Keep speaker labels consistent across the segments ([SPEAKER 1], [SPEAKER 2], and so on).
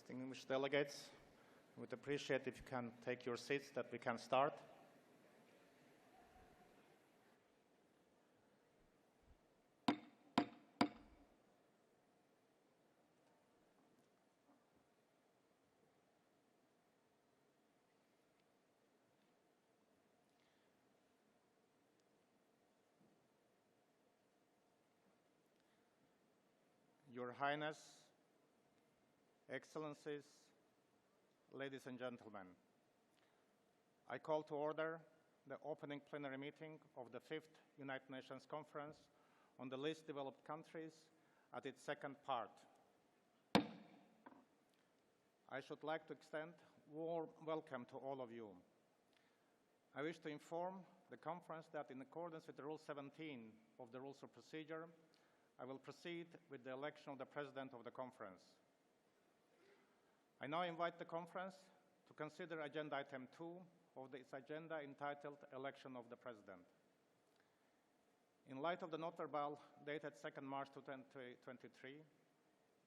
[SPEAKER 1] Distinguished delegates, I would appreciate if you can take your seats that we can start. Your Highness, Excellencies, ladies and gentlemen, I call to order the opening plenary meeting of the 5th United Nations Conference on the Least Developed Countries at its second part. I should like to extend a warm welcome to all of you. I wish to inform the conference that in accordance with Rule 17 of the Rules of Procedure, I will proceed with the election of the President of the Conference. I now invite the Conference to consider Agenda Item 2 of its agenda entitled Election of the President. In light of the Note Verbal dated 2nd March 2023,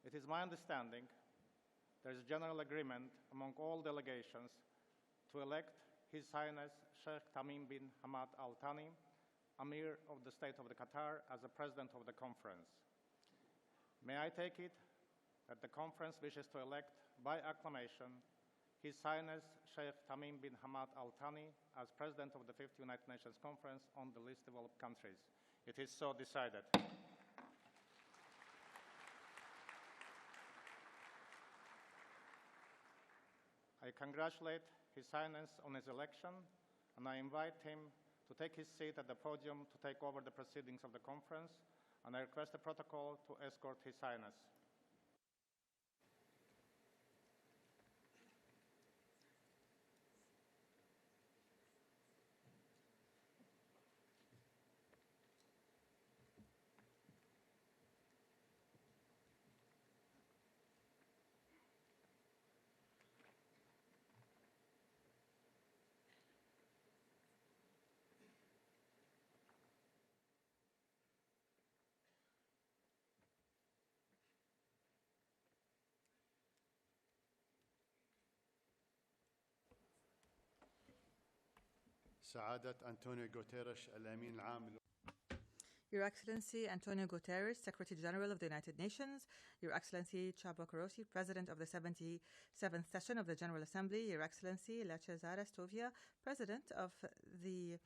[SPEAKER 1] it is my understanding there is general agreement among all delegations to elect His Highness Sheikh Tamim bin Hamad Al Thani, Amir of the State of the Qatar, as the President of the Conference. May I take it that the Conference wishes to elect by acclamation His Highness Sheikh Tamim bin Hamad Al Thani as President of the 5th United Nations Conference on the Least Developed Countries. It is so decided. I congratulate His Highness on his election, and I invite him to take his seat at the podium to take over the proceedings of the conference, and I request the protocol to escort His Highness.
[SPEAKER 2] سعادة أنطونيو غوتيريش الأمين العام.
[SPEAKER 3] Your Excellency Antonio Guterres, Secretary General of the United Nations, Your Excellency Csaba Kőrösi, President of the 77th Session of the General Assembly, Your Excellency Lechezare Stovia, President of the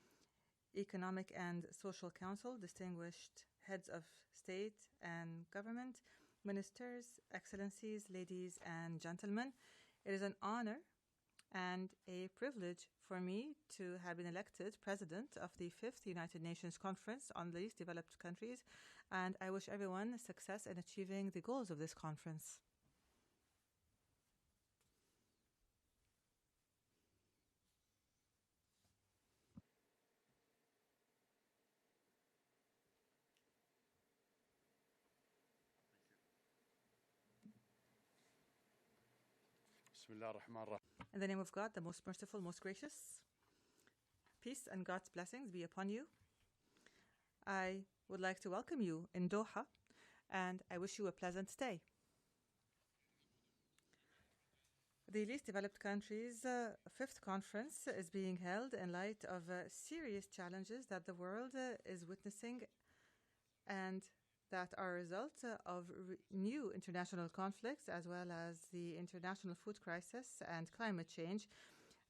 [SPEAKER 3] Economic and Social Council, distinguished heads of state and government, ministers, excellencies, ladies and gentlemen, it is an honor and a privilege for me to have been elected President of the 5th United Nations Conference on the Least Developed Countries, and I wish everyone success in achieving the goals of this conference. In the name of God, the most merciful, most gracious, peace and God's blessings be upon you. I would like to welcome you in Doha, and I wish you a pleasant stay. The Least Developed Countries' 5th conference is being held in light of serious challenges that the world is witnessing and that are a result of new international conflicts, as well as the international food crisis and climate change,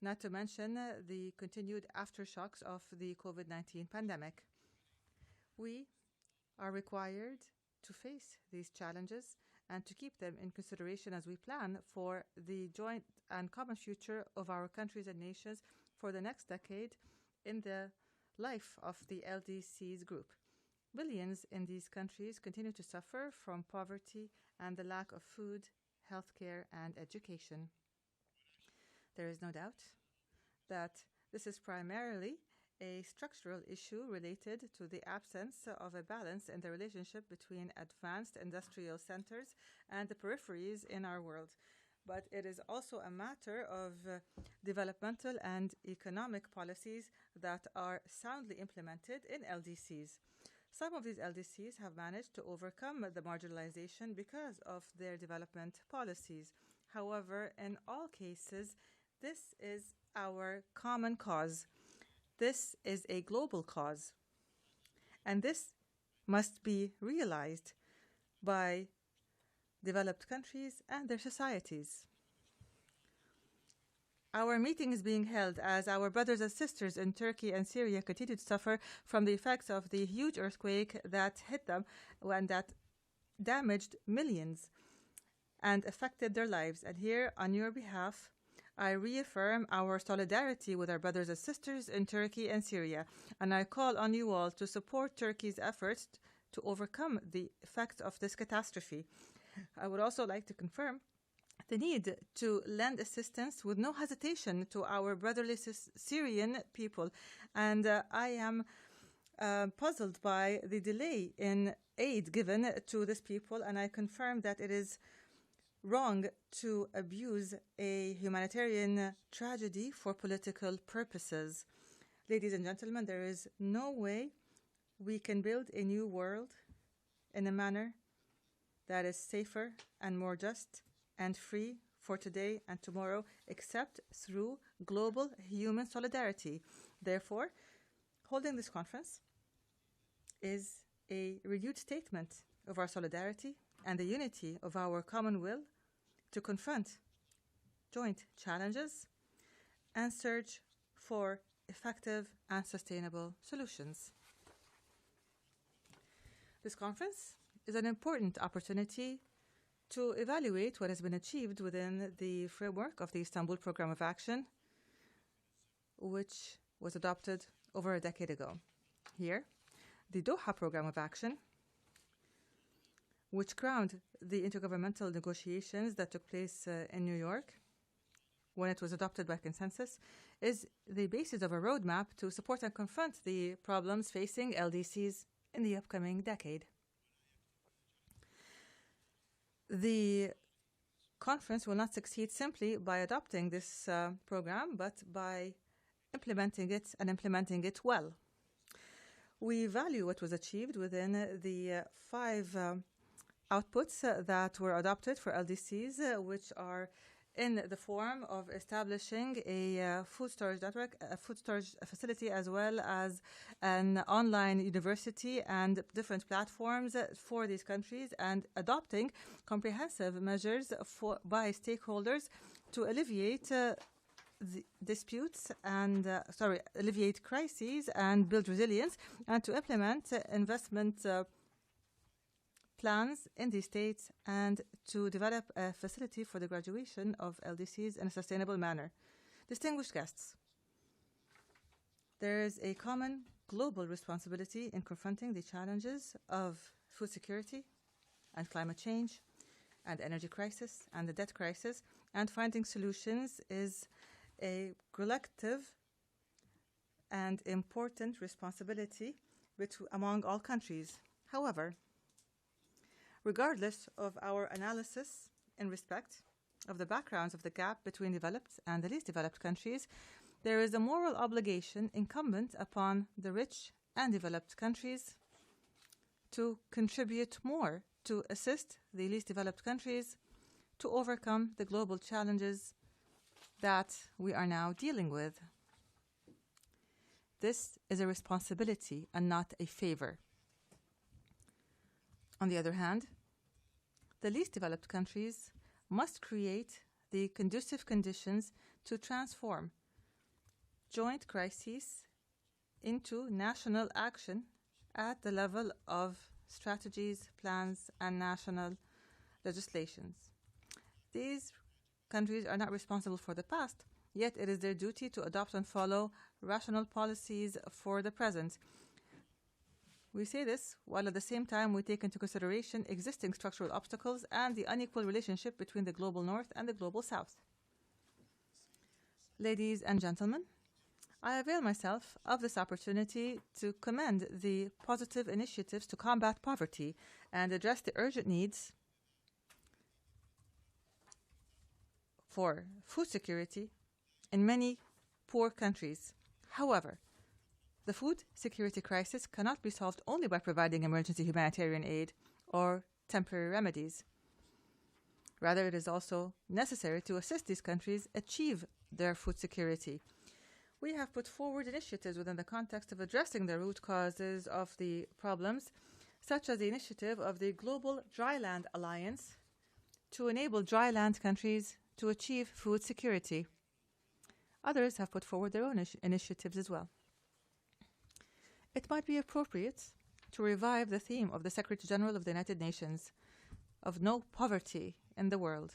[SPEAKER 3] not to mention the continued aftershocks of the COVID-19 pandemic. We are required to face these challenges and to keep them in consideration as we plan for the joint and common future of our countries and nations for the next decade in the life of the LDCs group. Billions in these countries continue to suffer from poverty and the lack of food, healthcare, and education. There is no doubt that this is primarily a structural issue related to the absence of a balance in the relationship between advanced industrial centers and the peripheries in our world. But it is also a matter of developmental and economic policies that are soundly implemented in LDCs. Some of these LDCs have managed to overcome the marginalization because of their development policies. However, in all cases, this is our common cause. This is a global cause. And this must be realized by developed countries and their societies. Our meeting is being held as our brothers and sisters in Turkey and Syria continue to suffer from the effects of the huge earthquake that hit them and that damaged millions and affected their lives. And here, on your behalf, I reaffirm our solidarity with our brothers and sisters in Turkey and Syria, and I call on you all to support Turkey's efforts to overcome the effects of this catastrophe. I would also like to confirm the need to lend assistance with no hesitation to our brotherly Syrian people. And I am puzzled by the delay in aid given to this people, and I confirm that it is wrong to abuse a humanitarian tragedy for political purposes. Ladies and gentlemen, there is no way we can build a new world in a manner that is safer and more just and free for today and tomorrow, except through global human solidarity. Therefore, holding this conference is a renewed statement of our solidarity and the unity of our common will to confront joint challenges and search for effective and sustainable solutions. This conference is an important opportunity to evaluate what has been achieved within the framework of the Istanbul Programme of Action, which was adopted over a decade ago. Here, the Doha Programme of Action, which crowned the intergovernmental negotiations that took place in New York when it was adopted by consensus, is the basis of a roadmap to support and confront the problems facing LDCs in the upcoming decade. The conference will not succeed simply by adopting this program, but by implementing it and implementing it well. We value what was achieved within the 5 outputs that were adopted for LDCs, which are in the form of establishing a food storage network, a food storage facility, as well as an online university and different platforms for these countries, and adopting comprehensive measures by stakeholders to alleviate the disputes and alleviate crises and build resilience, and to implement investment plans in these states, and to develop a facility for the graduation of LDCs in a sustainable manner. Distinguished guests, there is a common global responsibility in confronting the challenges of food security and climate change and energy crisis and the debt crisis, and finding solutions is a collective and important responsibility among all countries. However, regardless of our analysis in respect of the backgrounds of the gap between developed and the least developed countries, there is a moral obligation incumbent upon the rich and developed countries to contribute more to assist the least developed countries to overcome the global challenges that we are now dealing with. This is a responsibility and not a favor. On the other hand, the least developed countries must create the conducive conditions to transform joint crises into national action at the level of strategies, plans, and national legislations. These countries are not responsible for the past, yet it is their duty to adopt and follow rational policies for the present. We say this while at the same time we take into consideration existing structural obstacles and the unequal relationship between the global north and the global south. Ladies and gentlemen, I avail myself of this opportunity to commend the positive initiatives to combat poverty and address the urgent needs for food security in many poor countries. However, the food security crisis cannot be solved only by providing emergency humanitarian aid or temporary remedies. Rather, it is also necessary to assist these countries achieve their food security. We have put forward initiatives within the context of addressing the root causes of the problems, such as the initiative of the Global Dryland Alliance to enable dryland countries to achieve food security. Others have put forward their own initiatives as well. It might be appropriate to revive the theme of the Secretary General of the United Nations of no poverty in the world.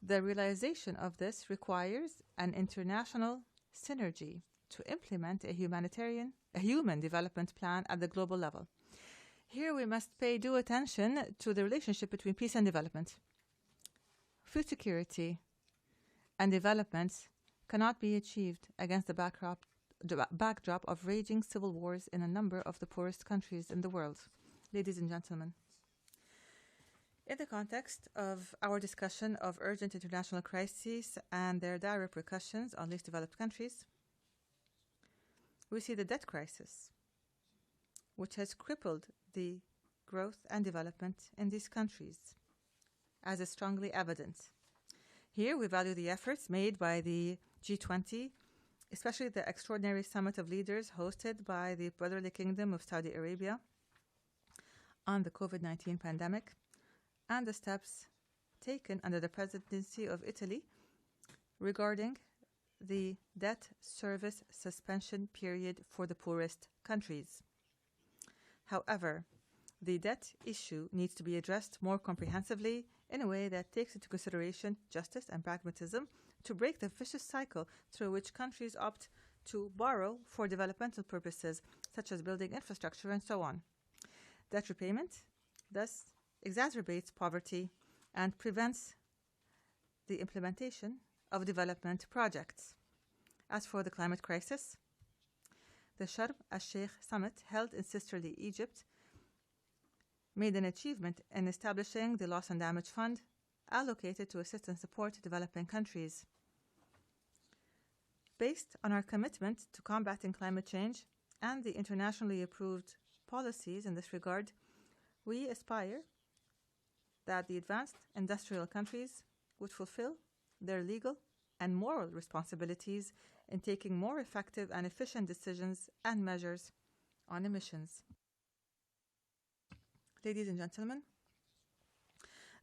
[SPEAKER 3] The realization of this requires an international synergy to implement a human development plan at the global level. Here we must pay due attention to the relationship between peace and development. Food security and development cannot be achieved against the backdrop of raging civil wars in a number of the poorest countries in the world. Ladies and gentlemen, in the context of our discussion of urgent international crises and their dire repercussions on least developed countries, we see the debt crisis, which has crippled the growth and development in these countries, as is strongly evident. Here we value the efforts made by the G20, especially the extraordinary summit of leaders hosted by the Brotherly Kingdom of Saudi Arabia on the COVID-19 pandemic, and the steps taken under the presidency of Italy regarding the debt service suspension period for the poorest countries. However, the debt issue needs to be addressed more comprehensively in a way that takes into consideration justice and pragmatism to break the vicious cycle through which countries opt to borrow for developmental purposes, such as building infrastructure and so on. Debt repayment thus exacerbates poverty and prevents the implementation of development projects. As for the climate crisis, the Sharm el-Sheikh summit held in sisterly Egypt made an achievement in establishing the Loss and Damage Fund allocated to assist and support developing countries. Based on our commitment to combating climate change and the internationally approved policies in this regard, we aspire that the advanced industrial countries would fulfill their legal and moral responsibilities in taking more effective and efficient decisions and measures on emissions. Ladies and gentlemen,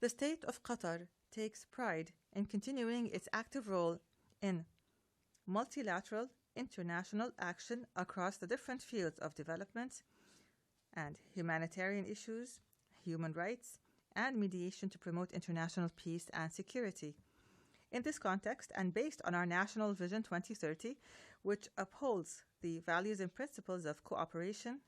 [SPEAKER 3] the State of Qatar takes pride in continuing its active role in multilateral international action across the different fields of development and humanitarian issues, human rights, and mediation to promote international peace and security. In this context, and based on our National Vision 2030, which upholds the values and principles of cooperation,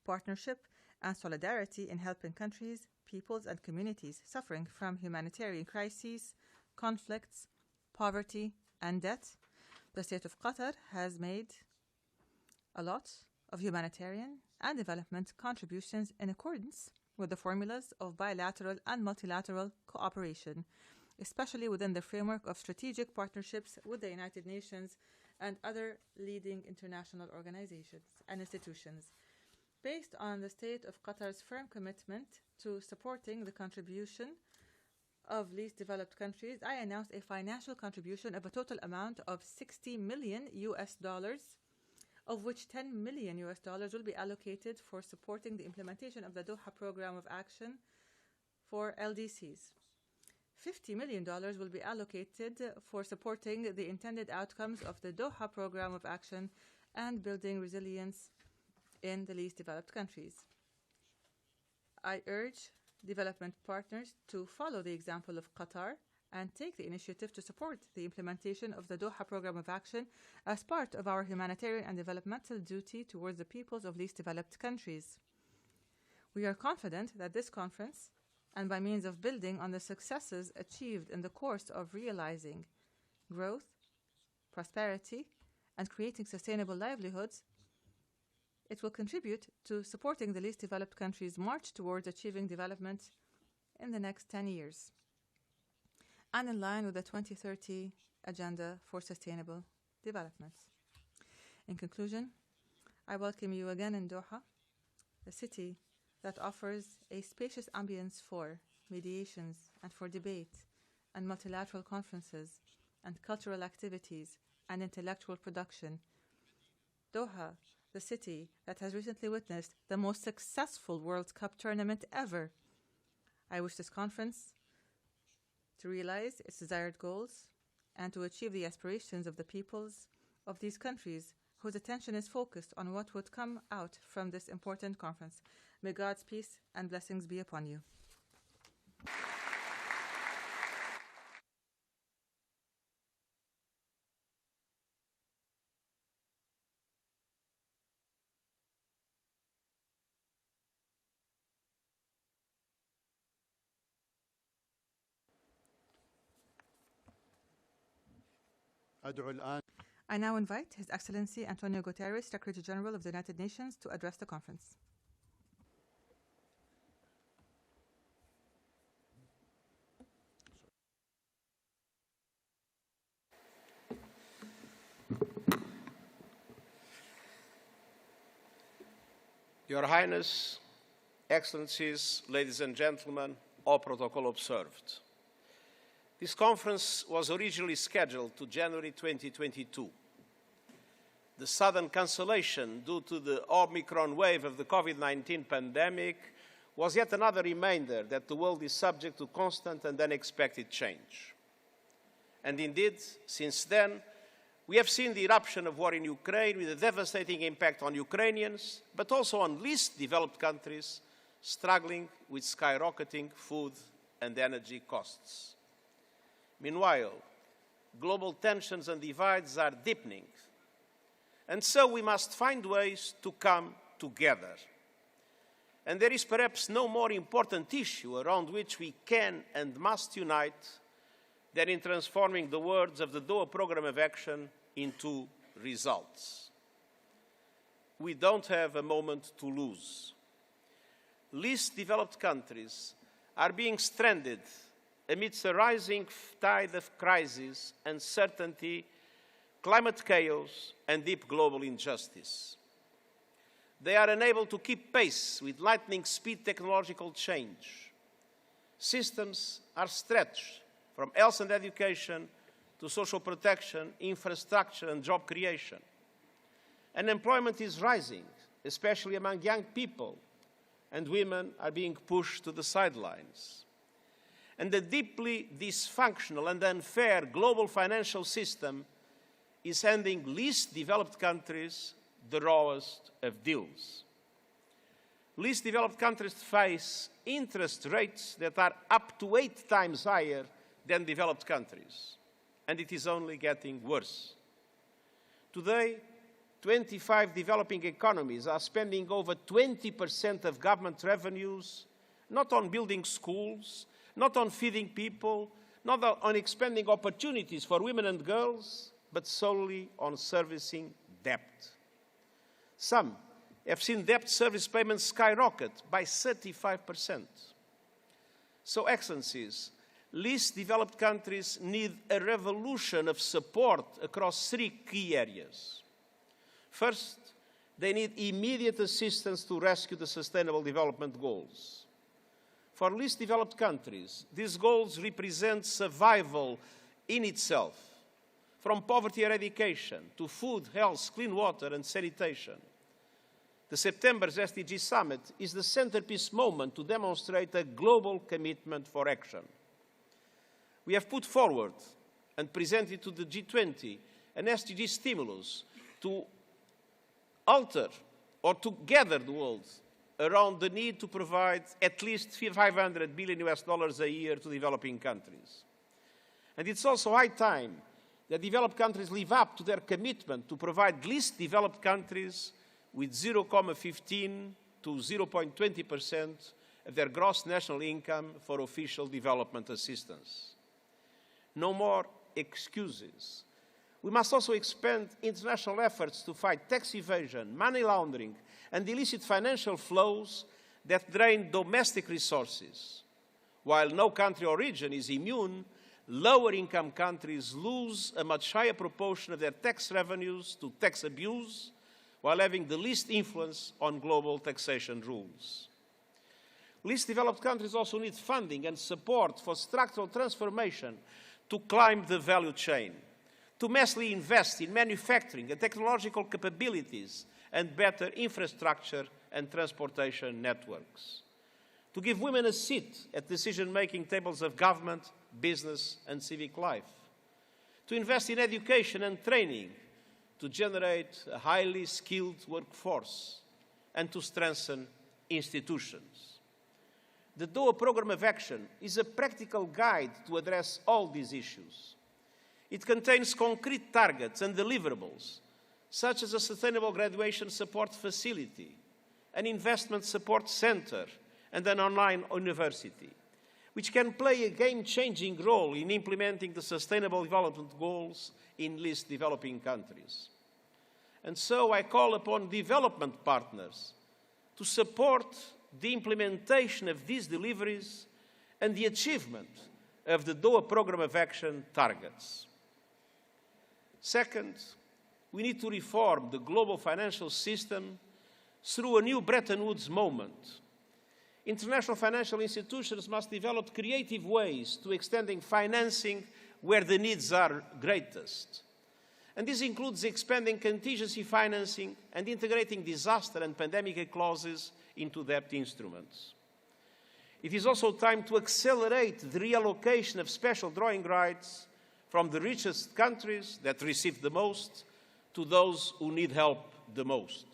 [SPEAKER 3] partnership, and solidarity in helping countries, peoples, and communities suffering from humanitarian crises, conflicts, poverty, and debt, the State of Qatar has made a lot of humanitarian and development contributions in accordance with the formulas of bilateral and multilateral cooperation, especially within the framework of strategic partnerships with the United Nations and other leading international organizations and institutions. Based on the State of Qatar's firm commitment to supporting the contribution of least developed countries, I announced a financial contribution of a total amount of $60 million, of which $10 million will be allocated for supporting the implementation of the Doha Program of Action for LDCs. $50 million will be allocated for supporting the intended outcomes of the Doha Program of Action and building resilience in the least developed countries. I urge development partners to follow the example of Qatar and take the initiative to support the implementation of the Doha Program of Action as part of our humanitarian and developmental duty towards the peoples of least developed countries. We are confident that this conference, and by means of building on the successes achieved in the course of realizing growth, prosperity, and creating sustainable livelihoods, it will contribute to supporting the least developed countries' march towards achieving development in the next 10 years, and in line with the 2030 Agenda for Sustainable Development. In conclusion, I welcome you again in Doha, a city that offers a spacious ambience for mediations, and for debate, and multilateral conferences, and cultural activities, and intellectual production. Doha, the city that has recently witnessed the most successful World Cup tournament ever. I wish this conference to realize its desired goals and to achieve the aspirations of the peoples of these countries whose attention is focused on what would come out from this important conference. May God's peace and blessings be upon you.
[SPEAKER 2] أدعو الآن
[SPEAKER 3] I now invite His Excellency Antonio Guterres, Secretary General of the United Nations, to address the conference.
[SPEAKER 4] Your Highness, Excellencies, ladies and gentlemen, all protocol observed. This conference was originally scheduled to January 2022. The sudden cancellation due to the Omicron wave of the COVID-19 pandemic was yet another reminder that the world is subject to constant and unexpected change. And indeed, since then, we have seen the eruption of war in Ukraine with a devastating impact on Ukrainians, but also on least developed countries struggling with skyrocketing food and energy costs. Meanwhile, global tensions and divides are deepening, and so we must find ways to come together. And there is perhaps no more important issue around which we can and must unite than in transforming the words of the Doha Programme of Action into results. We don't have a moment to lose. Least developed countries are being stranded amidst a rising tide of crisis, uncertainty, climate chaos, and deep global injustice. They are unable to keep pace with lightning speed technological change. Systems are stretched from health and education to social protection, infrastructure, and job creation. Unemployment is rising, especially among young people, and women are being pushed to the sidelines. And the deeply dysfunctional and unfair global financial system is handing least developed countries the rawest of deals. Least developed countries face interest rates that are up to 8 times higher than developed countries, and it is only getting worse. Today, 25 developing economies are spending over 20% of government revenues not on building schools, not on feeding people, not on expanding opportunities for women and girls, but solely on servicing debt. Some have seen debt service payments skyrocket by 35%. So, Excellencies, least developed countries need a revolution of support across 3 key areas. First, they need immediate assistance to rescue the Sustainable Development Goals. For least developed countries, these goals represent survival in itself, from poverty eradication to food, health, clean water, and sanitation. The September's SDG Summit is the centerpiece moment to demonstrate a global commitment for action. We have put forward and presented to the G20 an SDG stimulus to alter or to gather the world around the need to provide at least $500 billion a year to developing countries. And it's also high time that developed countries live up to their commitment to provide least developed countries with 0.15 to 0.20% of their gross national income for official development assistance. No more excuses. We must also expand international efforts to fight tax evasion, money laundering, and illicit financial flows that drain domestic resources. While no country or region is immune, lower-income countries lose a much higher proportion of their tax revenues to tax abuse, while having the least influence on global taxation rules. least developed countries also need funding and support for structural transformation to climb the value chain, to massively invest in manufacturing and technological capabilities and better infrastructure and transportation networks, to give women a seat at decision-making tables of government, business, and civic life, to invest in education and training, to generate a highly skilled workforce, and to strengthen institutions. The Doha Programme of Action is a practical guide to address all these issues. It contains concrete targets and deliverables, such as a sustainable graduation support facility, an investment support center, and an online university, which can play a game-changing role in implementing the Sustainable Development Goals in least developing countries. And so I call upon development partners to support the implementation of these deliveries and the achievement of the Doha Programme of Action targets. Second, we need to reform the global financial system through a new Bretton Woods moment. International financial institutions must develop creative ways to extending financing where the needs are greatest. And this includes expanding contingency financing and integrating disaster and pandemic clauses into debt instruments. It is also time to accelerate the reallocation of special drawing rights from the richest countries that receive the most to those who need help the most.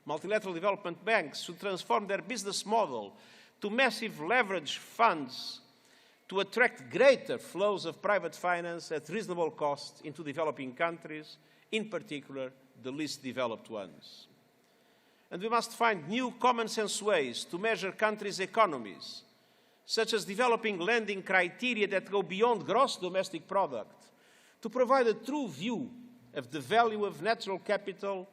[SPEAKER 4] Multilateral development banks should transform their business model to massive leverage funds to attract greater flows of private finance at reasonable cost into developing countries, in particular the least developed ones. And we must find new common sense ways to measure countries' economies, such as developing lending criteria that go beyond gross domestic product, to provide a true view of the value of natural capital,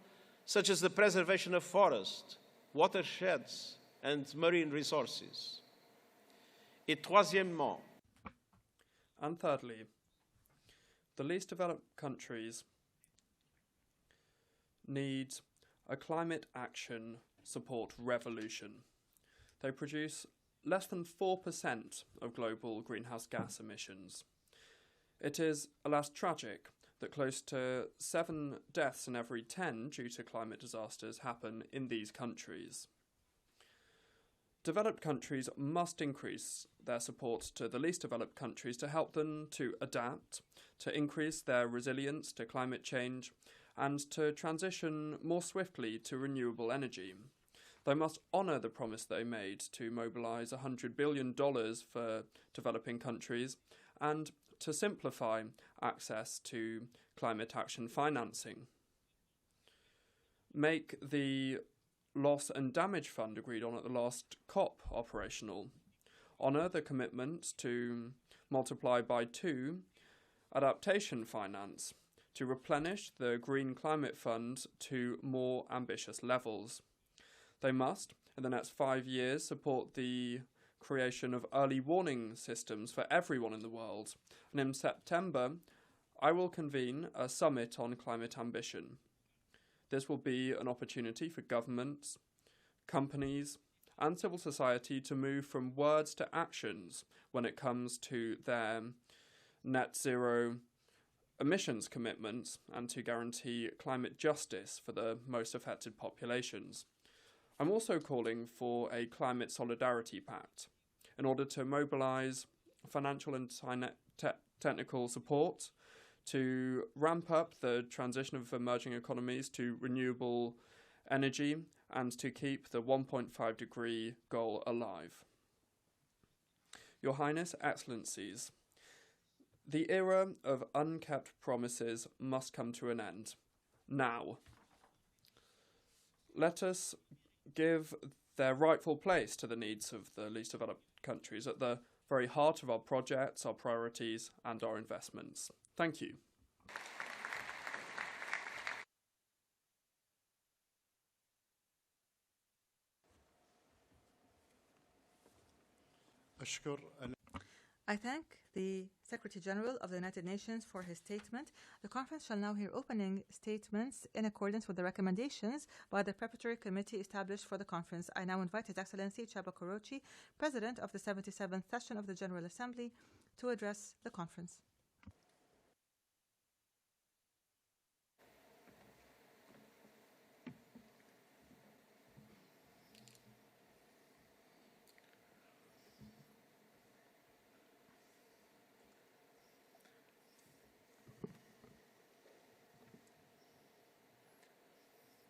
[SPEAKER 4] such as the preservation of forests, watersheds, and marine resources. Et troisièmement,
[SPEAKER 5] and thirdly, the least developed countries need a climate action support revolution. They produce less than 4% of global greenhouse gas emissions. It is, alas, tragic that close to 7 deaths in every 10 due to climate disasters happen in these countries. Developed countries must increase their support to the least developed countries to help them to adapt, to increase their resilience to climate change, and to transition more swiftly to renewable energy. They must honour the promise they made to mobilise $100 billion for developing countries and to simplify access to climate action financing. Make the Loss and Damage Fund agreed on at the last COP operational. Honour the commitment to multiply by 2 adaptation finance, to replenish the Green Climate Fund to more ambitious levels. They must, in the next 5 years, support the creation of early warning systems for everyone in the world. And in September, I will convene a summit on climate ambition. This will be an opportunity for governments, companies, and civil society to move from words to actions when it comes to their net zero emissions commitments and to guarantee climate justice for the most affected populations. I'm also calling for a climate solidarity pact in order to mobilise financial and technical support to ramp up the transition of emerging economies to renewable energy and to keep the 1.5 degree goal alive. Your Highness, Excellencies, the era of unkept promises must come to an end. Now. Let us give their rightful place to the needs of the least developed countries at the very heart of our projects, our priorities, and our investments. Thank you.
[SPEAKER 3] I thank the Secretary General of the United Nations for his statement. The conference shall now hear opening statements in accordance with the recommendations by the preparatory committee established for the conference. I now invite His Excellency Chaba Korochi, President of the 77th session of the General Assembly, to address the conference.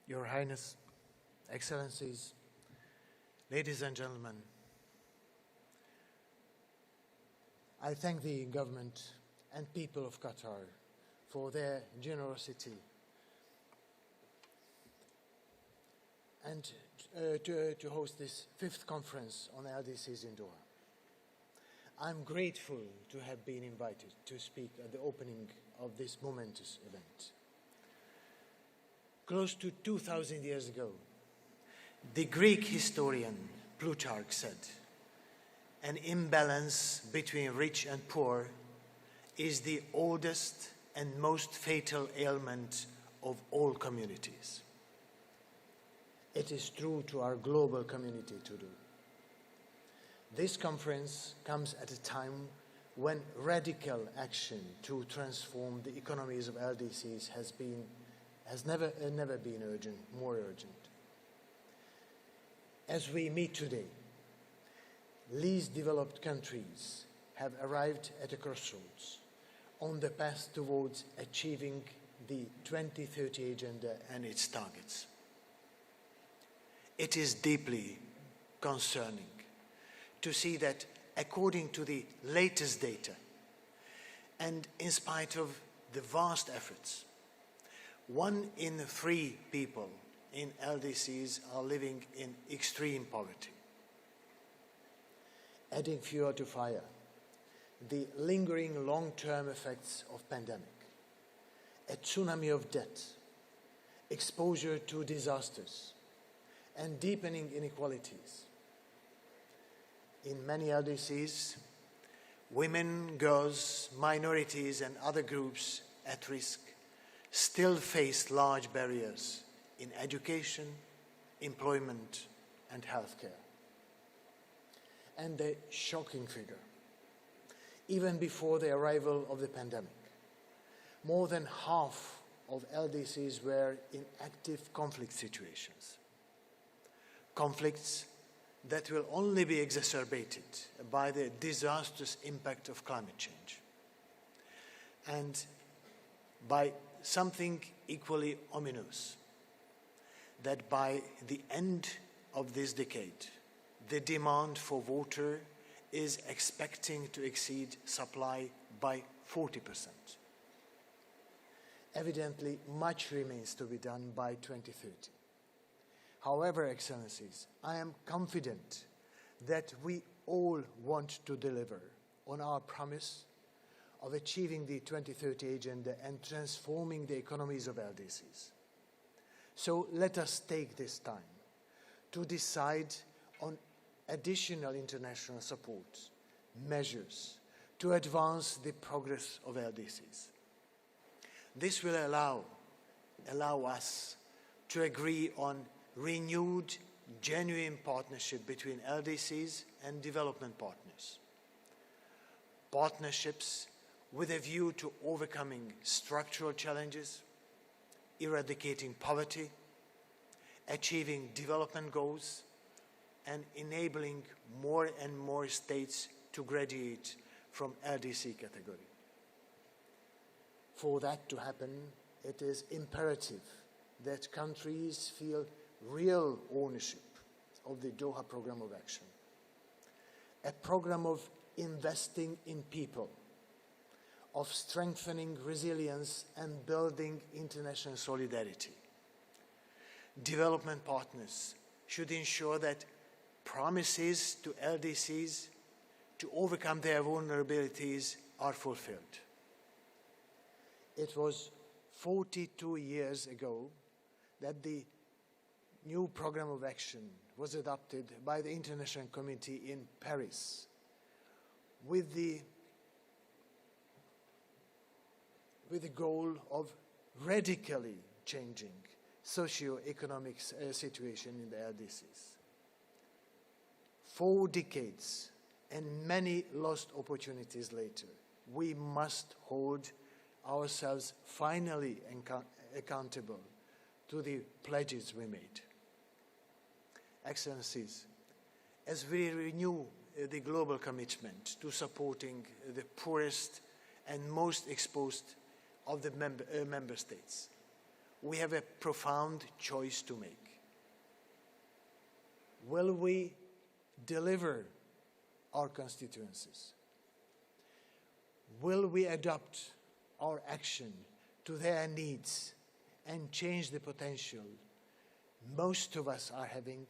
[SPEAKER 2] Your Highness, Excellencies, ladies and gentlemen, I thank the government and people of Qatar for their generosity and to host this 5th conference on LDCs in Doha. I'm grateful to have been invited to speak at the opening of this momentous event. Close to 2,000 years ago, the Greek historian Plutarch said, "An imbalance between rich and poor is the oldest and most fatal ailment of all communities." It is true to our global community to do. This conference comes at a time when radical action to transform the economies of LDCs has never been more urgent. As we meet today, least developed countries have arrived at a crossroads on the path towards achieving the 2030 Agenda and its targets. It is deeply concerning to see that, according to the latest data, and in spite of the vast efforts, 1 in 3 people in LDCs are living in extreme poverty. Adding fuel to fire, the lingering long-term effects of pandemic, a tsunami of debt, exposure to disasters, and deepening inequalities. In many LDCs, women, girls, minorities, and other groups at risk still face large barriers in education, employment, and healthcare. And a shocking figure, even before the arrival of the pandemic, more than half of LDCs were in active conflict situations. Conflicts that will only be exacerbated by the disastrous impact of climate change and by something equally ominous, that by the end of this decade, the demand for water is expecting to exceed supply by 40%. Evidently, much remains to be done by 2030. However, Excellencies, I am confident that we all want to deliver on our promise of achieving the 2030 Agenda and transforming the economies of LDCs. So let us take this time to decide on additional international support measures to advance the progress of LDCs. This will allow us to agree on renewed, genuine partnership between LDCs and development partners. Partnerships with a view to overcoming structural challenges, eradicating poverty, achieving development goals, and enabling more and more states to graduate from LDC category. For that to happen, it is imperative that countries feel real ownership of the Doha Programme of Action, a program of investing in people, of strengthening resilience and building international solidarity. Development partners should ensure that promises to LDCs to overcome their vulnerabilities are fulfilled. It was 42 years ago that the new program of action was adopted by the international community in Paris, with the goal of radically changing socio-economic situation in the LDCs. 4 decades and many lost opportunities later, we must hold ourselves finally accountable to the pledges we made. Excellencies, as we renew the global commitment to supporting the poorest and most exposed of the member states, we have a profound choice to make. Will we deliver our constituencies? Will we adapt our action to their needs and change the potential most of us are having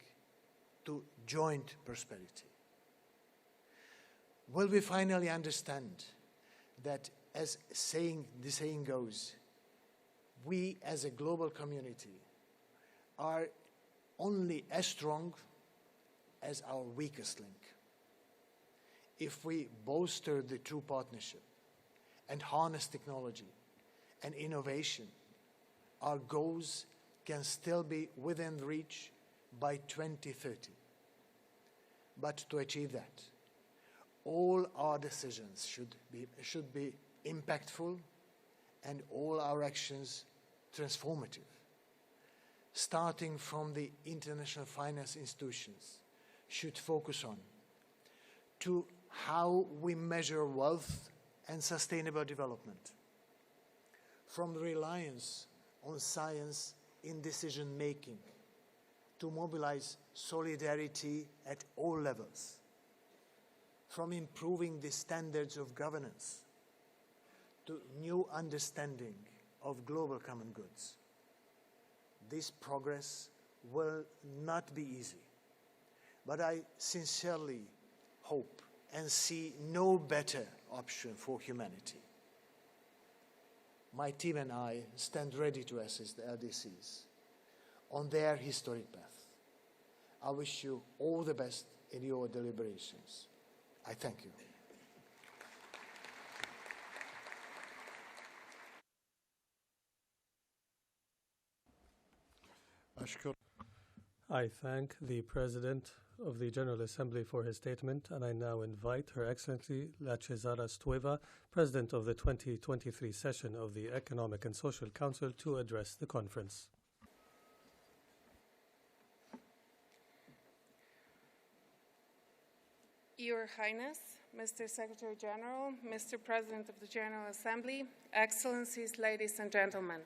[SPEAKER 2] to joint prosperity? Will we finally understand that, as the saying goes, we as a global community are only as strong as our weakest link? If we bolster the true partnership and harness technology and innovation, our goals can still be within reach by 2030. But to achieve that, all our decisions should be impactful and all our actions transformative. Starting from the international finance institutions should focus on to how we measure wealth and sustainable development, from the reliance on science in decision-making to mobilize solidarity at all levels, from improving the standards of governance to new understanding of global common goods. This progress will not be easy, but I sincerely hope and see no better option for humanity. My team and I stand ready to assist the LDCs on their historic path. I wish you all the best in your deliberations. I thank you.
[SPEAKER 6] I thank the President of the General Assembly for his statement, and I now invite Her Excellency Lachezara Stueva, President of the 2023 session of the Economic and Social Council, to address the conference.
[SPEAKER 7] Your Highness, Mr. Secretary General, Mr. President of the General Assembly, Excellencies, ladies and gentlemen,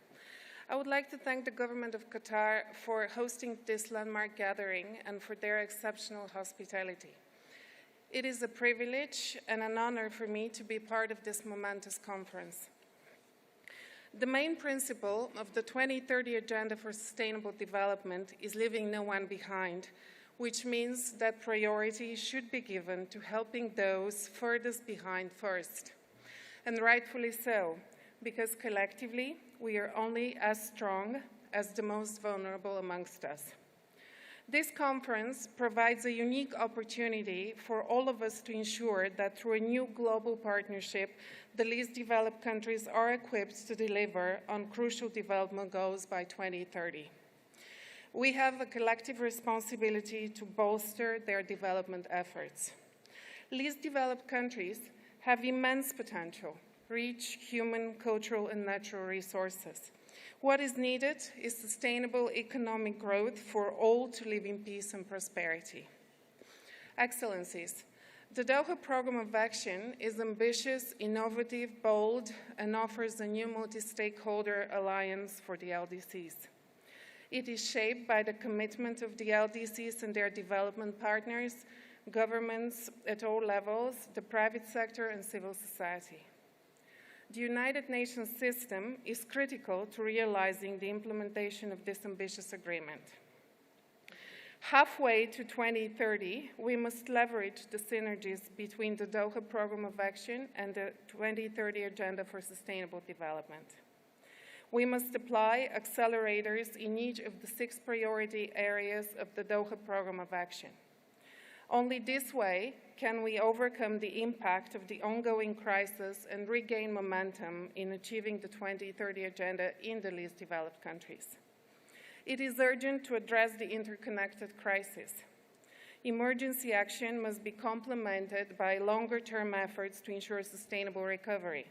[SPEAKER 7] I would like to thank the government of Qatar for hosting this landmark gathering and for their exceptional hospitality. It is a privilege and an honor for me to be part of this momentous conference. The main principle of the 2030 Agenda for Sustainable Development is leaving no one behind, which means that priority should be given to helping those furthest behind first. And rightfully so, because collectively, we are only as strong as the most vulnerable amongst us. This conference provides a unique opportunity for all of us to ensure that through a new global partnership, the least developed countries are equipped to deliver on crucial development goals by 2030. We have a collective responsibility to bolster their development efforts. Least developed countries have immense potential, rich human, cultural, and natural resources. What is needed is sustainable economic growth for all to live in peace and prosperity. Excellencies, the Doha Programme of Action is ambitious, innovative, bold, and offers a new multi-stakeholder alliance for the LDCs. It is shaped by the commitment of the LDCs and their development partners, governments at all levels, the private sector, and civil society. The United Nations system is critical to realizing the implementation of this ambitious agreement. Halfway to 2030, we must leverage the synergies between the Doha Programme of Action and the 2030 Agenda for Sustainable Development. We must apply accelerators in each of the 6 priority areas of the Doha Programme of Action. Only this way can we overcome the impact of the ongoing crisis and regain momentum in achieving the 2030 agenda in the least developed countries. It is urgent to address the interconnected crisis. Emergency action must be complemented by longer-term efforts to ensure sustainable recovery.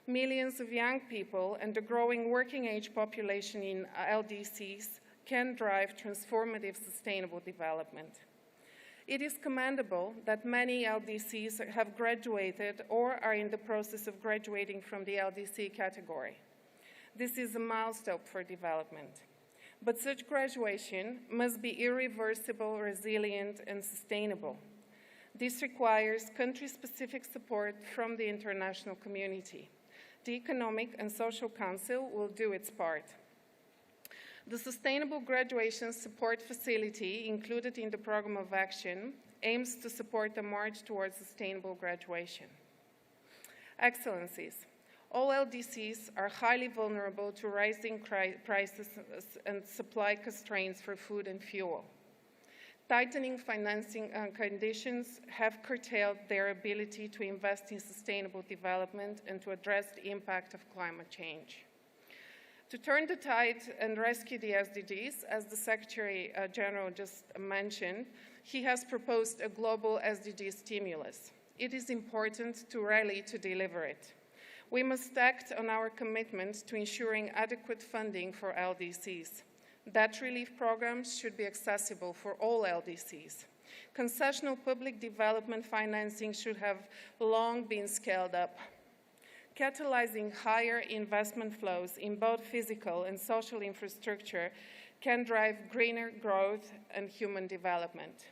[SPEAKER 7] Millions of young people and the growing working-age population in LDCs can drive transformative sustainable development. It is commendable that many LDCs have graduated or are in the process of graduating from the LDC category. This is a milestone for development. But such graduation must be irreversible, resilient, and sustainable. This requires country-specific support from the international community. The Economic and Social Council will do its part. The Sustainable Graduation Support Facility, included in the Programme of Action, aims to support the march towards sustainable graduation. Excellencies, all LDCs are highly vulnerable to rising prices and supply constraints for food and fuel. Tightening financing conditions have curtailed their ability to invest in sustainable development and to address the impact of climate change. To turn the tide and rescue the SDGs, as the Secretary General just mentioned, he has proposed a global SDG stimulus. It is important to rally to deliver it. We must act on our commitment to ensuring adequate funding for LDCs. Debt relief programs should be accessible for all LDCs. Concessional public development financing should have long been scaled up. Catalyzing higher investment flows in both physical and social infrastructure can drive greener growth and human development.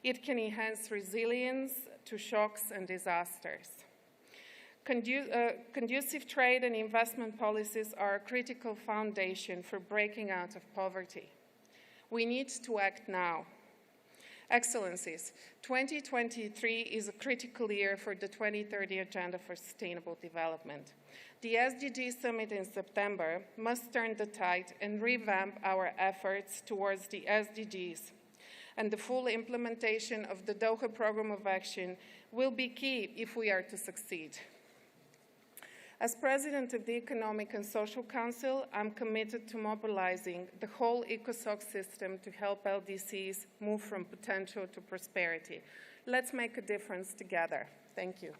[SPEAKER 7] It can enhance resilience to shocks and disasters. Conducive trade and investment policies are a critical foundation for breaking out of poverty. We need to act now. Excellencies, 2023 is a critical year for the 2030 Agenda for Sustainable Development. The SDG Summit in September must turn the tide and revamp our efforts towards the SDGs. And the full implementation of the Doha Programme of Action will be key if we are to succeed. As President of the Economic and Social Council, I'm committed to mobilizing the whole ECOSOC system to help LDCs move from potential to prosperity. Let's make a difference together. Thank you.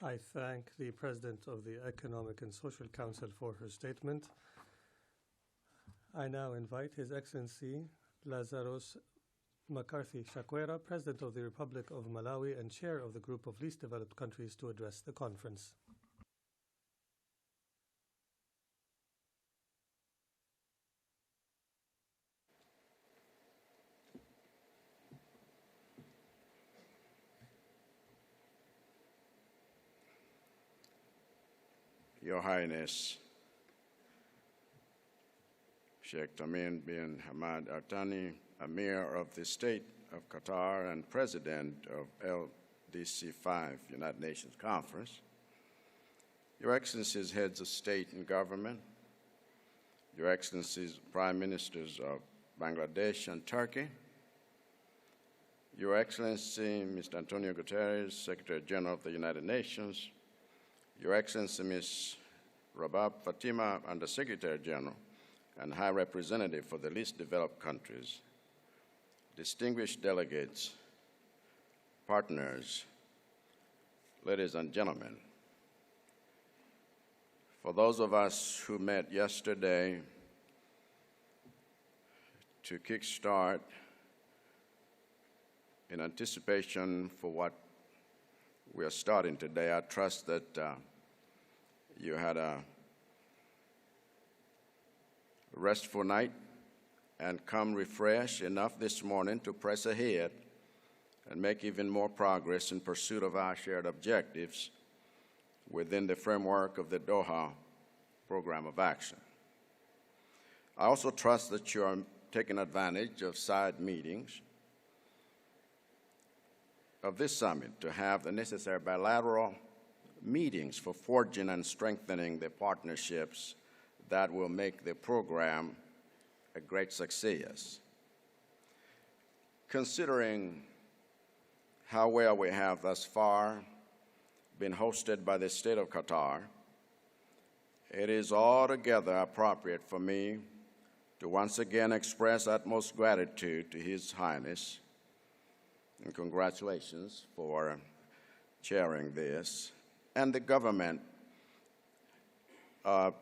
[SPEAKER 6] I thank the President of the Economic and Social Council for her statement. I now invite His Excellency Lazarus McCarthy Chakwera, President of the Republic of Malawi and Chair of the Group of Least Developed Countries, to address the conference.
[SPEAKER 8] Your Highness, Sheikh Tamim bin Hamad Al Thani, Emir of the State of Qatar and President of LDC 5, United Nations Conference, Your Excellencies, Heads of State and Government, Your Excellencies, Prime Ministers of Bangladesh and Turkey, Your Excellency, Mr. Antonio Guterres, Secretary General of the United Nations, Your Excellency, Ms. Rabab Fatima, Undersecretary General and High Representative for the Least Developed Countries, distinguished delegates, partners, ladies and gentlemen, for those of us who met yesterday to kickstart in anticipation for what we are starting today, I trust that you had a restful night and come refreshed enough this morning to press ahead and make even more progress in pursuit of our shared objectives within the framework of the Doha Program of Action. I also trust that you are taking advantage of side meetings of this summit to have the necessary bilateral meetings for forging and strengthening the partnerships that will make the program a great success. Considering how well we have thus far been hosted by the state of Qatar, it is altogether appropriate for me to once again express utmost gratitude to His Highness, and congratulations for chairing this, and the government,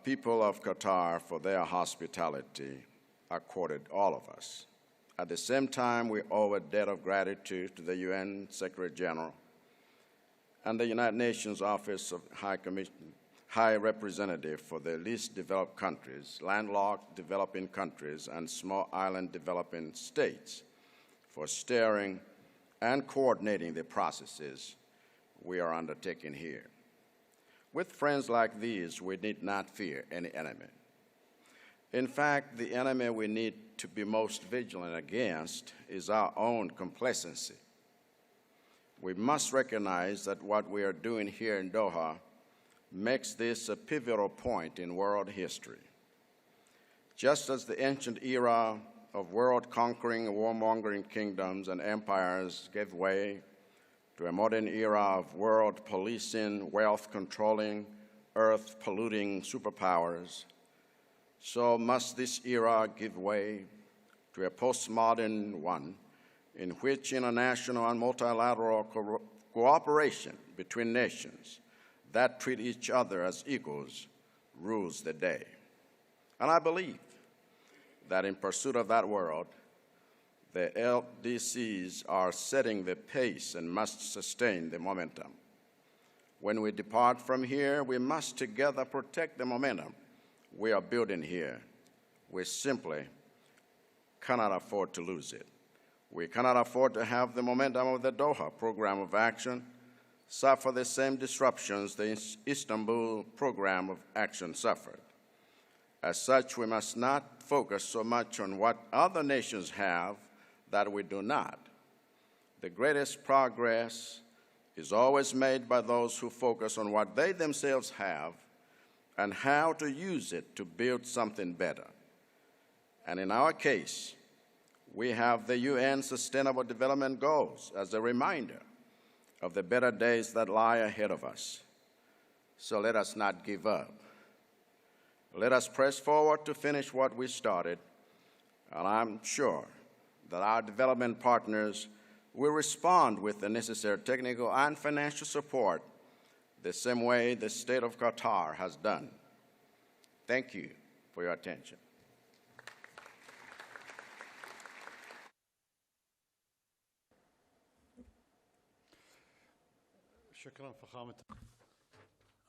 [SPEAKER 8] people of Qatar, for their hospitality accorded all of us. At the same time, we owe a debt of gratitude to the UN Secretary General and the United Nations Office of High Representative for the least developed countries, landlocked developing countries, and small island developing states for steering and coordinating the processes we are undertaking here. With friends like these, we need not fear any enemy. In fact, the enemy we need to be most vigilant against is our own complacency. We must recognize that what we are doing here in Doha makes this a pivotal point in world history. Just as the ancient era of world-conquering and warmongering kingdoms and empires gave way to a modern era of world policing, wealth-controlling, earth-polluting superpowers, so must this era give way to a postmodern one in which international and multilateral cooperation between nations that treat each other as equals rules the day. And I believe that in pursuit of that world, the LDCs are setting the pace and must sustain the momentum. When we depart from here, we must together protect the momentum we are building here. We simply cannot afford to lose it. We cannot afford to have the momentum of the Doha Program of Action suffer the same disruptions the Istanbul Program of Action suffered. As such, we must not focus so much on what other nations have that we do not. The greatest progress is always made by those who focus on what they themselves have and how to use it to build something better. And in our case, we have the UN Sustainable Development Goals as a reminder of the better days that lie ahead of us. So let us not give up. Let us press forward to finish what we started, and I'm sure that our development partners will respond with the necessary technical and financial support the same way the state of Qatar has done. Thank you for your attention.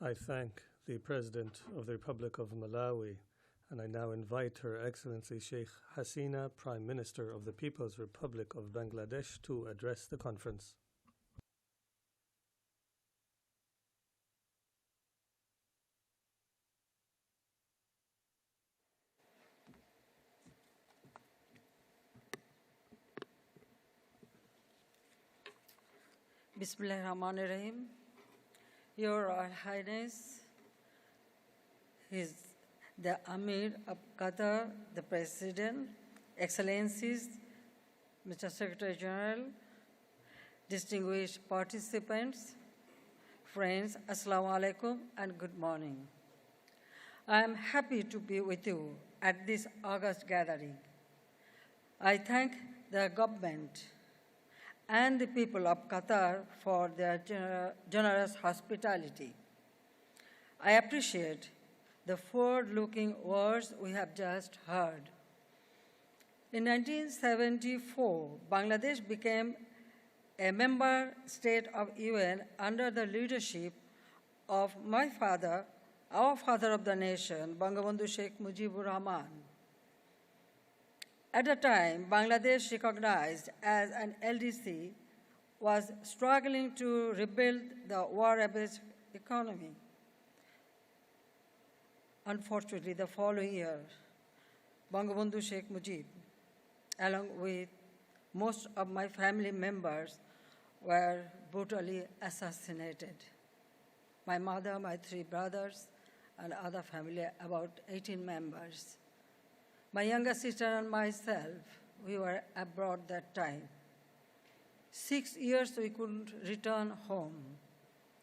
[SPEAKER 6] I thank the President of the Republic of Malawi, and I now invite Her Excellency Sheikh Hasina, Prime Minister of the People's Republic of Bangladesh, to address the conference.
[SPEAKER 9] Bismillahirrahmanirrahim. Your Royal Highness, the Amir of Qatar, the President, Excellencies, Mr. Secretary General, distinguished participants, friends, Assalamu alaikum and good morning. I am happy to be with you at this August gathering. I thank the government and the people of Qatar for their generous hospitality. I appreciate the forward-looking words we have just heard. In 1974, Bangladesh became a member state of UN under the leadership of my father, our father of the nation, Bangabandhu Sheikh Mujibur Rahman. At the time, Bangladesh, recognized as an LDC, was struggling to rebuild the war-ravaged economy. Unfortunately, the following year, Bangabandhu Sheikh Mujib, along with most of my family members, were brutally assassinated. my mother, my 3 brothers, and other family, about 18 members. My younger sister and myself, we were abroad that time. 6 years we couldn't return home.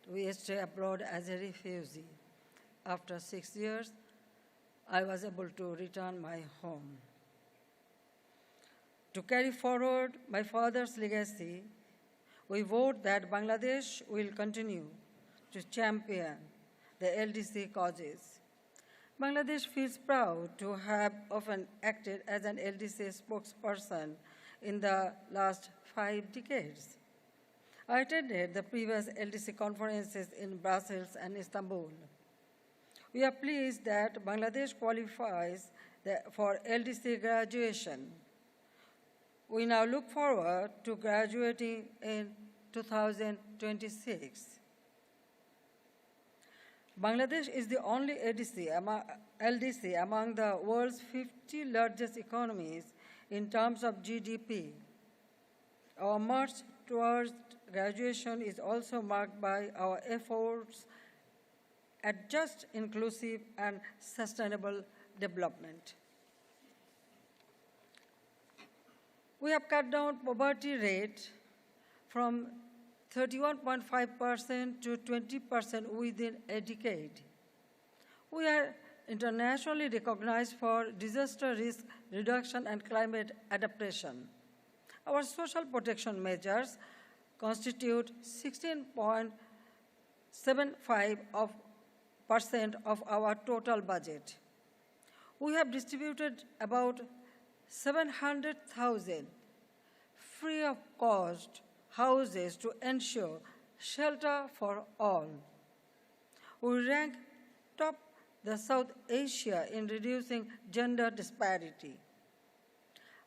[SPEAKER 9] We stayed abroad as a refugee. After 6 years, I was able to return my home. To carry forward my father's legacy, we vote that Bangladesh will continue to champion the LDC causes. Bangladesh feels proud to have often acted as an LDC spokesperson in the last 5 decades. I attended the previous LDC conferences in Brussels and Istanbul. We are pleased that Bangladesh qualifies for LDC graduation. We now look forward to graduating in 2026. Bangladesh is the only LDC among the world's 50 largest economies in terms of GDP. Our march towards graduation is also marked by our efforts at just, inclusive, and sustainable development. We have cut down poverty rate from 31.5% to 20% within a decade. We are internationally recognized for disaster risk reduction and climate adaptation. Our social protection measures constitute 16.75% of our total budget. We have distributed about 700,000 free of cost houses to ensure shelter for all. We rank top the South Asia in reducing gender disparity.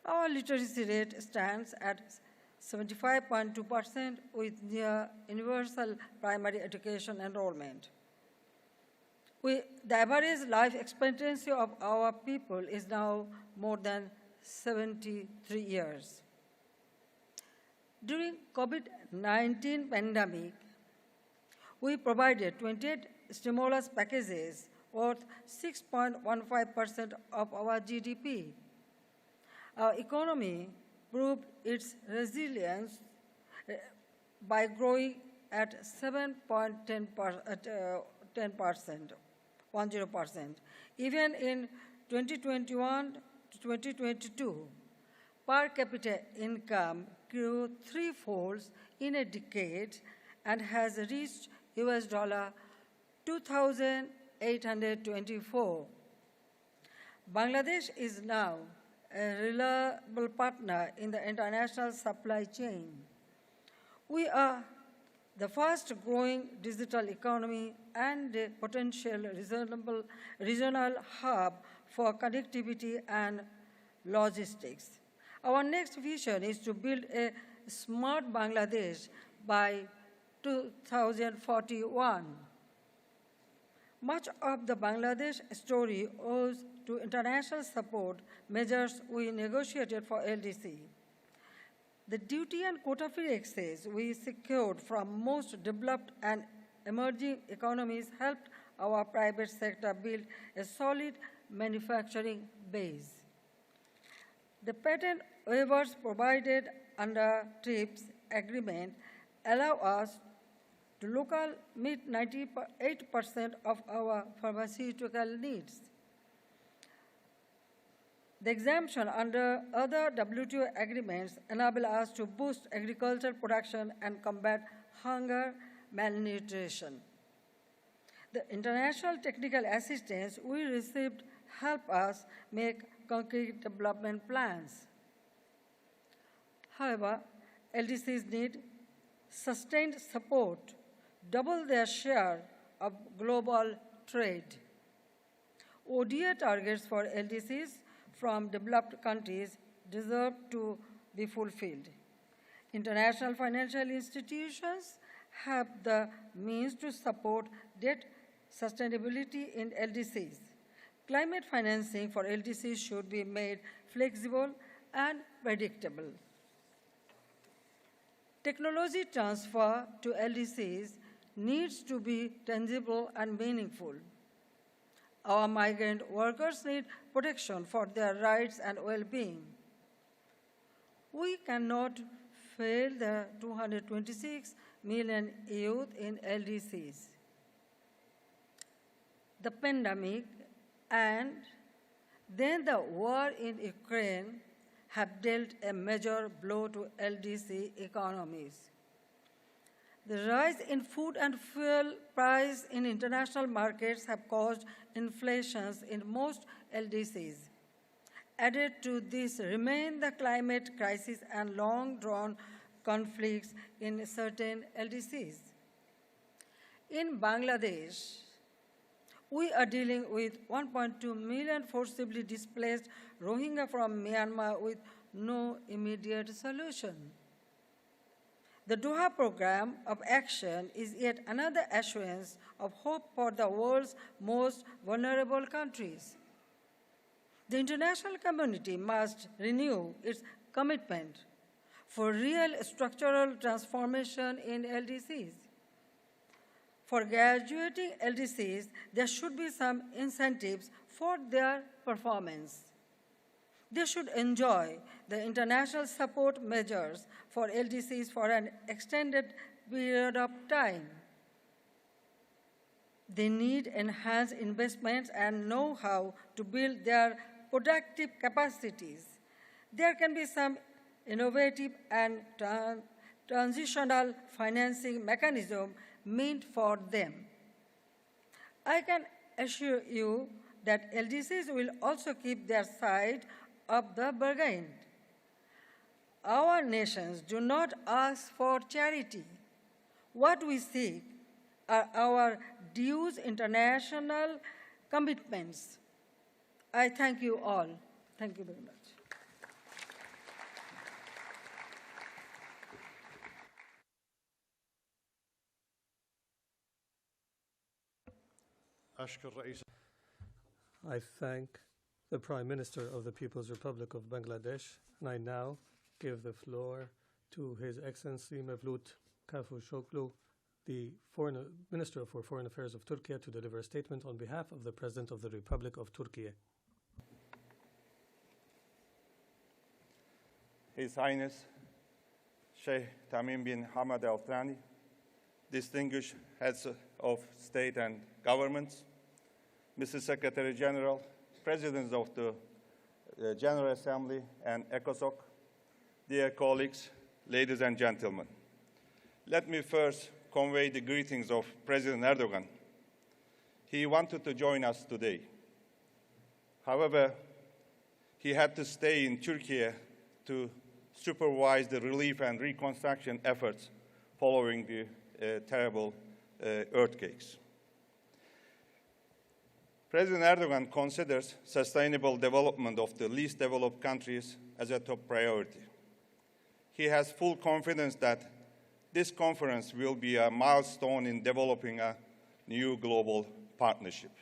[SPEAKER 9] Our literacy rate stands at 75.2% with near universal primary education enrollment. The average life expectancy of our people is now more than 73 years. During COVID-19 pandemic, we provided 28 stimulus packages worth 6.15% of our GDP. Our economy proved its resilience by growing at 10%. Even in 2021 to 2022, per capita income grew 3-fold in a decade and has reached US $2,824. Bangladesh is now a reliable partner in the international supply chain. We are the fast-growing digital economy and a potential regional hub for connectivity and logistics. Our next vision is to build a smart Bangladesh by 2041. Much of the Bangladesh story owes to international support measures we negotiated for LDC. The duty and quota-free access we secured from most developed and emerging economies helped our private sector build a solid manufacturing base. The patent waivers provided under TRIPS agreement allow us to meet 98% of our pharmaceutical needs. The exemption under other WTO agreements enable us to boost agricultural production and combat hunger, malnutrition. The international technical assistance we received help us make concrete development plans. However, LDCs need sustained support, double their share of global trade. ODA targets for LDCs from developed countries deserve to be fulfilled. International financial institutions have the means to support debt sustainability in LDCs. Climate financing for LDCs should be made flexible and predictable. Technology transfer to LDCs needs to be tangible and meaningful. Our migrant workers need protection for their rights and well-being. We cannot fail the 226 million youth in LDCs. The pandemic and then the war in Ukraine have dealt a major blow to LDC economies. The rise in food and fuel price in international markets have caused inflations in most LDCs. Added to this remain the climate crisis and long-drawn conflicts in certain LDCs. In Bangladesh, we are dealing with 1.2 million forcibly displaced Rohingya from Myanmar with no immediate solution. The Doha Program of Action is yet another assurance of hope for the world's most vulnerable countries. The international community must renew its commitment for real structural transformation in LDCs. For graduating LDCs, there should be some incentives for their performance. They should enjoy the international support measures for LDCs for an extended period of time. They need enhanced investments and know-how to build their productive capacities. There can be some innovative and transitional financing mechanism meant for them. I can assure you that LDCs will also keep their side of the bargain. Our nations do not ask for charity. What we seek are our dues international commitments. I thank you all. Thank you very much.
[SPEAKER 6] I thank the Prime Minister of the People's Republic of Bangladesh, and I now give the floor to His Excellency Mevlut Cavusoglu, the Minister for Foreign Affairs of Turkey, to deliver a statement on behalf of the President of the Republic of Turkey.
[SPEAKER 10] His Highness Sheikh Tamim bin Hamad Al Thani, distinguished heads of state and governments, Mr. Secretary General, Presidents of the General Assembly and ECOSOC, dear colleagues, ladies and gentlemen. Let me first convey the greetings of President Erdogan. He wanted to join us today. However, he had to stay in Turkey to supervise the relief and reconstruction efforts following the terrible earthquakes. President Erdogan considers sustainable development of the least developed countries as a top priority. He has full confidence that this conference will be a milestone in developing a new global partnership,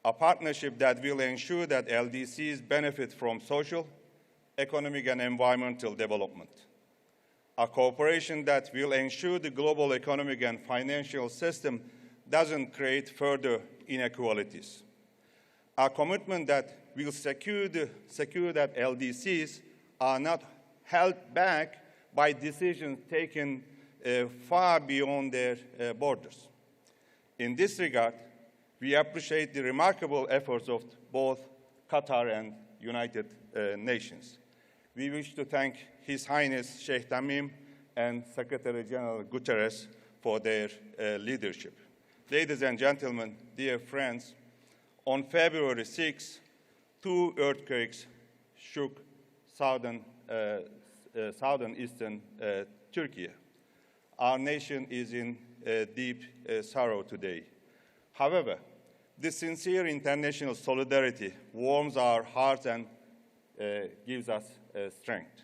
[SPEAKER 10] a partnership that will ensure that LDCs benefit from social, economic, and environmental development, a cooperation that will ensure the global economic and financial system doesn't create further inequalities, a commitment that will secure that LDCs are not held back by decisions taken far beyond their borders. In this regard, we appreciate the remarkable efforts of both Qatar and United Nations. We wish to thank His Highness Sheikh Tamim and Secretary General Guterres for their leadership. Ladies and gentlemen, dear friends, on February 6, 2 earthquakes shook southeastern Turkey. Our nation is in deep sorrow today. However, this sincere international solidarity warms our hearts and gives us strength.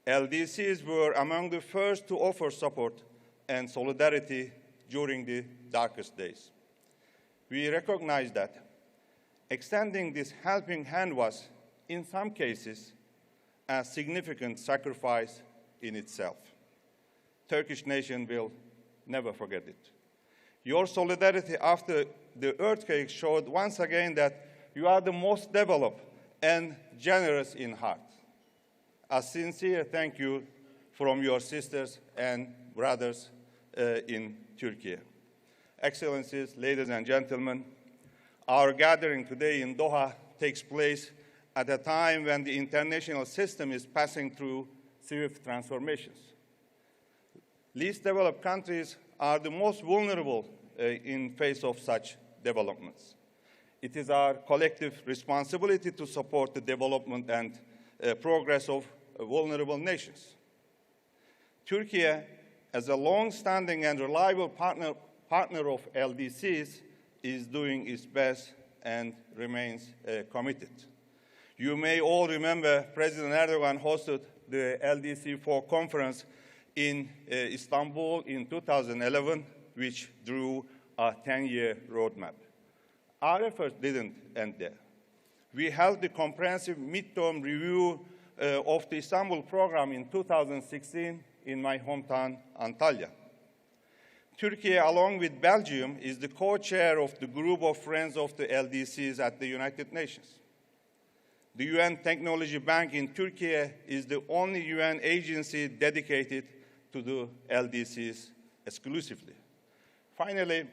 [SPEAKER 10] LDCs were among the first to offer support and solidarity during the darkest days. We recognize that extending this helping hand was, in some cases, a significant sacrifice in itself. Turkish nation will never forget it. Your solidarity after the earthquake showed once again that you are the most developed and generous in heart. A sincere thank you from your sisters and brothers in Turkey. Excellencies, ladies and gentlemen, our gathering today in Doha takes place at a time when the international system is passing through swift transformations. Least developed countries are the most vulnerable in face of such developments. It is our collective responsibility to support the development and progress of vulnerable nations. Turkey, as a long-standing and reliable partner of LDCs, is doing its best and remains committed. You may all remember President Erdogan hosted the LDC4 conference in Istanbul in 2011, which drew a 10-year roadmap. Our efforts didn't end there. We held the comprehensive midterm review of the Istanbul program in 2016 in my hometown, Antalya. Turkey, along with Belgium, is the co-chair of the group of Friends of the LDCs at the United Nations. The UN Technology Bank in Turkey is the only UN agency dedicated to the LDCs exclusively. Finally,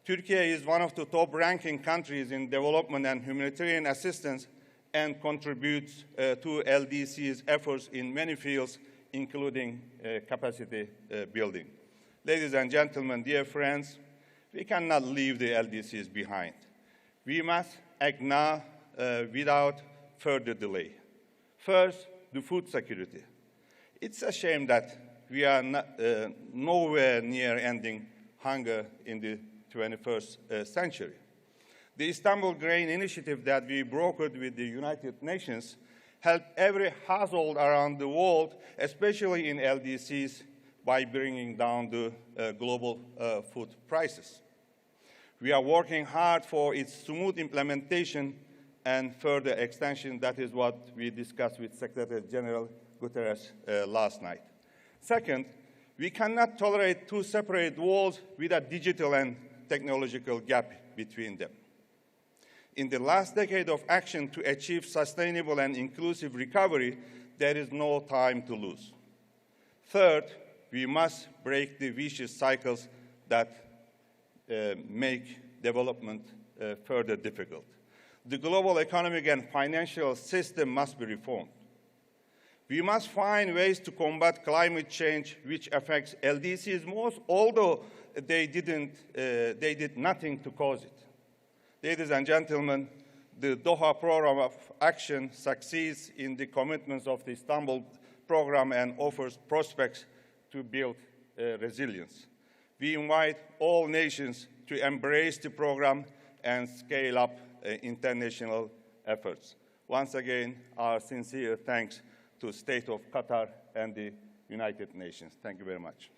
[SPEAKER 10] Turkey is one of the top-ranking countries in development and humanitarian assistance and contributes to LDC's efforts in many fields, including capacity building. Ladies and gentlemen, dear friends, we cannot leave the LDCs behind. We must act now without further delay. First, the food security. It's a shame that we are nowhere near ending hunger in the 21st century. The Istanbul Grain Initiative that we brokered with the United Nations helped every household around the world, especially in LDCs, by bringing down the global food prices. We are working hard for its smooth implementation and further extension. That is what we discussed with Secretary General Guterres last night. Second, we cannot tolerate two separate worlds with a digital and technological gap between them. In the last decade of action to achieve sustainable and inclusive recovery, there is no time to lose. Third, we must break the vicious cycles that make development further difficult. The global economic and financial system must be reformed. We must find ways to combat climate change, which affects LDCs most, although they did nothing to cause it. Ladies and gentlemen, the Doha Program of Action succeeds in the commitments of the Istanbul Program and offers prospects to build resilience. We invite all nations to embrace the program and scale up international efforts. Once again, our sincere thanks to the State of Qatar and the United Nations. Thank you very much.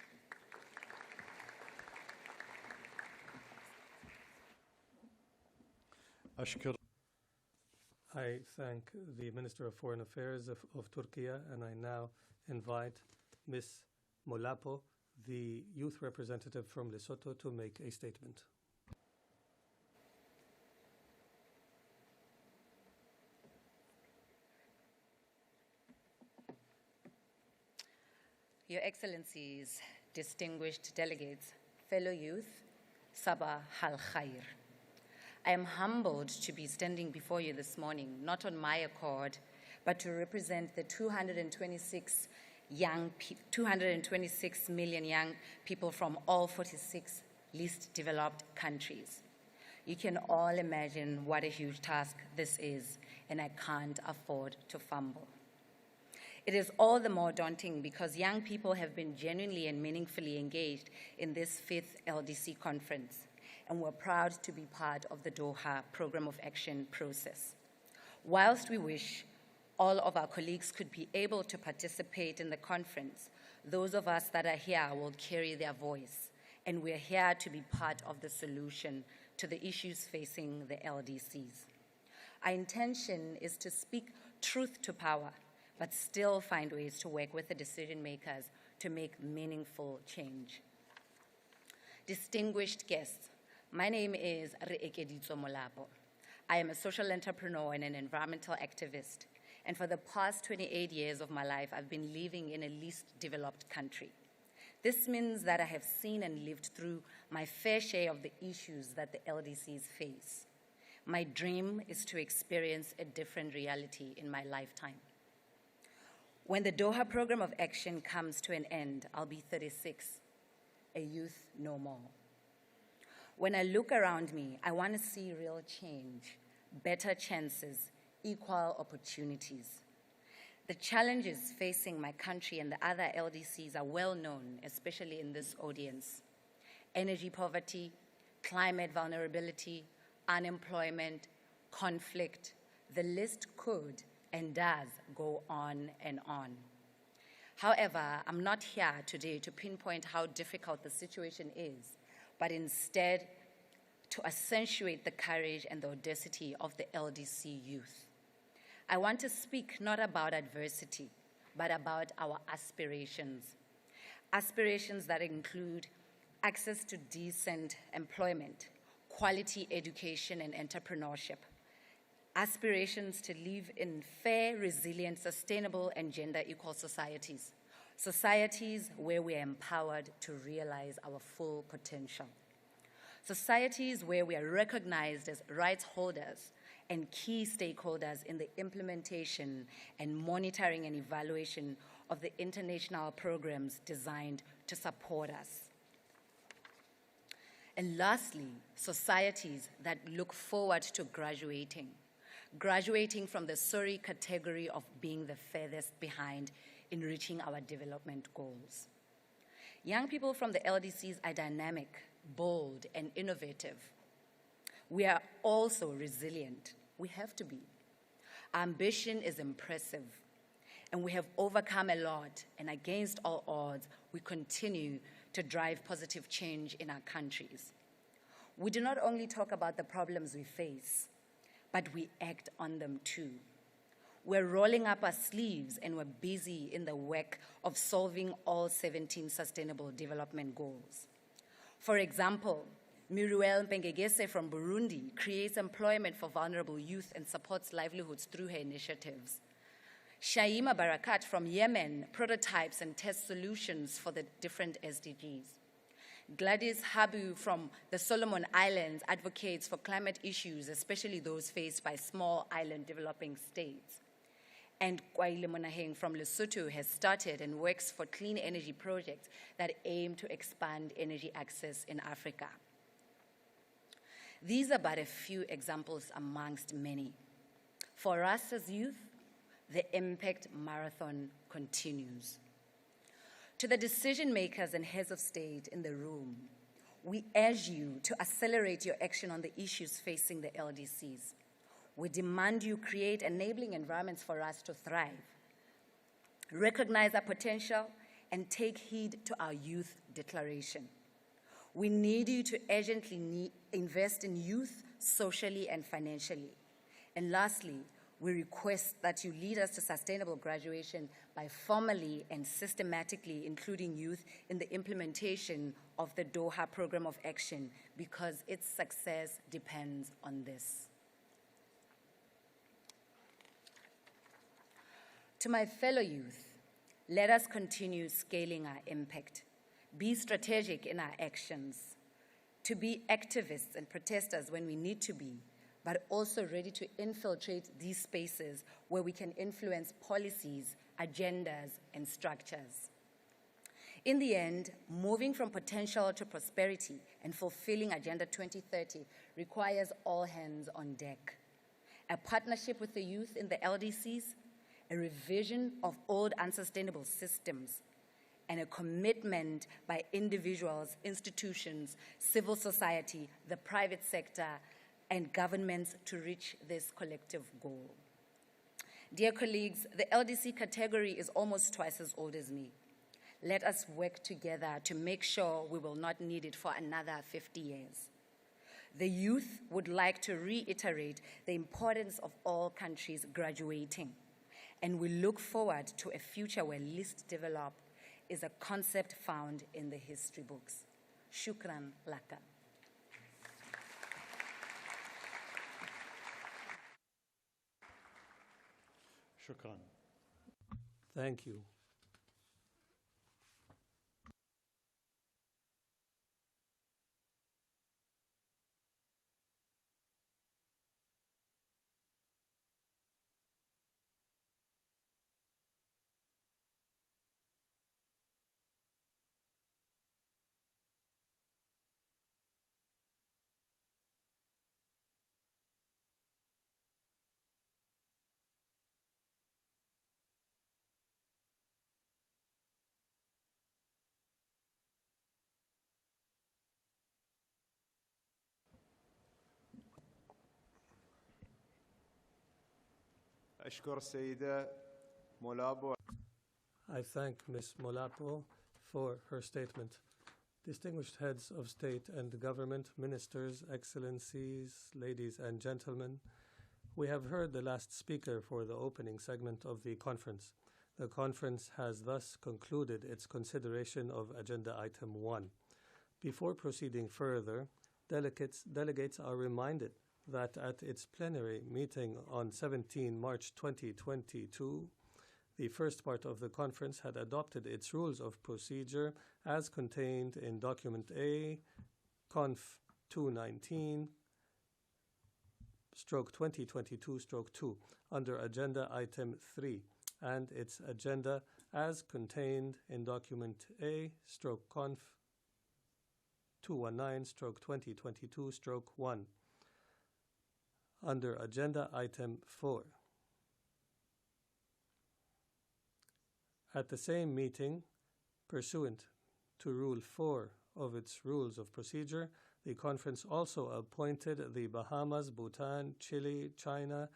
[SPEAKER 6] I thank the Minister of Foreign Affairs of Turkey, and I now invite Ms. Molapo, the youth representative from Lesotho, to make a statement.
[SPEAKER 11] Your Excellencies, distinguished delegates, fellow youth, Sabah al Khair. I am humbled to be standing before you this morning, not on my accord, but to represent the 226 million young people from all 46 least developed countries. You can all imagine what a huge task this is, and I can't afford to fumble. It is all the more daunting because young people have been genuinely and meaningfully engaged in this 5th LDC conference, and we're proud to be part of the Doha Program of Action process. Whilst we wish all of our colleagues could be able to participate in the conference, those of us that are here will carry their voice, and we're here to be part of the solution to the issues facing the LDCs. Our intention is to speak truth to power, but still find ways to work with the decision makers to make meaningful change. Distinguished guests, my name is Reekeditso Molapo. I am a social entrepreneur and an environmental activist, and for the past 28 years of my life, I've been living in a least developed country. This means that I have seen and lived through my fair share of the issues that the LDCs face. My dream is to experience a different reality in my lifetime. When the Doha Program of Action comes to an end, I'll be 36, a youth no more. When I look around me, I want to see real change, better chances, equal opportunities. The challenges facing my country and the other LDCs are well known, especially in this audience. Energy poverty, climate vulnerability, unemployment, conflict, the list could and does go on and on. However, I'm not here today to pinpoint how difficult the situation is, but instead to accentuate the courage and the audacity of the LDC youth. I want to speak not about adversity, but about our aspirations. Aspirations that include access to decent employment, quality education and entrepreneurship. Aspirations to live in fair, resilient, sustainable, and gender-equal societies. Societies where we are empowered to realize our full potential. Societies where we are recognized as rights holders and key stakeholders in the implementation and monitoring and evaluation of the international programs designed to support us. And lastly, societies that look forward to graduating from the sorry category of being the furthest behind in reaching our development goals. Young people from the LDCs are dynamic, bold, and innovative. We are also resilient. We have to be. Our ambition is impressive, and we have overcome a lot, and against all odds, we continue to drive positive change in our countries. We do not only talk about the problems we face, but we act on them too. We're rolling up our sleeves and we're busy in the work of solving all 17 Sustainable Development Goals. For example, Muriel Mpengegese from Burundi creates employment for vulnerable youth and supports livelihoods through her initiatives. Shaima Barakat from Yemen prototypes and tests solutions for the different SDGs. Gladys Habu from the Solomon Islands advocates for climate issues, especially those faced by small island developing states. And Kwaile Monaheng from Lesotho has started and works for clean energy projects that aim to expand energy access in Africa. These are but a few examples amongst many. For us as youth, the impact marathon continues. To the decision makers and heads of state in the room, we urge you to accelerate your action on the issues facing the LDCs. We demand you create enabling environments for us to thrive, recognize our potential, and take heed to our youth declaration. We need you to urgently invest in youth socially and financially. And lastly, we request that you lead us to sustainable graduation by formally and systematically including youth in the implementation of the Doha Program of Action, because its success depends on this. To my fellow youth, let us continue scaling our impact, be strategic in our actions, to be activists and protesters when we need to be, but also ready to infiltrate these spaces where we can influence policies, agendas, and structures. In the end, moving from potential to prosperity and fulfilling Agenda 2030 requires all hands on deck. A partnership with the youth in the LDCs, a revision of old unsustainable systems, and a commitment by individuals, institutions, civil society, the private sector, and governments to reach this collective goal. Dear colleagues, the LDC category is almost twice as old as me. Let us work together to make sure we will not need it for another 50 years. The youth would like to reiterate the importance of all countries graduating, and we look forward to a future where least developed is a concept found in the history books. Shukran laka.
[SPEAKER 12] Shukran.
[SPEAKER 6] Thank you.
[SPEAKER 13] أشكر السيدة مولابو.
[SPEAKER 6] I thank Ms. Molapo for her statement. Distinguished heads of state and government, ministers, excellencies, ladies and gentlemen, we have heard the last speaker for the opening segment of the conference. The conference has thus concluded its consideration of Agenda Item 1. Before proceeding further, delegates are reminded that at its plenary meeting on 17 March 2022, the first part of the conference had adopted its rules of procedure as contained in Document A, Conf 219/2022/2 under Agenda Item 3, and its agenda as contained in Document A/Conf 219/2022/1 under Agenda Item 4. At the same meeting, pursuant to Rule 4 of its Rules of Procedure, the conference also appointed the Bahamas, Bhutan, Chile, China,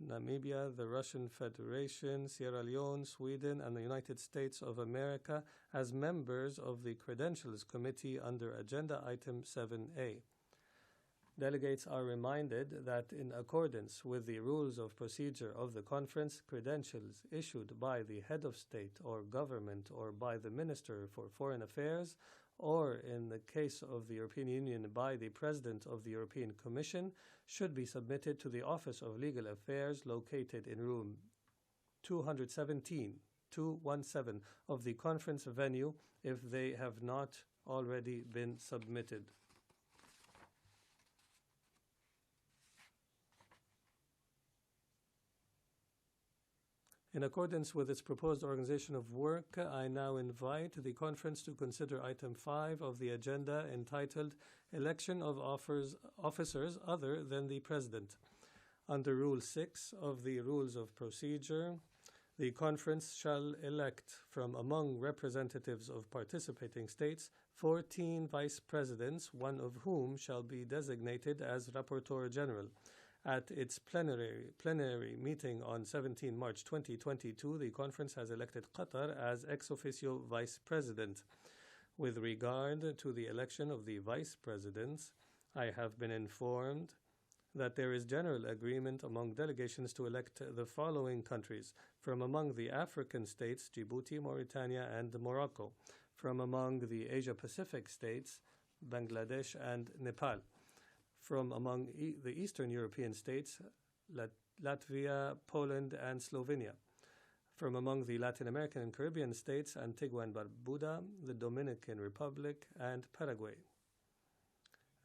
[SPEAKER 6] Namibia, the Russian Federation, Sierra Leone, Sweden, and the United States of America as members of the Credentials Committee under Agenda Item 7A. Delegates are reminded that in accordance with the rules of procedure of the conference, credentials issued by the head of state or government or by the Minister for Foreign Affairs, or in the case of the European Union by the President of the European Commission, should be submitted to the Office of Legal Affairs located in room 217 of the conference venue if they have not already been submitted. In accordance with its proposed organization of work, I now invite the conference to consider Item 5 of the agenda entitled Election of Officers Other than the President. Under Rule 6 of the Rules of Procedure, the conference shall elect from among representatives of participating states 14 vice presidents, one of whom shall be designated as Rapporteur General. At its plenary meeting on 17 March 2022, the conference has elected Qatar as ex officio vice president. With regard to the election of the vice presidents, I have been informed that there is general agreement among delegations to elect the following countries: from among the African states, Djibouti, Mauritania, and Morocco; from among the Asia-Pacific states, Bangladesh and Nepal; from among the Eastern European states, Latvia, Poland, and Slovenia; from among the Latin American and Caribbean states, Antigua and Barbuda, the Dominican Republic, and Paraguay;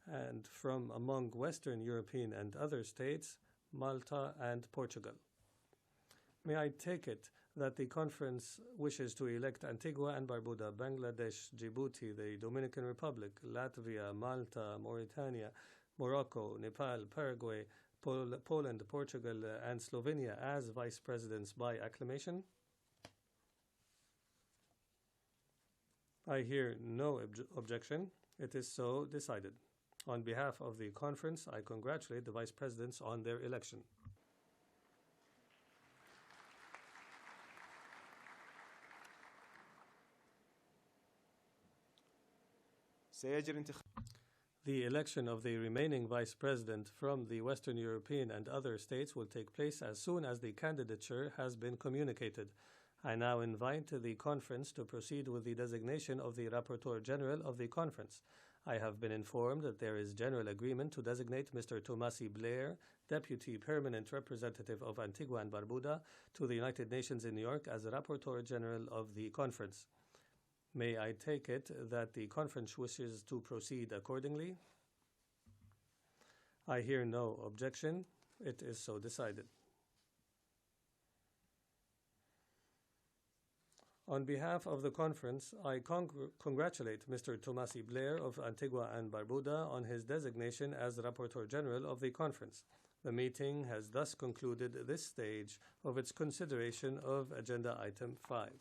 [SPEAKER 6] and from among Western European and other states, Malta and Portugal. May I take it that the conference wishes to elect Antigua and Barbuda, Bangladesh, Djibouti, the Dominican Republic, Latvia, Malta, Mauritania, Morocco, Nepal, Paraguay, Poland, Portugal, and Slovenia as vice presidents by acclamation? I hear no objection. It is so decided. On behalf of the conference, I congratulate the vice presidents on their election. The election of the remaining vice president from the Western European and other states will take place as soon as the candidature has been communicated. I now invite the conference to proceed with the designation of the Rapporteur General of the conference. I have been informed that there is general agreement to designate Mr. Tomasi Blair, Deputy Permanent Representative of Antigua and Barbuda to the United Nations in New York as the Rapporteur General of the conference. May I take it that the conference wishes to proceed accordingly? I hear no objection. It is so decided. On behalf of the conference, I congratulate Mr. Tomasi Blair of Antigua and Barbuda on his designation as the Rapporteur General of the conference. The meeting has thus concluded this stage of its consideration of Agenda Item 5.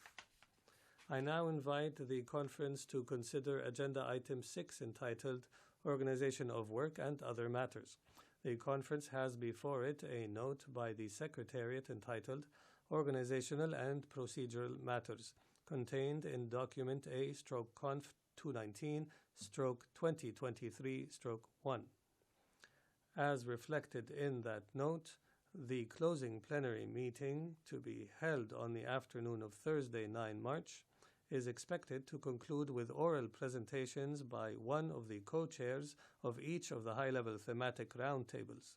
[SPEAKER 6] I now invite the conference to consider Agenda Item 6 entitled Organization of Work and Other Matters. The conference has before it a note by the Secretariat entitled Organizational and Procedural Matters, contained in Document A/Conf 219/2023/1. As reflected in that note, the closing plenary meeting to be held on the afternoon of Thursday, 9 March, is expected to conclude with oral presentations by one of the co-chairs of each of the high-level thematic roundtables.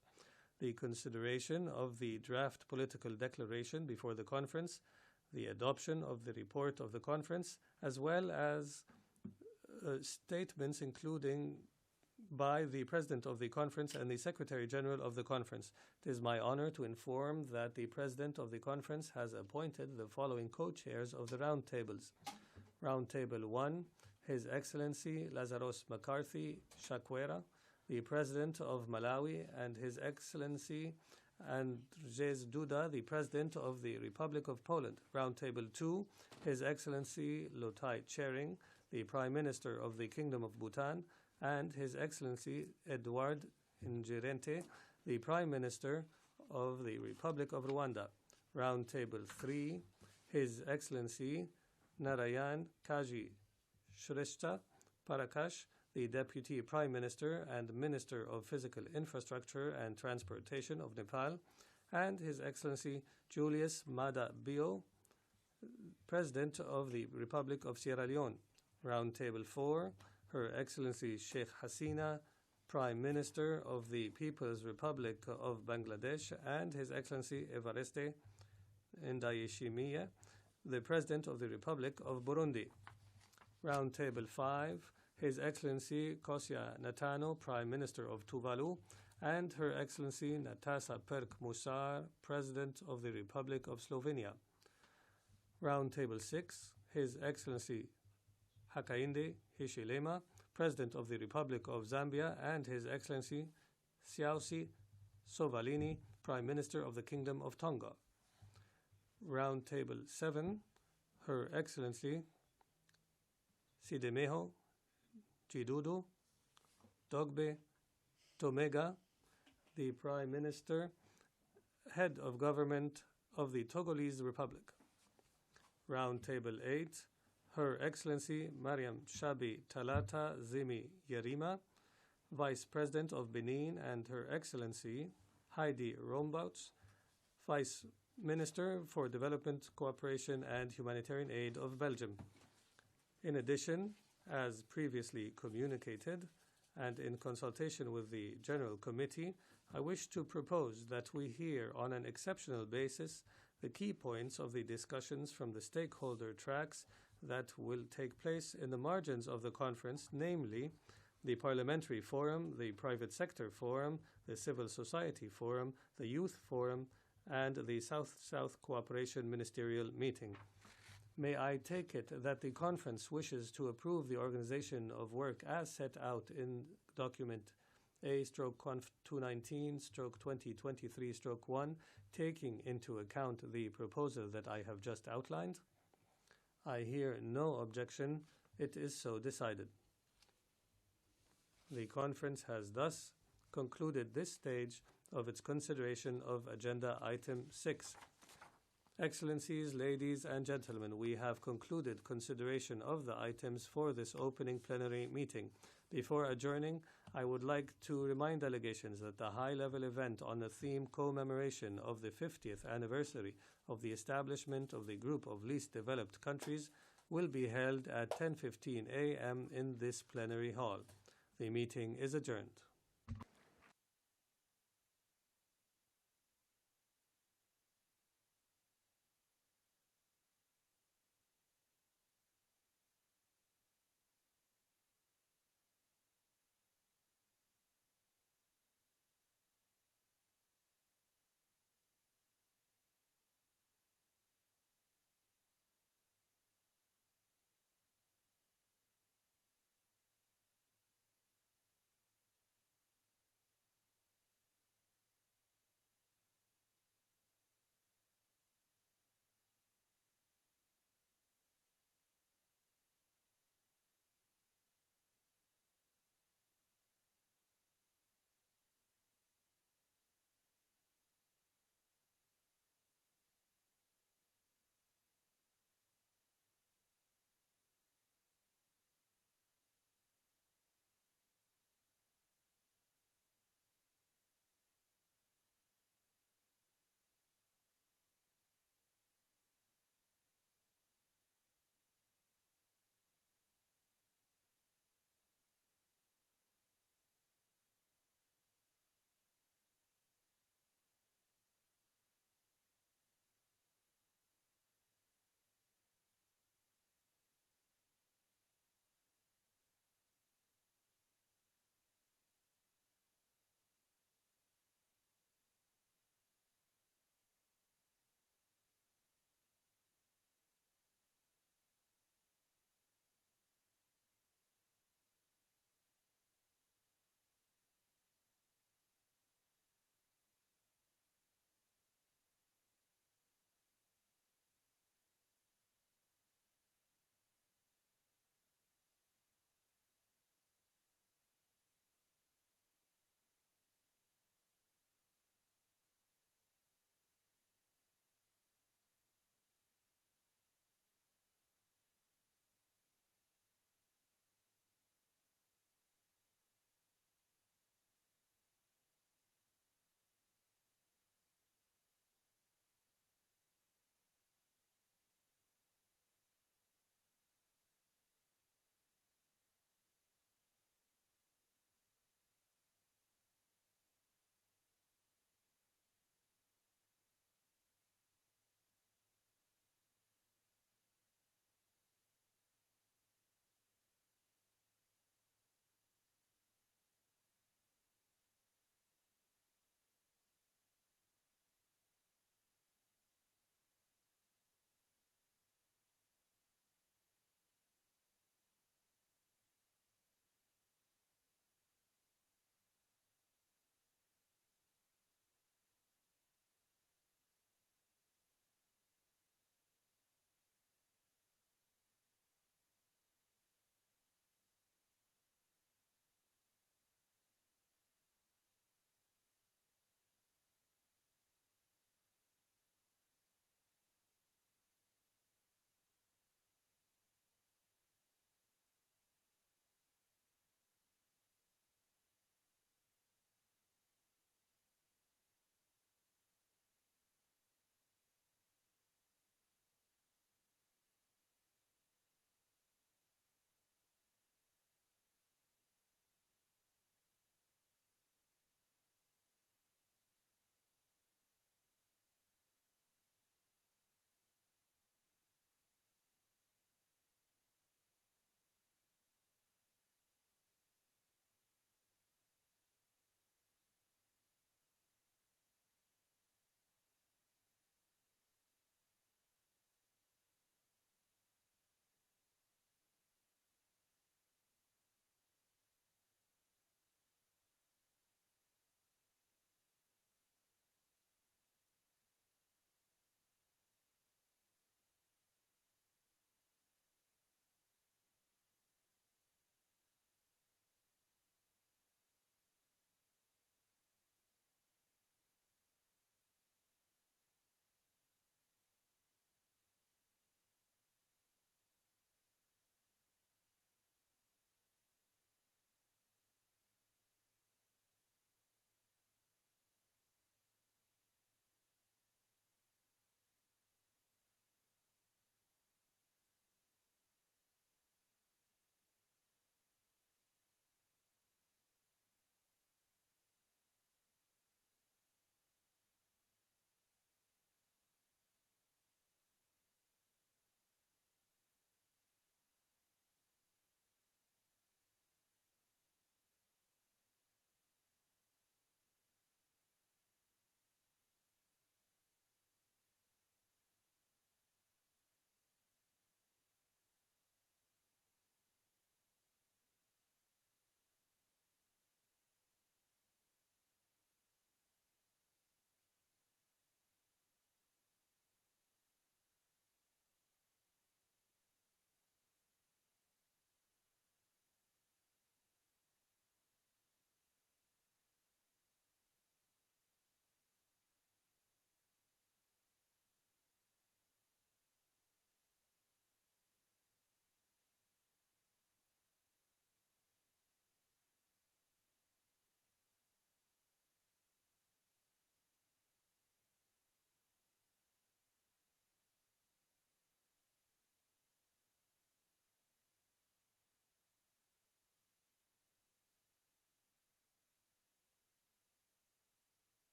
[SPEAKER 6] The consideration of the draft political declaration before the conference, the adoption of the report of the conference, as well as statements including by the President of the conference and the Secretary General of the conference. It is my honor to inform that the President of the conference has appointed the following co-chairs of the roundtables. Roundtable 1, His Excellency Lazarus McCarthy Chakwera, the President of Malawi, and His Excellency Andrzej Duda, the President of the Republic of Poland. Roundtable 2, His Excellency Lotai Tshering, the Prime Minister of the Kingdom of Bhutan, and His Excellency Edouard Ngirente, the Prime Minister of the Republic of Rwanda. Roundtable 3, His Excellency Narayan Kaji Shrestha Parakash, the Deputy Prime Minister and Minister of Physical Infrastructure and Transportation of Nepal, and His Excellency Julius Maada Bio, President of the Republic of Sierra Leone. Roundtable 4, Her Excellency Sheikh Hasina, Prime Minister of the People's Republic of Bangladesh, and His Excellency Evariste Ndayishimiye, the President of the Republic of Burundi. Roundtable 5, His Excellency Kosia Natano, Prime Minister of Tuvalu, and Her Excellency Natasa Perk Musar, President of the Republic of Slovenia. Roundtable 6, His Excellency Hakainde Hichilema, President of the Republic of Zambia, and His Excellency Siausi Sovalini, Prime Minister of the Kingdom of Tonga. Roundtable 7, Her Excellency Sidimeho Chidudu Dogbe Tomega, the Prime Minister, Head of Government of the Togolese Republic. Roundtable 8, Her Excellency Mariam Shabi Talata Zimi Yerima, Vice President of Benin, and Her Excellency Heidi Rombouts, Vice Minister for Development, Cooperation and Humanitarian Aid of Belgium. In addition, as previously communicated, and in consultation with the General Committee, I wish to propose that we hear on an exceptional basis the key points of the discussions from the stakeholder tracks that will take place in the margins of the conference, namely the Parliamentary Forum, the Private Sector Forum, the Civil Society Forum, the Youth Forum, and the South-South Cooperation Ministerial Meeting. May I take it that the conference wishes to approve the organization of work as set out in document A/Conf 219/2023/1, taking into account the proposal that I have just outlined? I hear no objection. It is so decided. The conference has thus concluded this stage of its consideration of Agenda Item 6. Excellencies, ladies and gentlemen, we have concluded consideration of the items for this opening plenary meeting. Before adjourning, I would like to remind delegations that the high-level event on the theme commemoration of the 50th anniversary of the establishment of the Group of Least Developed Countries will be held at 10:15 a.m. in this plenary hall. The meeting is adjourned.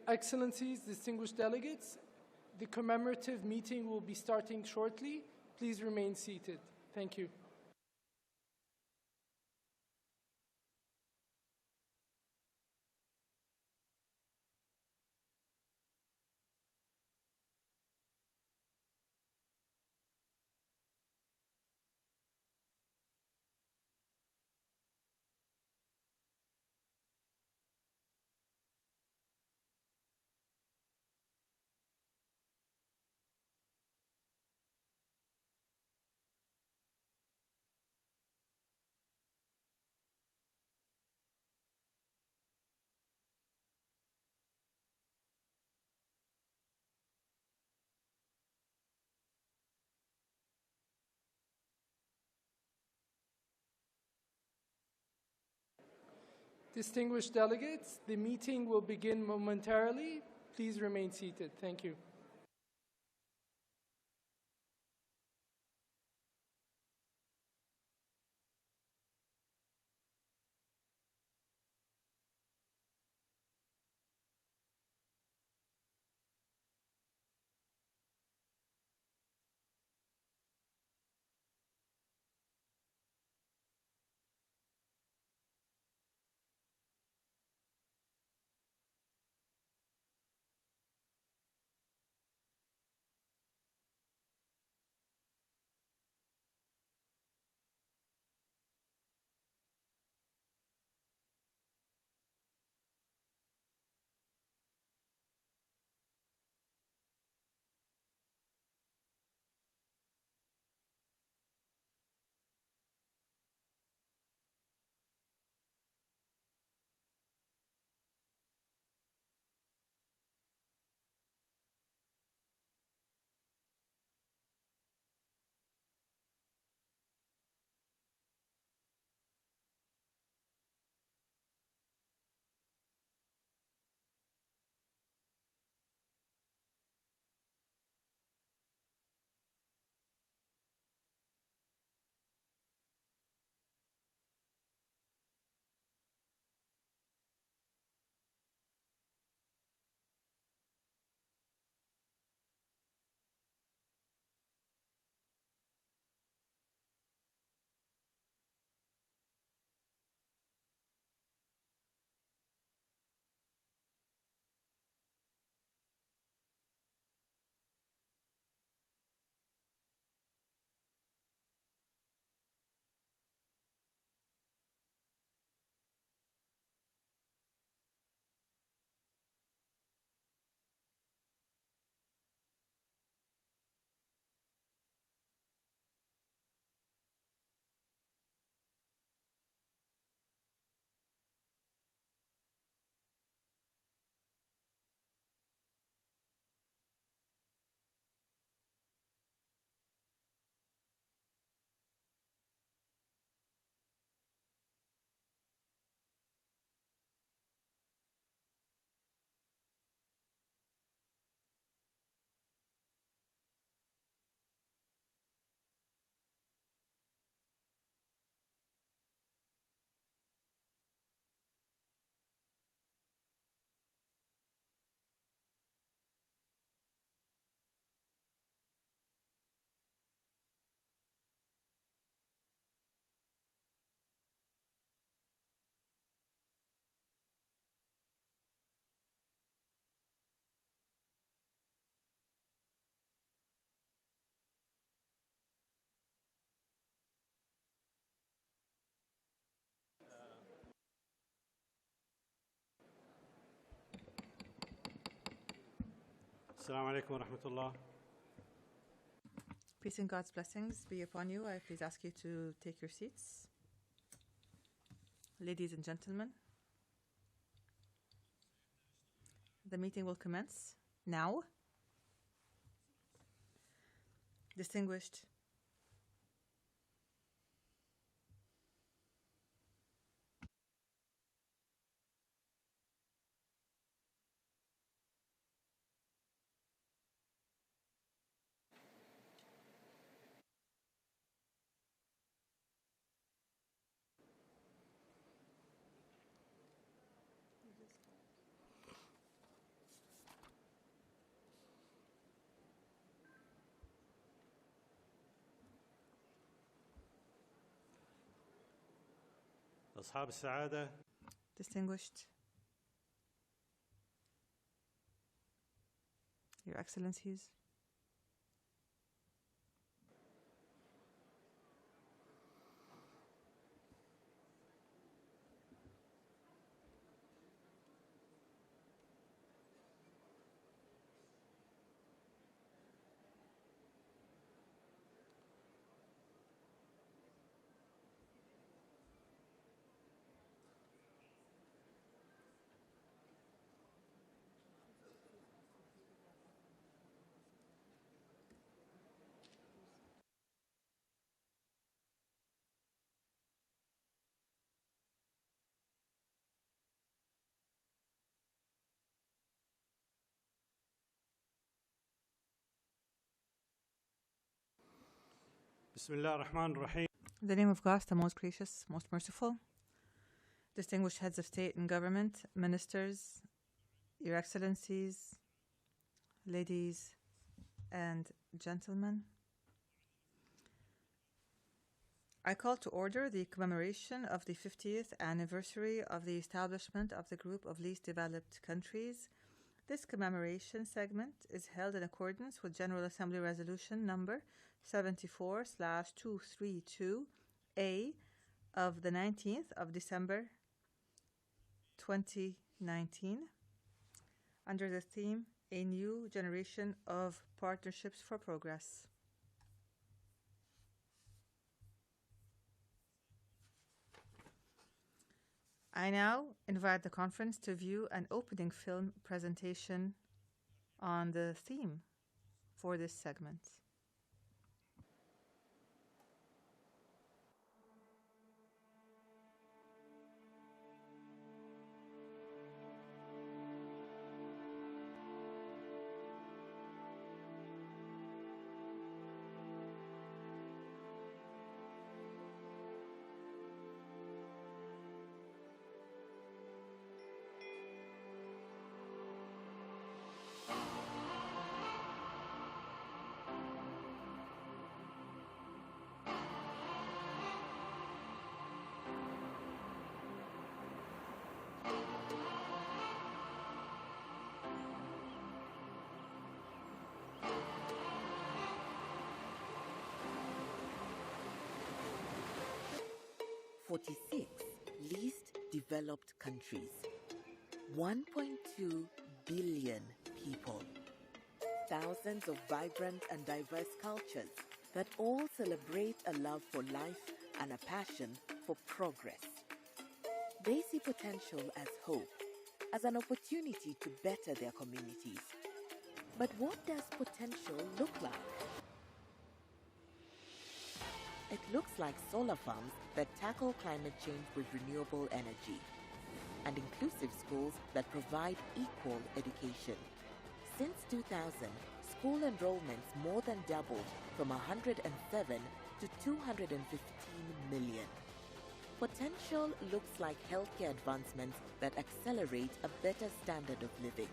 [SPEAKER 12] Excellencies, distinguished delegates, the commemorative meeting will be starting shortly. Please remain seated. Thank you. Distinguished delegates, the meeting will begin momentarily. Please remain seated. Thank you.
[SPEAKER 14] Assalamu alaikum wa rahmatullah.
[SPEAKER 3] Peace and God's blessings be upon you. I please ask you to take your seats. Ladies and gentlemen, the meeting will commence now. Distinguished
[SPEAKER 14] أصحاب السعادة
[SPEAKER 3] Distinguished Your Excellencies,
[SPEAKER 14] بسم الله الرحمن الرحيم.
[SPEAKER 3] in the name of God, the most gracious, most merciful, distinguished heads of state and government, ministers, Your Excellencies, ladies and gentlemen, I call to order the commemoration of the 50th anniversary of the establishment of the Group of Least Developed Countries. This commemoration segment is held in accordance with General Assembly Resolution number 74/232A of the 19th of December 2019 under the theme A New Generation of Partnerships for Progress. I now invite the conference to view an opening film presentation on the theme for this segment.
[SPEAKER 15] Least developed countries, 1.2 billion people, thousands of vibrant and diverse cultures that all celebrate a love for life and a passion for progress. They see potential as hope, as an opportunity to better their communities. But what does potential look like? It looks like solar farms that tackle climate change with renewable energy, and inclusive schools that provide equal education. Since 2000, school enrollments more than doubled from 107 to 215 million. Potential looks like healthcare advancements that accelerate a better standard of living,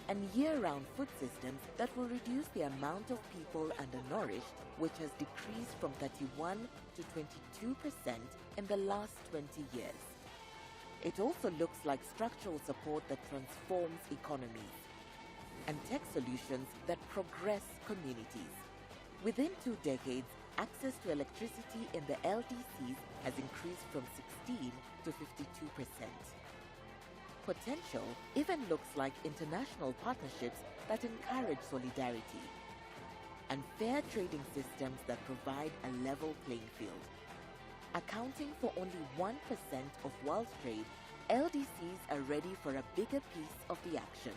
[SPEAKER 15] and year-round food systems that will reduce the amount of people undernourished, which has decreased from 31 to 22% in the last 20 years. It also looks like structural support that transforms economies, and tech solutions that progress communities. Within 2 decades, access to electricity in the LDCs has increased from 16 to 52%. Potential even looks like international partnerships that encourage solidarity, and fair trading systems that provide a level playing field. Accounting for only 1% of world trade, LDCs are ready for a bigger piece of the action.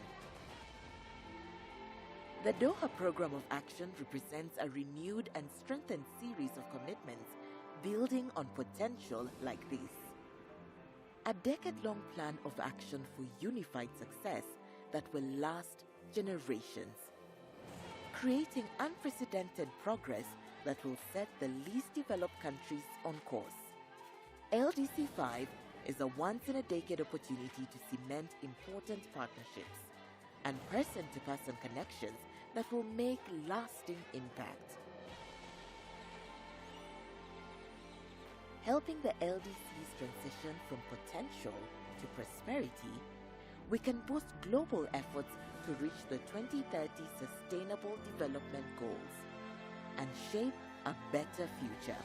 [SPEAKER 15] The Doha Program of Action represents a renewed and strengthened series of commitments building on potential like this. A decade-long plan of action for unified success that will last generations, creating unprecedented progress that will set the least developed countries on course. LDC 5 is a once-in-a-decade opportunity to cement important partnerships and person-to-person connections that will make lasting impact. helping the LDCs transition from potential to prosperity, we can boost global efforts to reach the 2030 Sustainable Development Goals and shape a better future.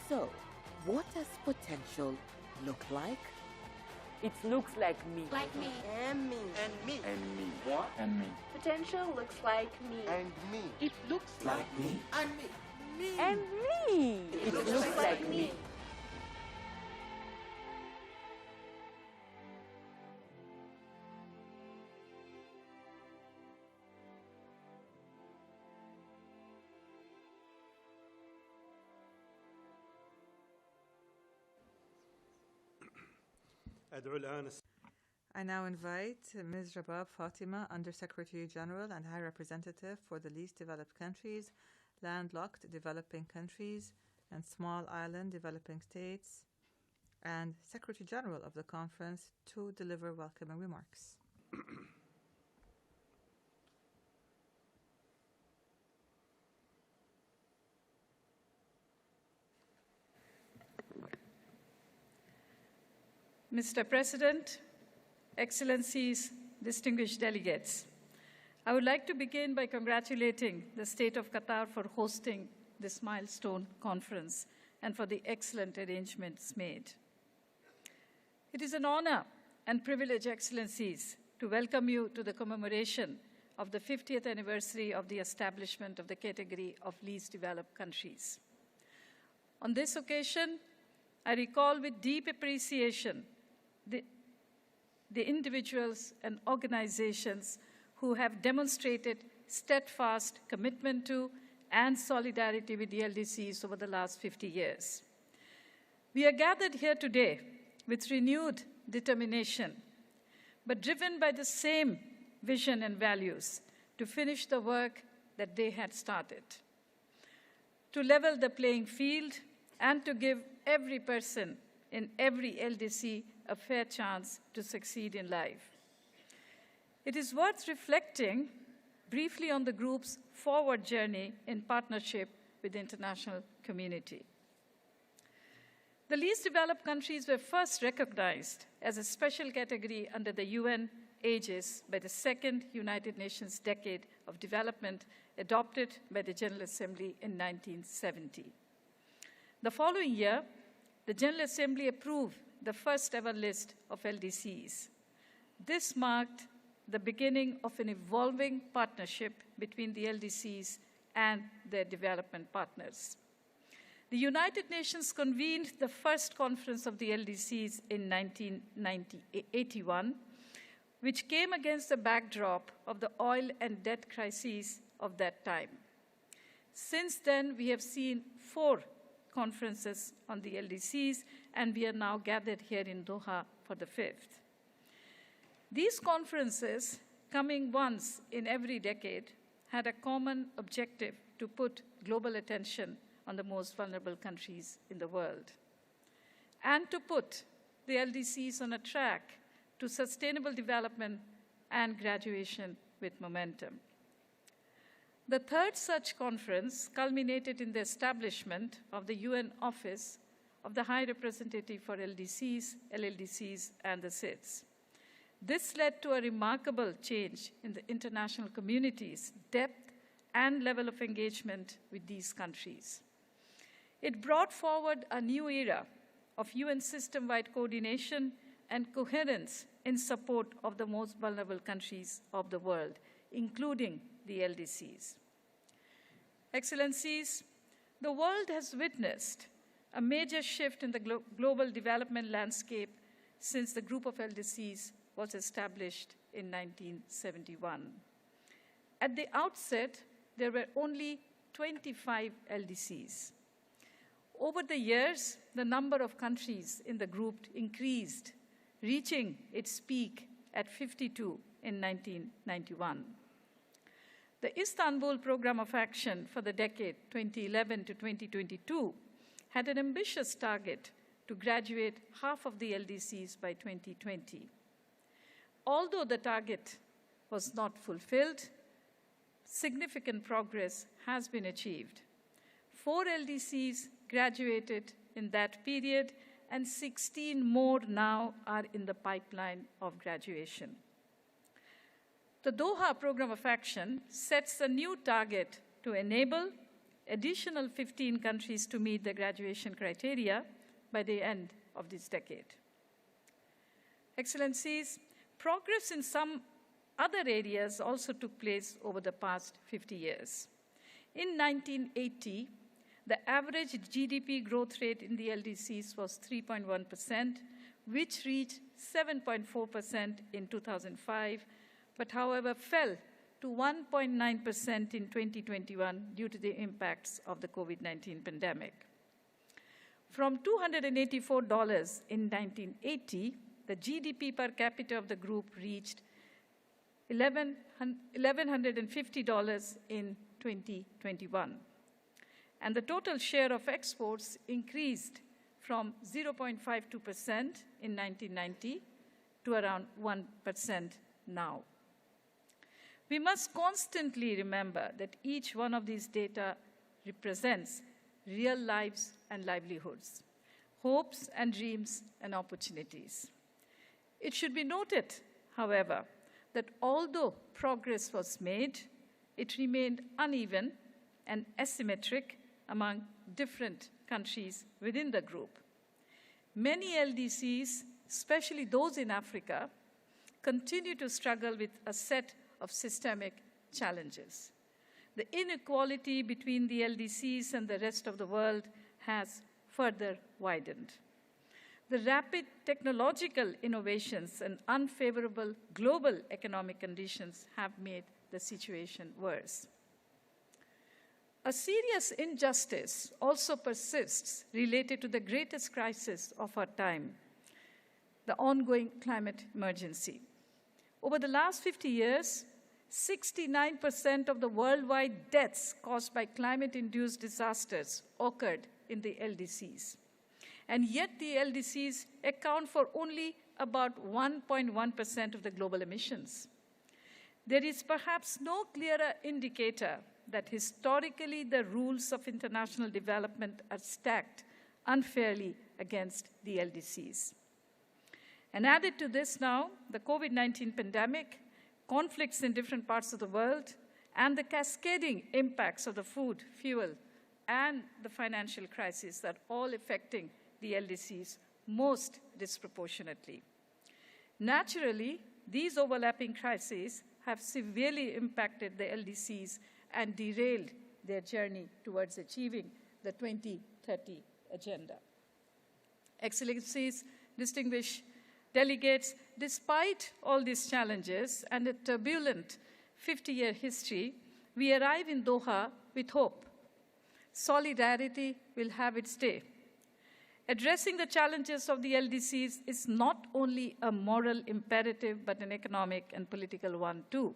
[SPEAKER 15] So, what does potential look like?
[SPEAKER 16] It looks like me.
[SPEAKER 17] Like me.
[SPEAKER 16] And me.
[SPEAKER 17] And me.
[SPEAKER 16] And me. What?
[SPEAKER 17] And me.
[SPEAKER 16] Potential looks like me.
[SPEAKER 17] And me.
[SPEAKER 16] It looks
[SPEAKER 17] Like me. And me.
[SPEAKER 16] me. And me.
[SPEAKER 17] It looks like me.
[SPEAKER 3] I now invite Ms. Rabab Fatima, Undersecretary General and High Representative for the Least Developed Countries, Landlocked Developing Countries, and Small Island Developing States, and Secretary General of the conference, to deliver welcoming remarks.
[SPEAKER 18] Mr. President, Excellencies, distinguished delegates, I would like to begin by congratulating the State of Qatar for hosting this milestone conference and for the excellent arrangements made. It is an honor and privilege, Excellencies, to welcome you to the commemoration of the 50th anniversary of the establishment of the category of least developed countries. On this occasion, I recall with deep appreciation the individuals and organizations who have demonstrated steadfast commitment to and solidarity with the LDCs over the last 50 years. We are gathered here today with renewed determination, but driven by the same vision and values to finish the work that they had started, to level the playing field and to give every person in every LDC a fair chance to succeed in life. It is worth reflecting briefly on the group's forward journey in partnership with the international community. The least developed countries were first recognized as a special category under the UN aegis by the second United Nations Decade of Development, adopted by the General Assembly in 1970. The following year, the General Assembly approved the first ever list of LDCs. This marked the beginning of an evolving partnership between the LDCs and their development partners. The United Nations convened the first conference of the LDCs in 1981, which came against the backdrop of the oil and debt crises of that time. Since then, we have seen 4 conferences on the LDCs, and we are now gathered here in Doha for the 5th. These conferences, coming once in every decade, had a common objective to put global attention on the most vulnerable countries in the world, and to put the LDCs on a track to sustainable development and graduation with momentum. The 3rd such conference culminated in the establishment of the UN Office of the High Representative for LDCs, LLDCs, and the SIDS. This led to a remarkable change in the international community's depth and level of engagement with these countries. It brought forward a new era of UN system-wide coordination and coherence in support of the most vulnerable countries of the world, including the LDCs. Excellencies, the world has witnessed a major shift in the global development landscape since the group of LDCs was established in 1971. At the outset, there were only 25 LDCs. Over the years, the number of countries in the group increased, reaching its peak at 52 in 1991. The Istanbul Programme of Action for the decade 2011 to 2022 had an ambitious target to graduate half of the LDCs by 2020. Although the target was not fulfilled, significant progress has been achieved. 4 LDCs graduated in that period, and 16 more now are in the pipeline of graduation. The Doha Program of Action sets a new target to enable additional 15 countries to meet the graduation criteria by the end of this decade. Excellencies, progress in some other areas also took place over the past 50 years. In 1980, the average GDP growth rate in the LDCs was 3.1%, which reached 7.4% in 2005, but however fell to 1.9% in 2021 due to the impacts of the COVID-19 pandemic. From $284 in 1980, the GDP per capita of the group reached $1,150 in 2021. And the total share of exports increased from 0.52% in 1990 to around 1% now. We must constantly remember that each one of these data represents real lives and livelihoods, hopes and dreams and opportunities. It should be noted, however, that although progress was made, it remained uneven and asymmetric among different countries within the group. Many LDCs, especially those in Africa, continue to struggle with a set of systemic challenges. The inequality between the LDCs and the rest of the world has further widened. The rapid technological innovations and unfavorable global economic conditions have made the situation worse. A serious injustice also persists related to the greatest crisis of our time, the ongoing climate emergency. Over the last 50 years, 69% of the worldwide deaths caused by climate-induced disasters occurred in the LDCs. And yet the LDCs account for only about 1.1% of the global emissions. There is perhaps no clearer indicator that historically the rules of international development are stacked unfairly against the LDCs. And added to this now, the COVID-19 pandemic, conflicts in different parts of the world, and the cascading impacts of the food, fuel, and the financial crisis are all affecting the LDCs most disproportionately. Naturally, these overlapping crises have severely impacted the LDCs and derailed their journey towards achieving the 2030 agenda. Excellencies, distinguished delegates, despite all these challenges and a turbulent 50-year history, we arrive in Doha with hope. Solidarity will have its day. Addressing the challenges of the LDCs is not only a moral imperative, but an economic and political one too.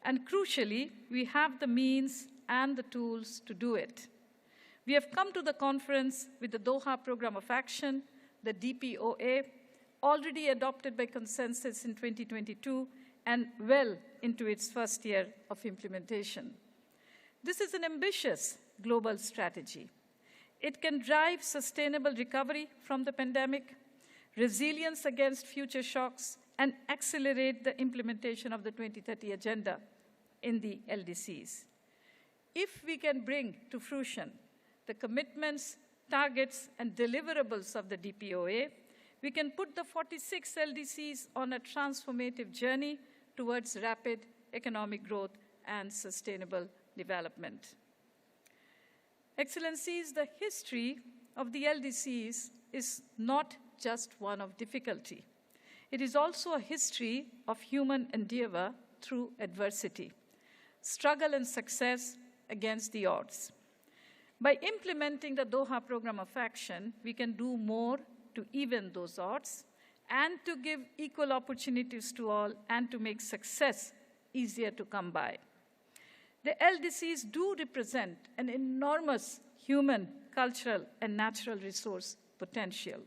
[SPEAKER 18] And crucially, we have the means and the tools to do it. We have come to the conference with the Doha Program of Action, the DPOA, already adopted by consensus in 2022 and well into its first year of implementation. This is an ambitious global strategy. It can drive sustainable recovery from the pandemic, resilience against future shocks, and accelerate the implementation of the 2030 agenda in the LDCs. If we can bring to fruition the commitments, targets, and deliverables of the DPOA, we can put the 46 LDCs on a transformative journey towards rapid economic growth and sustainable development. Excellencies, the history of the LDCs is not just one of difficulty. It is also a history of human endeavor through adversity, struggle and success against the odds. By implementing the Doha Program of Action, we can do more to even those odds and to give equal opportunities to all and to make success easier to come by. The LDCs do represent an enormous human, cultural, and natural resource potential.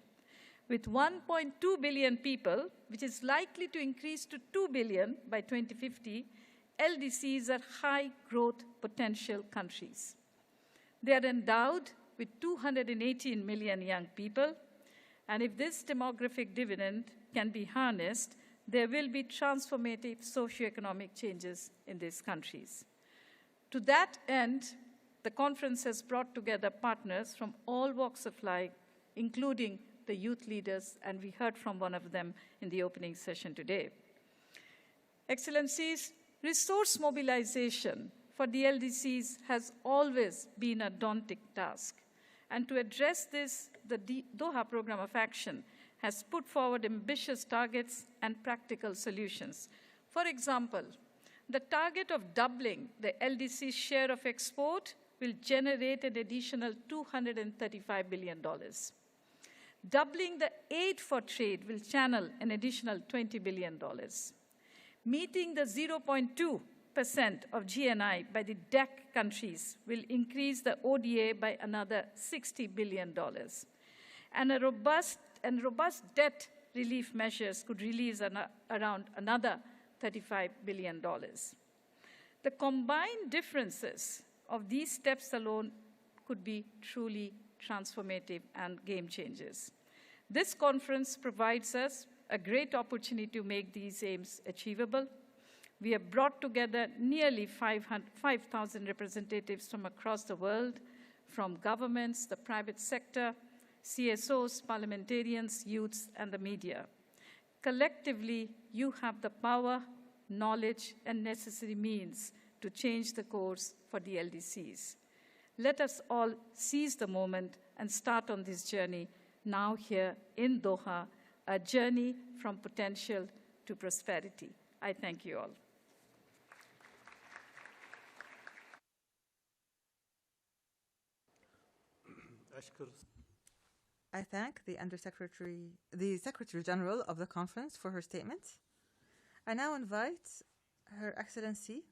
[SPEAKER 18] With 1.2 billion people, which is likely to increase to 2 billion by 2050, LDCs are high growth potential countries. They are endowed with 218 million young people, and if this demographic dividend can be harnessed, there will be transformative socioeconomic changes in these countries. To that end, the conference has brought together partners from all walks of life, including the youth leaders, and we heard from one of them in the opening session today. Excellencies, resource mobilization for the LDCs has always been a daunting task. And to address this, the Doha Program of Action has put forward ambitious targets and practical solutions. For example, the target of doubling the LDC's share of export will generate an additional $235 billion. Doubling the aid for trade will channel an additional $20 billion. Meeting the 0.2% of GNI by the DEC countries will increase the ODA by another $60 billion. And robust debt relief measures could release around another $35 billion. The combined differences of these steps alone could be truly transformative and game changers. This conference provides us a great opportunity to make these aims achievable. We have brought together nearly 5,000 representatives from across the world, from governments, the private sector, CSOs, parliamentarians, youths, and the media. Collectively, you have the power, knowledge, and necessary means to change the course for the LDCs. Let us all seize the moment and start on this journey now here in Doha, a journey from potential to prosperity. I thank you all.
[SPEAKER 3] I thank the Secretary General of the conference for her statement. I now invite Her Excellency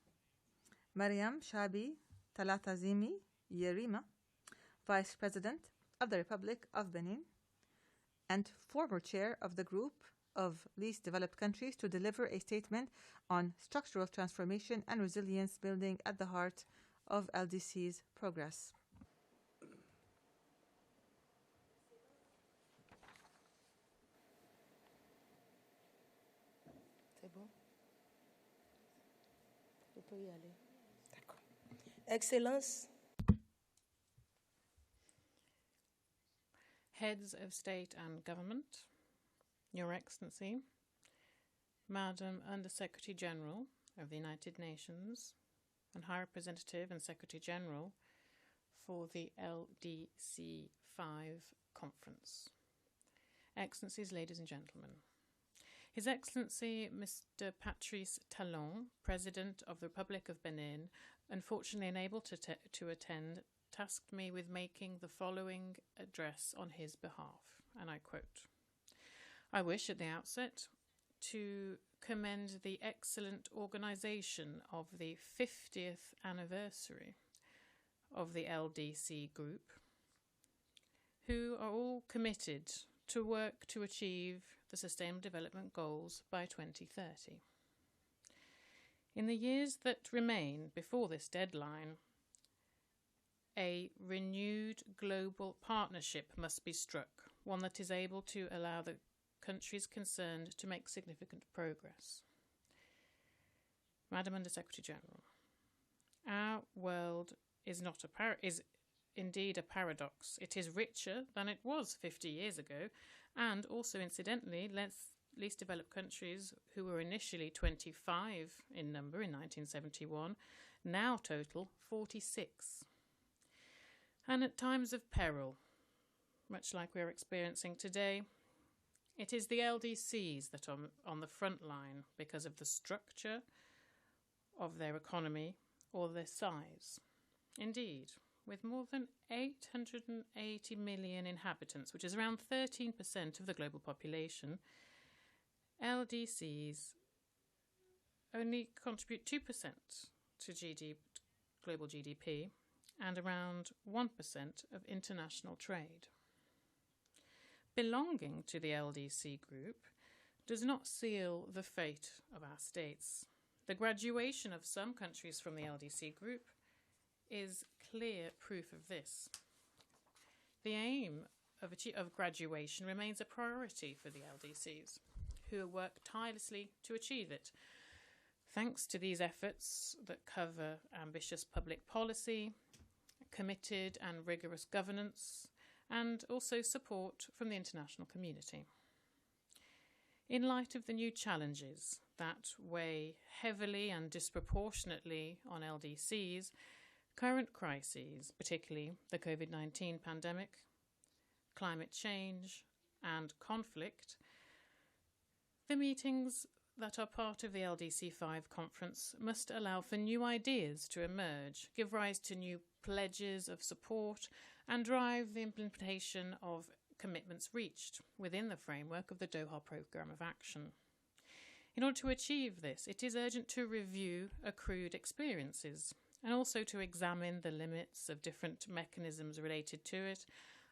[SPEAKER 3] Mariam Shabi Talatazimi Yerima, Vice President of the Republic of Benin and former chair of the Group of Least Developed Countries, to deliver a statement on structural transformation and resilience building at the heart of LDC's progress.
[SPEAKER 19] Excellence,
[SPEAKER 20] Heads of State and Government, Your Excellency, Madam Under-Secretary General of the United Nations and High Representative and Secretary General for the LDC 5 Conference. Excellencies, ladies and gentlemen. His Excellency Mr. Patrice Talon, President of the Republic of Benin, unfortunately unable to attend, tasked me with making the following address on his behalf, and I quote, "I wish at the outset to commend the excellent organisation of the 50th anniversary of the LDC group, who are all committed to work to achieve the Sustainable Development Goals by 2030. In the years that remain before this deadline, a renewed global partnership must be struck, one that is able to allow the countries concerned to make significant progress. Madam Under-Secretary General, our world is indeed a paradox. It is richer than it was 50 years ago, and also, incidentally, least developed countries, who were initially 25 in number in 1971, now total 46. And at times of peril, much like we are experiencing today, it is the LDCs that are on the front line because of the structure of their economy or their size. Indeed, with more than 880 million inhabitants, which is around 13% of the global population, LDCs only contribute 2% to global GDP and around 1% of international trade. belonging to the LDC group does not seal the fate of our states. The graduation of some countries from the LDC group is clear proof of this. The aim of graduation remains a priority for the LDCs, who work tirelessly to achieve it. Thanks to these efforts that cover ambitious public policy, committed and rigorous governance, and also support from the international community. In light of the new challenges that weigh heavily and disproportionately on LDCs, current crises, particularly the COVID-19 pandemic, climate change, and conflict, the meetings that are part of the LDC5 conference must allow for new ideas to emerge, give rise to new pledges of support, and drive the implementation of commitments reached within the framework of the Doha Programme of Action. In order to achieve this, it is urgent to review accrued experiences and also to examine the limits of different mechanisms related to it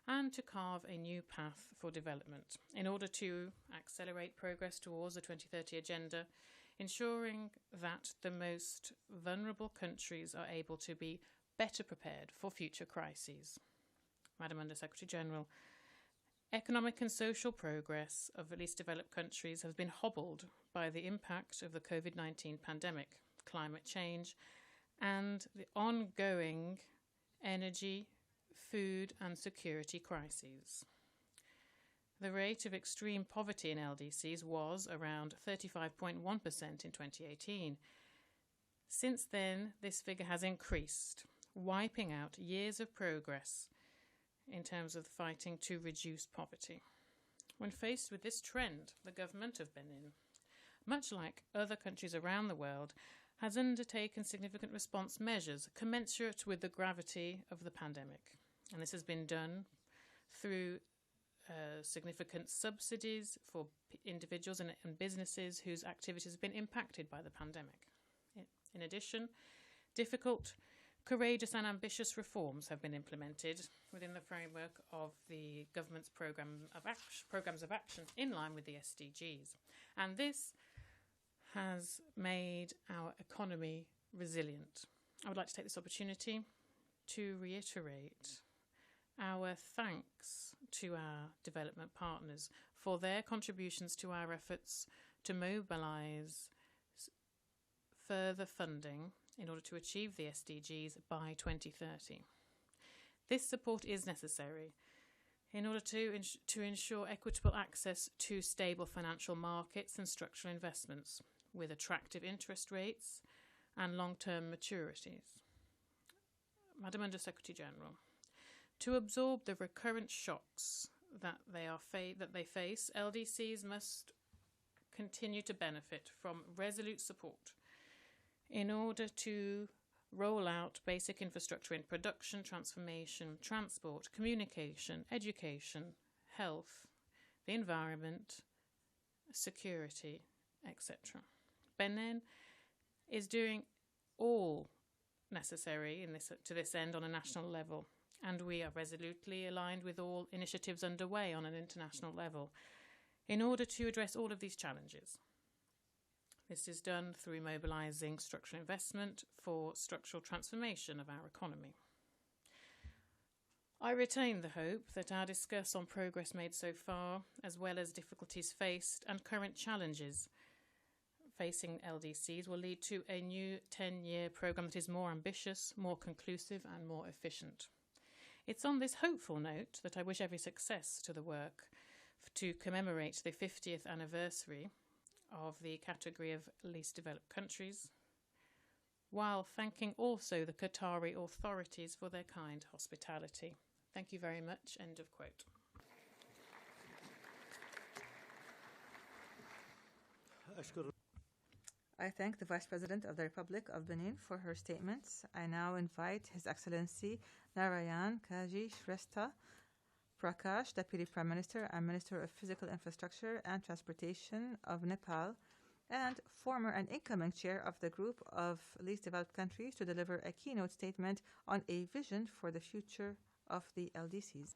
[SPEAKER 20] and to carve a new path for development in order to accelerate progress towards the 2030 Agenda, ensuring that the most vulnerable countries are able to be better prepared for future crises. Madam Under-Secretary General, economic and social progress of the least developed countries has been hobbled by the impact of the COVID-19 pandemic, climate change, and the ongoing energy, food and security crises. The rate of extreme poverty in LDCs was around 35.1% in 2018. Since then, this figure has increased, wiping out years of progress in terms of fighting to reduce poverty. When faced with this trend, the government of Benin, much like other countries around the world, has undertaken significant response measures commensurate with the gravity of the pandemic. And this has been done through significant subsidies for individuals and businesses whose activities have been impacted by the pandemic. In addition, difficult, courageous and ambitious reforms have been implemented within the framework of the government's programs of action in line with the SDGs. And this has made our economy resilient. I would like to take this opportunity to reiterate our thanks to our development partners for their contributions to our efforts to mobilise further funding in order to achieve the SDGs by 2030. This support is necessary in order to ensure equitable access to stable financial markets and structural investments with attractive interest rates and long-term maturities. Madam Under-Secretary General, to absorb the recurrent shocks that they face, LDCs must continue to benefit from resolute support in order to roll out basic infrastructure in production, transformation, transport, communication, education, health, the environment, security, etc. Benin is doing all necessary to this end on a national level, and we are resolutely aligned with all initiatives underway on an international level in order to address all of these challenges. This is done through mobilising structural investment for structural transformation of our economy. I retain the hope that our discussion on progress made so far, as well as difficulties faced and current challenges facing LDCs, will lead to a new 10-year programme that is more ambitious, more conclusive and more efficient. It's on this hopeful note that I wish every success to the work to commemorate the 50th anniversary of the category of least developed countries, while thanking also the Qatari authorities for their kind hospitality. Thank you very much. End of quote.
[SPEAKER 3] I thank the Vice President of the Republic of Benin for her statements. I now invite His Excellency Narayan Kaji Shrestha Prakash, Deputy Prime Minister and Minister of Physical Infrastructure and Transportation of Nepal, and former and incoming chair of the Group of Least Developed Countries, to deliver a keynote statement on a vision for the future of the LDCs.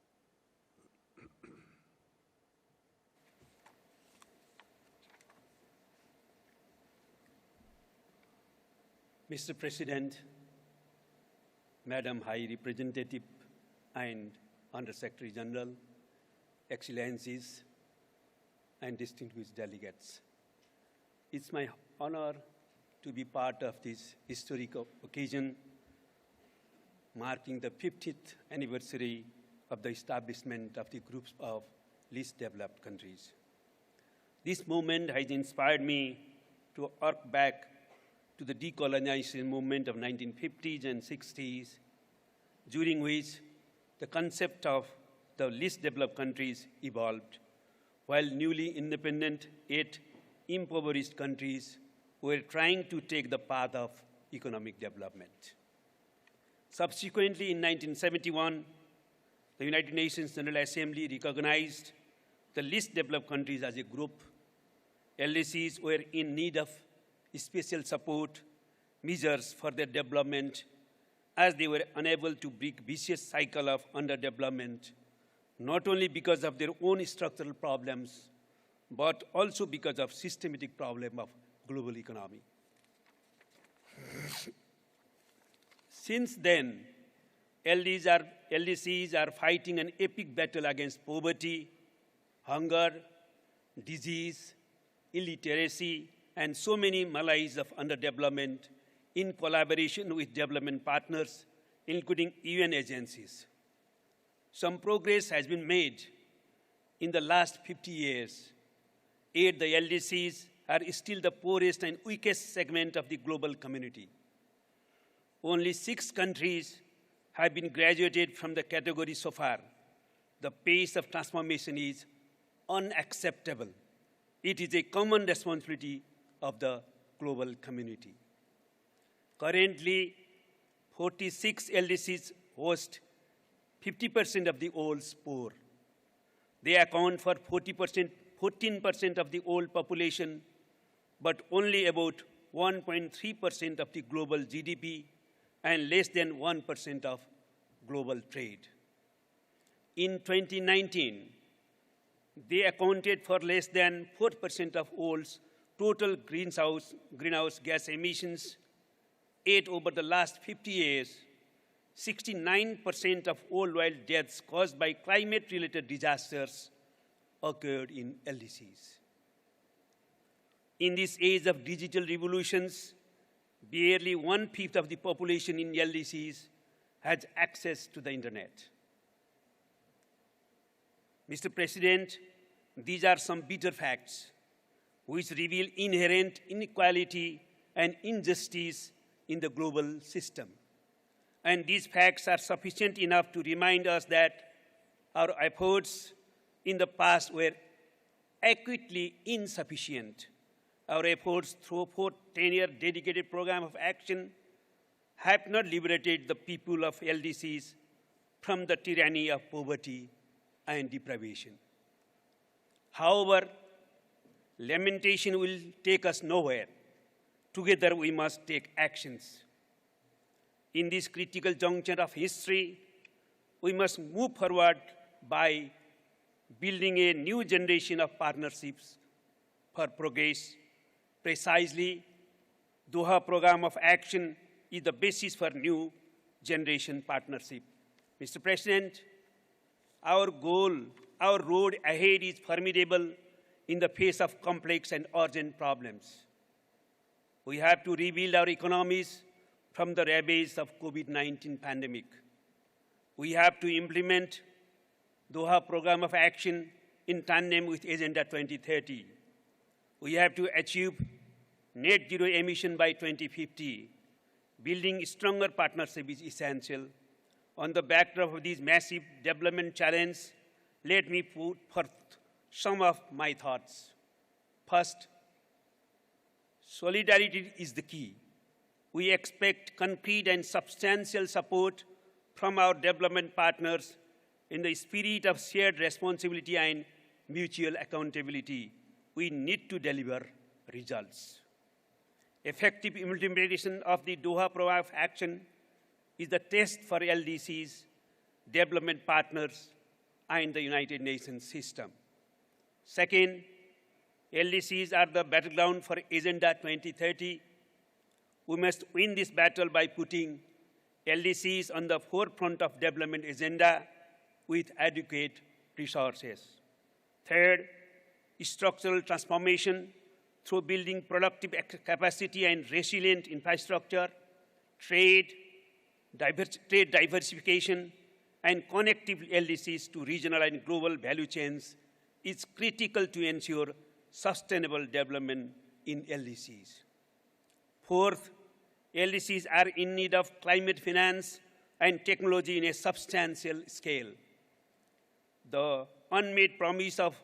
[SPEAKER 14] Mr. President, Madam High Representative and Under Secretary General, Excellencies, and distinguished delegates. It's my honor to be part of this historic occasion marking the 50th anniversary of the establishment of the groups of least developed countries. This moment has inspired me to arc back to the decolonization movement of 1950s and 60s, during which the concept of the least developed countries evolved, while newly independent yet impoverished countries were trying to take the path of economic development. Subsequently, in 1971, the United Nations General Assembly recognized the least developed countries as a group. LDCs were in need of special support measures for their development, as they were unable to break vicious cycle of underdevelopment, not only because of their own structural problems, but also because of systematic problem of global economy. Since then, LDCs are fighting an epic battle against poverty, hunger, disease, illiteracy, and so many maladies of underdevelopment in collaboration with development partners, including UN agencies. Some progress has been made in the last 50 years, yet the LDCs are still the poorest and weakest segment of the global community. Only 6 countries have been graduated from the category so far. The pace of transformation is unacceptable. It is a common responsibility of the global community. Currently, 46 LDCs host 50% of the world's poor. They account for 14% of the world population, but only about 1.3% of the global GDP and less than 1% of global trade. In 2019, they accounted for less than 4% of world's total greenhouse gas emissions. Yet over the last 50 years, 69% of worldwide deaths caused by climate-related disasters occurred in LDCs. In this age of digital revolutions, barely 1/5 of the population in LDCs has access to the internet. Mr. President, these are some bitter facts which reveal inherent inequality and injustice in the global system. And these facts are sufficient enough to remind us that our efforts in the past were acutely insufficient. Our efforts through a 10-year dedicated program of action have not liberated the people of LDCs from the tyranny of poverty and deprivation. However, lamentation will take us nowhere. Together we must take actions. In this critical juncture of history, we must move forward by building a new generation of partnerships for progress. Precisely, Doha Program of Action is the basis for new generation partnership. Mr. President, our road ahead is formidable in the face of complex and urgent problems. We have to rebuild our economies from the ravage of COVID-19 pandemic. We have to implement Doha Program of Action in tandem with Agenda 2030. We have to achieve net zero emission by 2050. Building stronger partnership is essential. On the backdrop of these massive development challenges, let me put forth some of my thoughts. First, solidarity is the key. We expect concrete and substantial support from our development partners in the spirit of shared responsibility and mutual accountability. We need to deliver results. Effective implementation of the Doha Program of Action is the test for LDCs, development partners, and the United Nations system. Second, LDCs are the battleground for Agenda 2030. We must win this battle by putting LDCs on the forefront of development agenda with adequate resources. Third, structural transformation through building productive capacity and resilient infrastructure, trade diversification, and connective LDCs to regional and global value chains is critical to ensure sustainable development in LDCs. Fourth, LDCs are in need of climate finance and technology in a substantial scale. The unmade promise of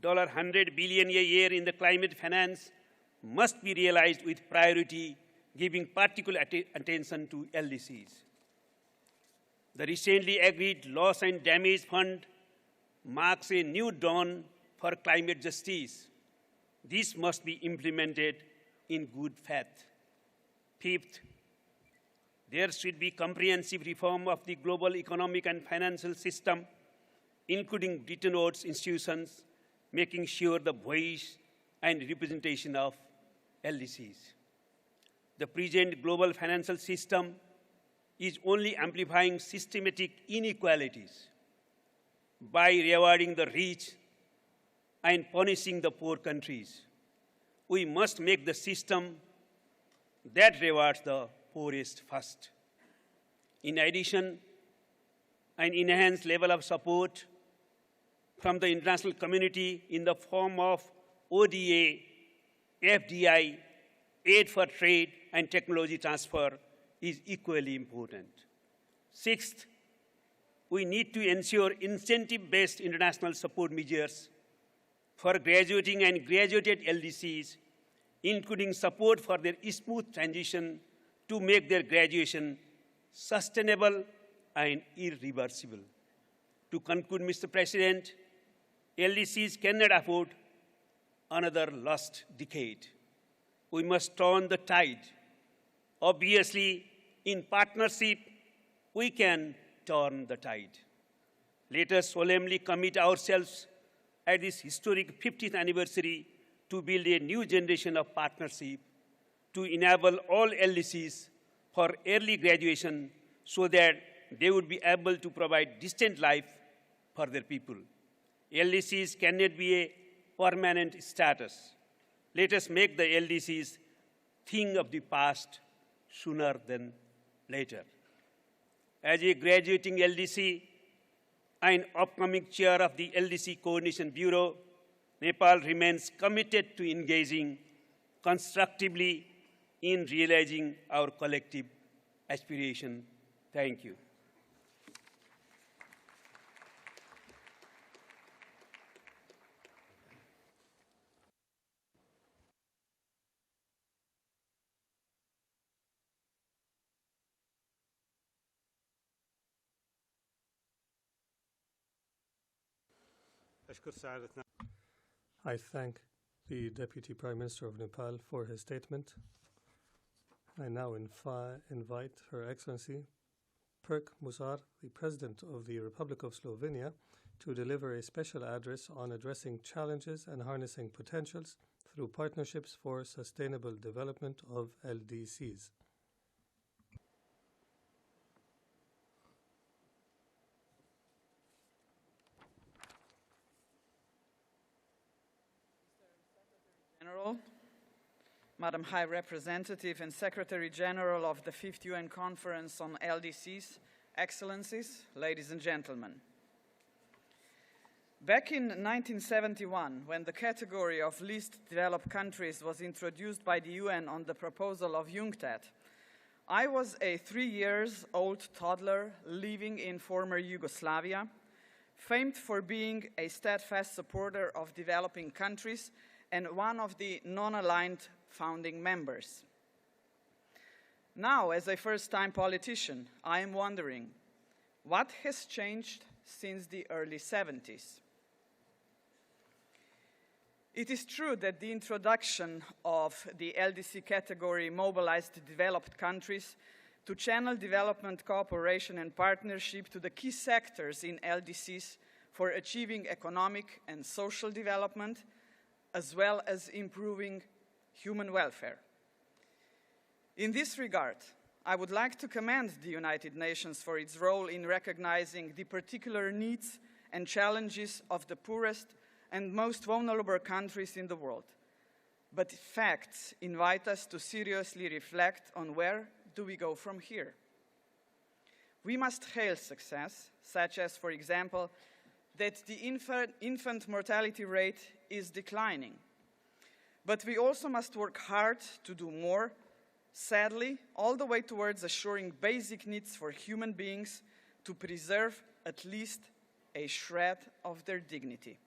[SPEAKER 14] $100 billion a year in the climate finance must be realized with priority, giving particular attention to LDCs. The recently agreed Loss and Damage Fund marks a new dawn for climate justice. This must be implemented in good faith. Fifth, there should be comprehensive reform of the global economic and financial system, including Bretton Woods institutions, making sure the voice and representation of LDCs. The present global financial system is only amplifying systematic inequalities by rewarding the rich and punishing the poor countries. We must make the system that rewards the poorest first. In addition, an enhanced level of support from the international community in the form of ODA, FDI, aid for trade and technology transfer is equally important. Sixth, we need to ensure incentive-based international support measures for graduating and graduated LDCs, including support for their smooth transition to make their graduation sustainable and irreversible. To conclude, Mr. President, LDCs cannot afford another lost decade. We must turn the tide. Obviously, in partnership, we can turn the tide. Let us solemnly commit ourselves at this historic 50th anniversary to build a new generation of partnership to enable all LDCs for early graduation so that they would be able to provide decent life for their people. LDCs cannot be a permanent status. Let us make the LDCs thing of the past sooner than later. As a graduating LDC and upcoming chair of the LDC Coordination Bureau, Nepal remains committed to engaging constructively in realizing our collective aspiration. Thank you.
[SPEAKER 6] I thank the Deputy Prime Minister of Nepal for his statement. I now invite Her Excellency Perk Musar, the President of the Republic of Slovenia, to deliver a special address on addressing challenges and harnessing potentials through partnerships for sustainable development of LDCs.
[SPEAKER 19] General, Madam High Representative and Secretary General of the 5th UN Conference on LDCs, Excellencies, ladies and gentlemen. Back in 1971, when the category of least developed countries was introduced by the UN on the proposal of UNCTAD, I was a 3-year-old toddler living in former Yugoslavia, famed for being a steadfast supporter of developing countries and one of the non-aligned founding members. Now, as a first-time politician, I am wondering, what has changed since the early 70s? It is true that the introduction of the LDC category mobilized developed countries to channel development cooperation and partnership to the key sectors in LDCs for achieving economic and social development, as well as improving human welfare. In this regard, I would like to commend the United Nations for its role in recognizing the particular needs and challenges of the poorest and most vulnerable countries in the world. But facts invite us to seriously reflect on where do we go from here. We must hail success, such as, for example, that the infant mortality rate is declining. But we also must work hard to do more, sadly, all the way towards assuring basic needs for human beings to preserve at least a shred of their dignity.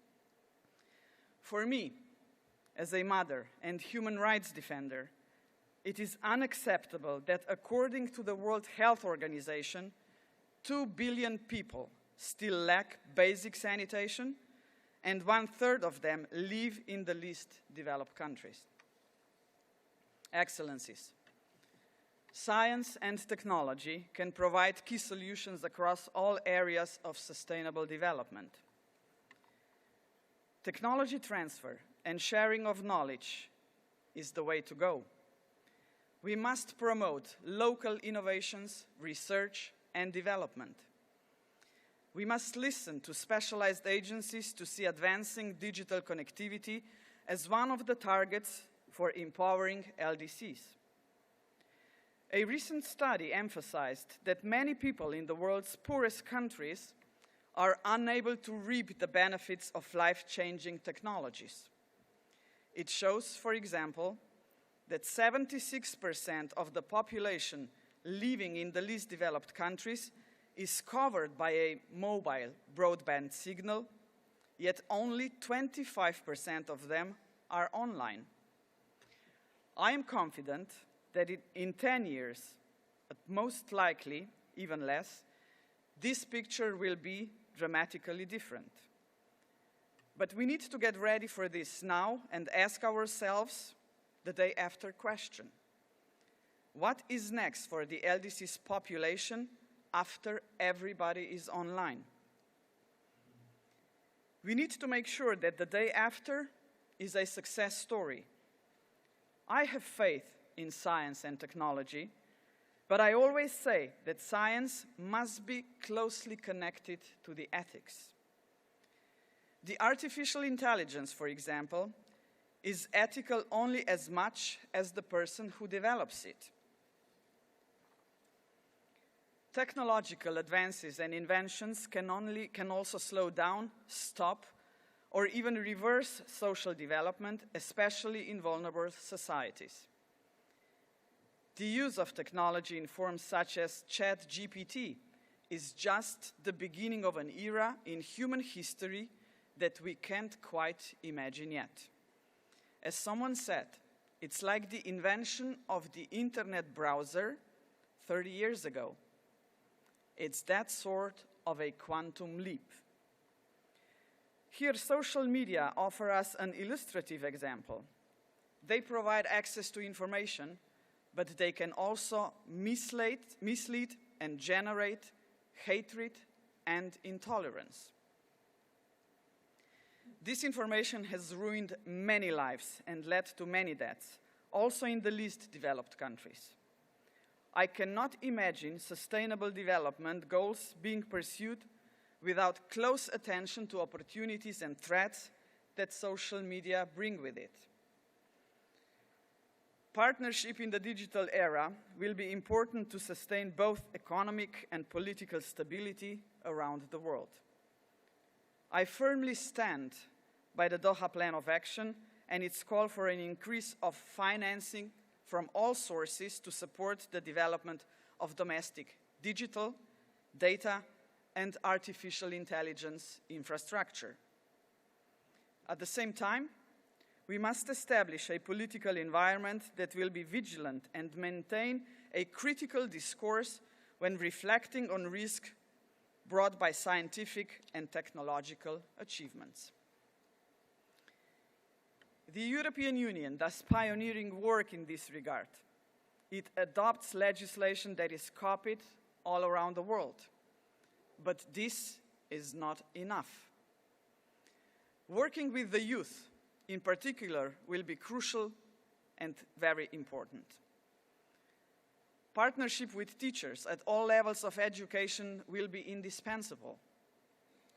[SPEAKER 19] For me, as a mother and human rights defender, it is unacceptable that according to the World Health Organization, 2 billion people still lack basic sanitation, and 1/3 of them live in the least developed countries. Excellencies, science and technology can provide key solutions across all areas of sustainable development. Technology transfer and sharing of knowledge is the way to go. We must promote local innovations, research, and development. We must listen to specialized agencies to see advancing digital connectivity as one of the targets for empowering LDCs. A recent study emphasized that many people in the world's poorest countries are unable to reap the benefits of life-changing technologies. It shows, for example, that 76% of the population living in the least developed countries is covered by a mobile broadband signal, yet only 25% of them are online. I am confident that in 10 years, at most likely even less, this picture will be dramatically different. But we need to get ready for this now and ask ourselves the day after question. What is next for the LDC's population after everybody is online? We need to make sure that the day after is a success story. I have faith in science and technology, but I always say that science must be closely connected to the ethics. The artificial intelligence, for example, is ethical only as much as the person who develops it. Technological advances and inventions can also slow down, stop, or even reverse social development, especially in vulnerable societies. The use of technology in forms such as ChatGPT is just the beginning of an era in human history that we can't quite imagine yet. As someone said, it's like the invention of the internet browser 30 years ago. It's that sort of a quantum leap. Here, social media offer us an illustrative example. They provide access to information, but they can also mislead and generate hatred and intolerance. This information has ruined many lives and led to many deaths, also in the least developed countries. I cannot imagine sustainable development goals being pursued without close attention to opportunities and threats that social media bring with it. Partnership in the digital era will be important to sustain both economic and political stability around the world. I firmly stand by the Doha Plan of Action and its call for an increase of financing from all sources to support the development of domestic digital, data, and artificial intelligence infrastructure. At the same time, we must establish a political environment that will be vigilant and maintain a critical discourse when reflecting on risk brought by scientific and technological achievements. The European Union does pioneering work in this regard. It adopts legislation that is copied all around the world. But this is not enough. Working with the youth, in particular, will be crucial and very important. Partnership with teachers at all levels of education will be indispensable.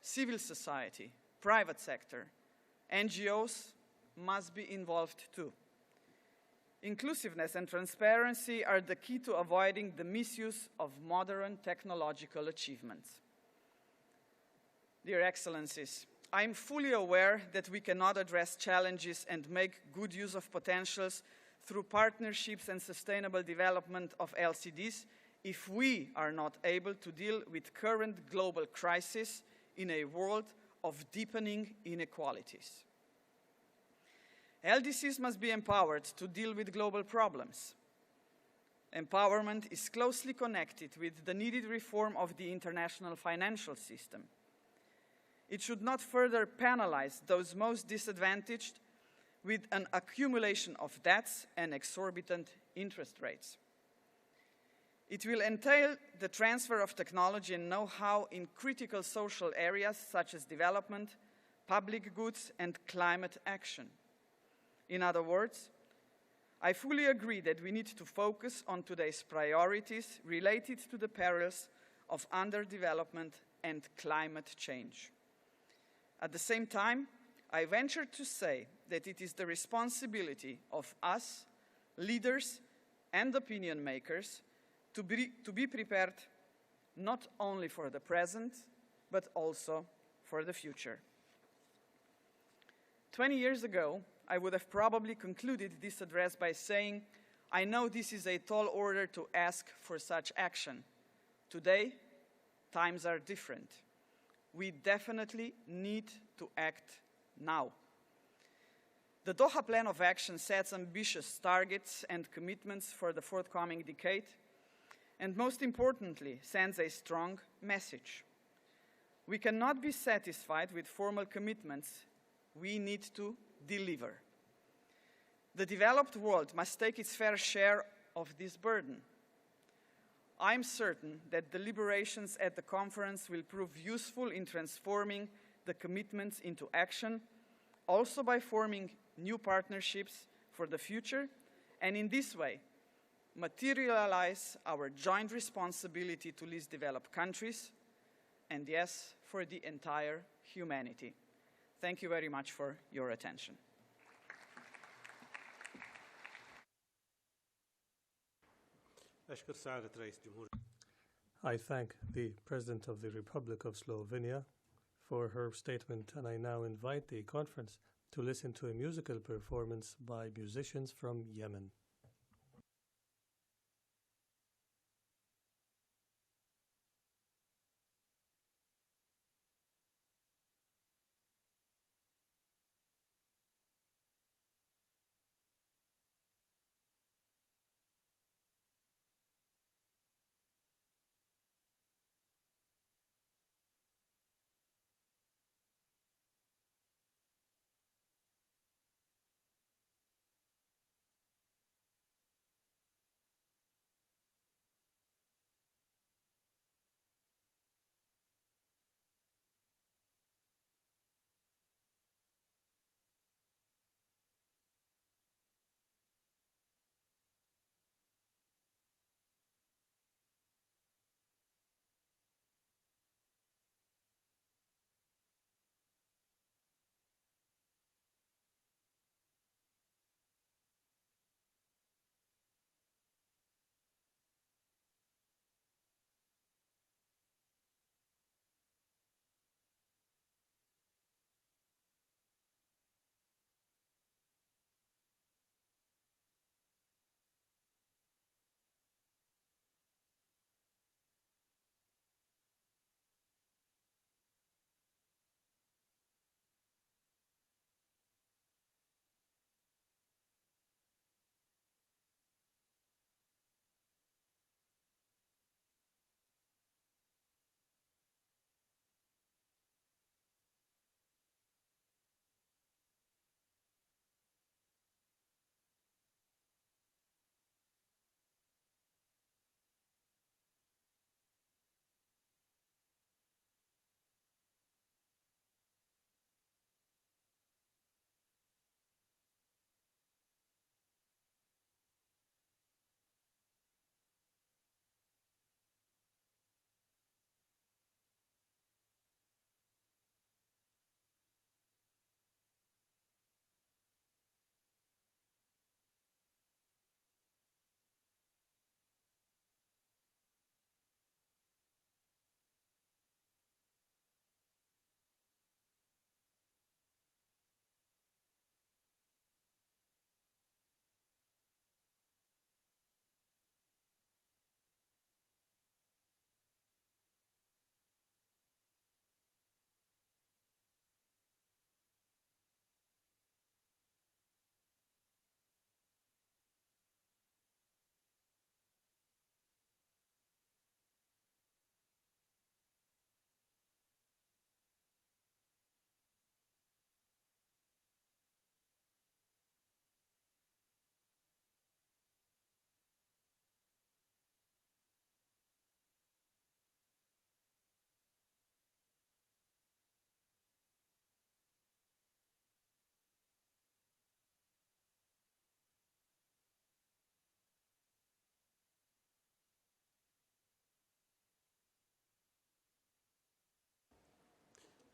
[SPEAKER 19] Civil society, private sector, NGOs must be involved too. Inclusiveness and transparency are the key to avoiding the misuse of modern technological achievements. Dear Excellencies, I am fully aware that we cannot address challenges and make good use of potentials through partnerships and sustainable development of LCDs if we are not able to deal with current global crisis in a world of deepening inequalities. LDCs must be empowered to deal with global problems. Empowerment is closely connected with the needed reform of the international financial system. It should not further penalize those most disadvantaged with an accumulation of debts and exorbitant interest rates. It will entail the transfer of technology and know-how in critical social areas such as development, public goods, and climate action. In other words, I fully agree that we need to focus on today's priorities related to the perils of underdevelopment and climate change. At the same time, I venture to say that it is the responsibility of us, leaders and opinion makers, to be prepared not only for the present, but also for the future. 20 years ago, I would have probably concluded this address by saying, I know this is a tall order to ask for such action. Today, times are different. We definitely need to act now. The Doha Plan of Action sets ambitious targets and commitments for the forthcoming decade, and most importantly, sends a strong message. We cannot be satisfied with formal commitments. We need to deliver. The developed world must take its fair share of this burden. I'm certain that deliberations at the conference will prove useful in transforming the commitments into action, also by forming new partnerships for the future, and in this way, materialize our joint responsibility to least developed countries, and yes, for the entire humanity. Thank you very much for your attention.
[SPEAKER 6] I thank the President of the Republic of Slovenia for her statement, and I now invite the conference to listen to a musical performance by musicians from Yemen.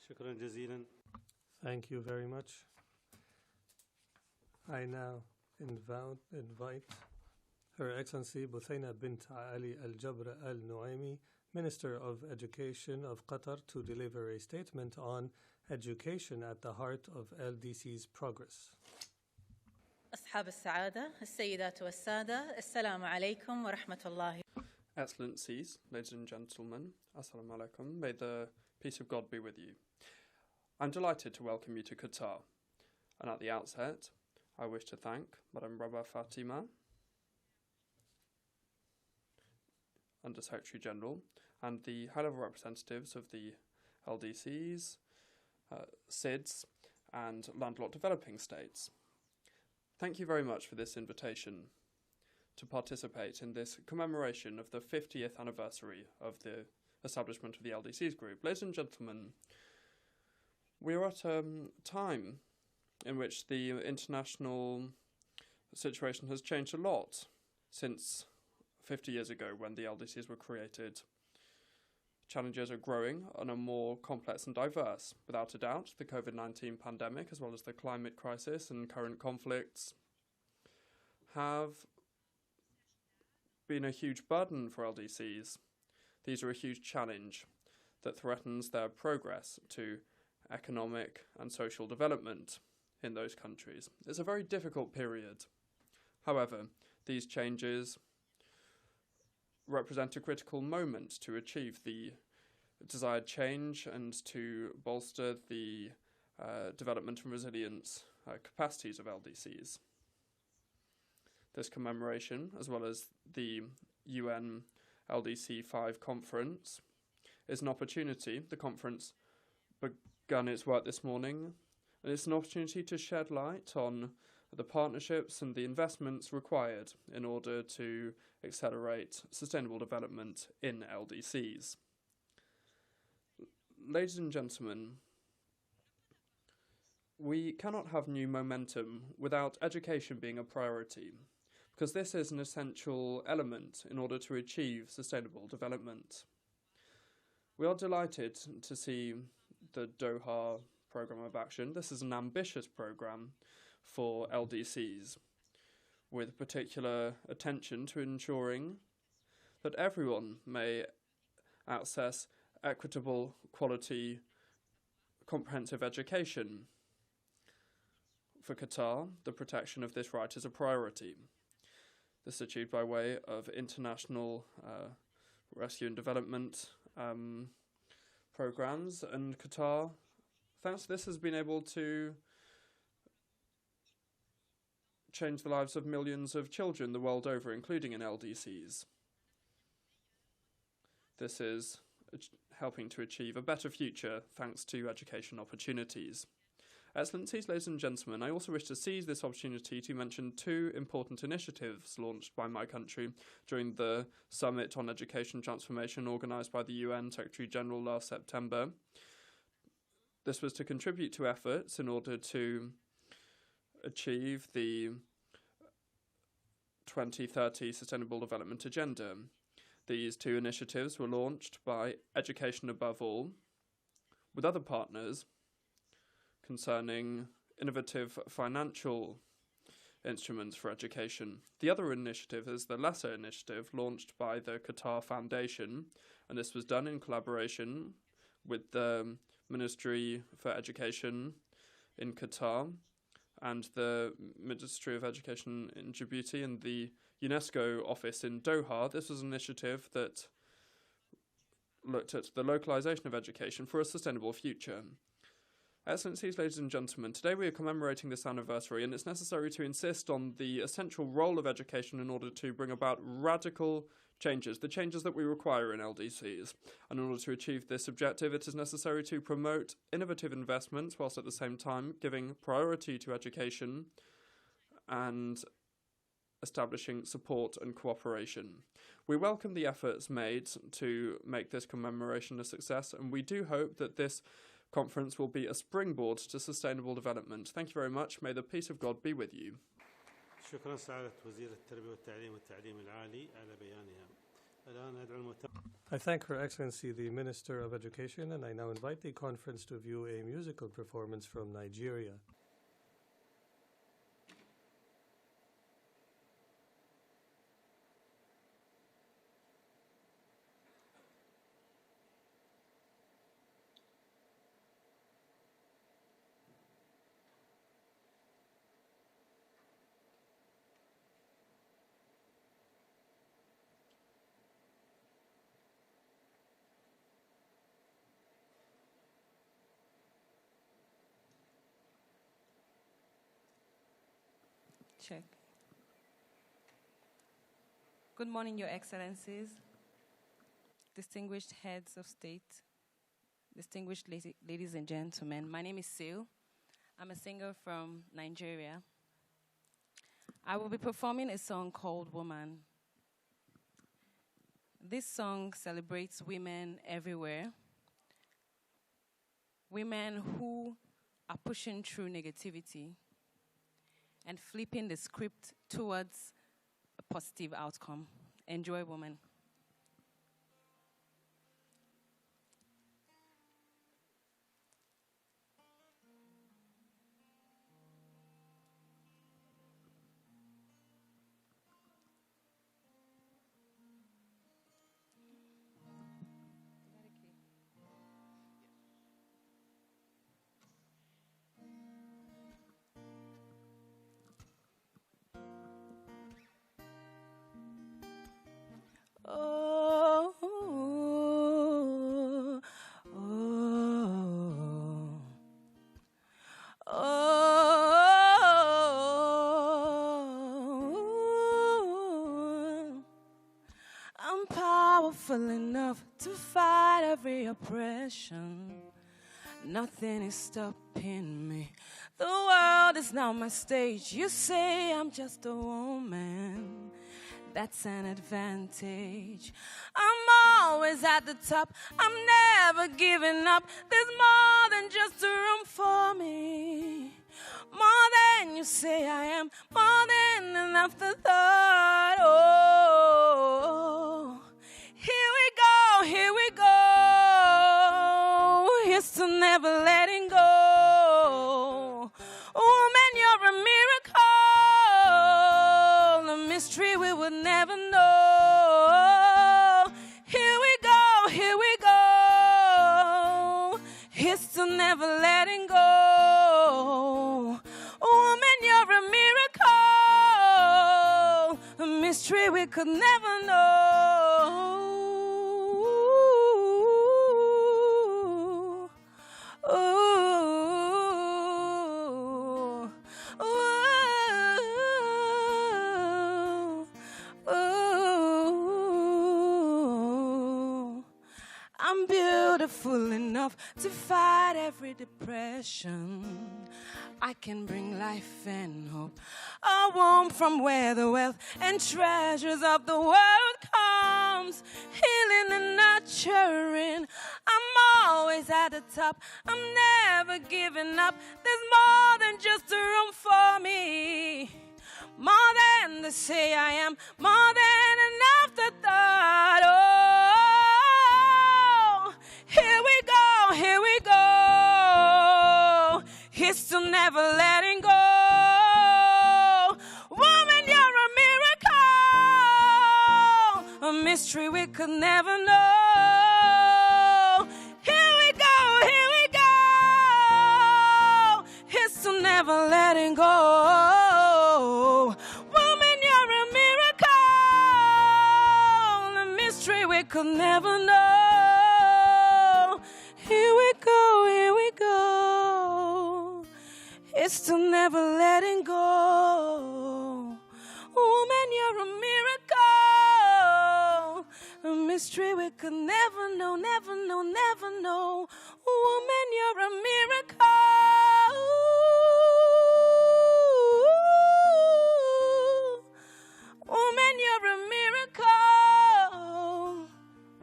[SPEAKER 21] شكرا جزيلا.
[SPEAKER 6] Thank you very much. I now invite Her Excellency Buthaina bint Ali Al Jabr Al Nuaimi, Minister of Education of Qatar, to deliver a statement on education at the heart of LDC's progress.
[SPEAKER 22] أصحاب السعادة السيدات والسادة السلام عليكم ورحمة الله.
[SPEAKER 5] Excellencies, ladies and gentlemen, Assalamu alaikum. May the peace of God be with you. I'm delighted to welcome you to Qatar. And at the outset, I wish to thank Madam Rabah Fatima, Under Secretary General, and the high-level representatives of the LDCs, SIDS, and landlocked developing states. Thank you very much for this invitation to participate in this commemoration of the 50th anniversary of the establishment of the LDCs group. Ladies and gentlemen, we are at a time in which the international situation has changed a lot since 50 years ago when the LDCs were created. Challenges are growing and are more complex and diverse. Without a doubt, the COVID-19 pandemic, as well as the climate crisis and current conflicts, have been a huge burden for LDCs. These are a huge challenge that threatens their progress to economic and social development in those countries. It's a very difficult period. However, these changes represent a critical moment to achieve the desired change and to bolster the development and resilience capacities of LDCs. This commemoration, as well as the UN LDC 5 conference, is an opportunity. The conference began its work this morning, and it's an opportunity to shed light on the partnerships and the investments required in order to accelerate sustainable development in LDCs. Ladies and gentlemen, we cannot have new momentum without education being a priority, because this is an essential element in order to achieve sustainable development. We are delighted to see the Doha Programme of Action. This is an ambitious programme for LDCs, with particular attention to ensuring that everyone may access equitable, quality, comprehensive education. For Qatar, the protection of this right is a priority. This is achieved by way of international rescue and development programs, and Qatar, thanks to this, has been able to change the lives of millions of children the world over, including in LDCs. This is helping to achieve a better future thanks to education opportunities. Excellencies, ladies and gentlemen, I also wish to seize this opportunity to mention two important initiatives launched by my country during the Summit on Education Transformation organised by the UN Secretary General last September. This was to contribute to efforts in order to achieve the 2030 Sustainable Development Agenda. These two initiatives were launched by Education Above All, with other partners, concerning innovative financial instruments for education. The other initiative is the lesser initiative launched by the Qatar Foundation, and this was done in collaboration with the Ministry for Education in Qatar and the Ministry of Education in Djibouti and the UNESCO office in Doha. This was an initiative that looked at the localization of education for a sustainable future. Excellencies, ladies and gentlemen, today we are commemorating this anniversary, and it's necessary to insist on the essential role of education in order to bring about radical changes, the changes that we require in LDCs. And in order to achieve this objective, it is necessary to promote innovative investments whilst at the same time giving priority to education and establishing support and cooperation. We welcome the efforts made to make this commemoration a success, and we do hope that this conference will be a springboard to sustainable development. Thank you very much. May the peace of God be with you.
[SPEAKER 21] شكرا سعادة وزير التربية والتعليم العالي على بيانها.
[SPEAKER 6] I thank Her Excellency the Minister of Education, and I now invite the conference to view a musical performance from Nigeria.
[SPEAKER 1] Check. Good morning, Your Excellencies, distinguished heads of state, distinguished ladies and gentlemen. My name is Sil. I'm a singer from Nigeria. I will be performing a song called Woman. This song celebrates women everywhere, women who are pushing through negativity and flipping the script towards a positive outcome. Enjoy, woman. Oh, oh, oh, oh. I'm powerful enough to fight every oppression. Nothing is stopping me. The world is now my stage. You say I'm just a woman. That's an advantage. I'm always at the top. I'm never giving up. There's more than just a room for me. More than you say I am. More than an afterthought. Oh, here we go, here we go. Here's to never letting go. Woman, you're a miracle. A mystery we would never know. Here we go, here we go. Here's to never letting go. Woman, you're a miracle. A mystery we could never know. I'm beautiful enough to fight every depression. I can bring life and hope, a womb from where the wealth and treasures of the world comes, healing and nurturing. I'm always at the top. I'm never giving up. There's more than just a room for me. More than they say I am. More than an afterthought. Oh, here we go, here we go. Here's to never letting go. Woman, you're a miracle. A mystery we could never know. Here we go, here we go. Here's to never letting go. Woman, you're a miracle. A mystery we could never know. Here we go, here we go. It's to never letting go. Woman, you're a miracle. A mystery we could never know, never know, never know. Woman, you're a miracle. Woman, you're a miracle.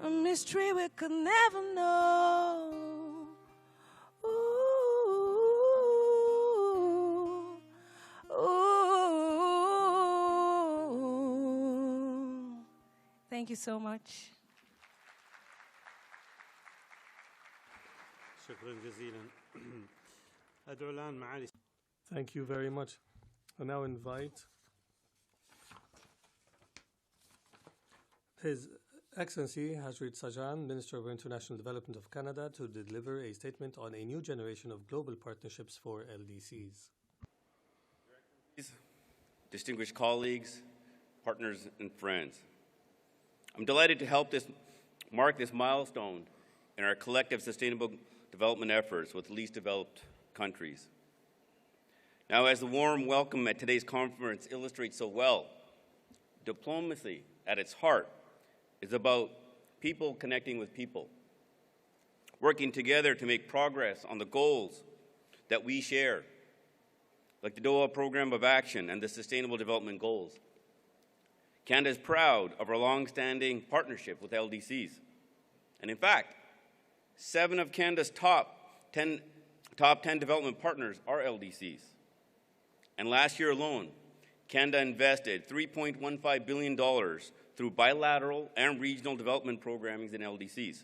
[SPEAKER 1] A mystery we could never know. Thank you so much.
[SPEAKER 6] Thank you very much. I now invite His Excellency Hajrit Sajjan, Minister of International Development of Canada, to deliver a statement on a new generation of global partnerships for LDCs.
[SPEAKER 4] Distinguished colleagues, partners, and friends, I'm delighted to help mark this milestone in our collective sustainable development efforts with least developed countries. Now, as the warm welcome at today's conference illustrates so well, diplomacy at its heart is about people connecting with people, working together to make progress on the goals that we share, like the Doha Program of Action and the Sustainable Development Goals. Canada is proud of our long-standing partnership with LDCs. And in fact, 7 of Canada's top 10 development partners are LDCs. And last year alone, Canada invested $3.15 billion through bilateral and regional development programming in LDCs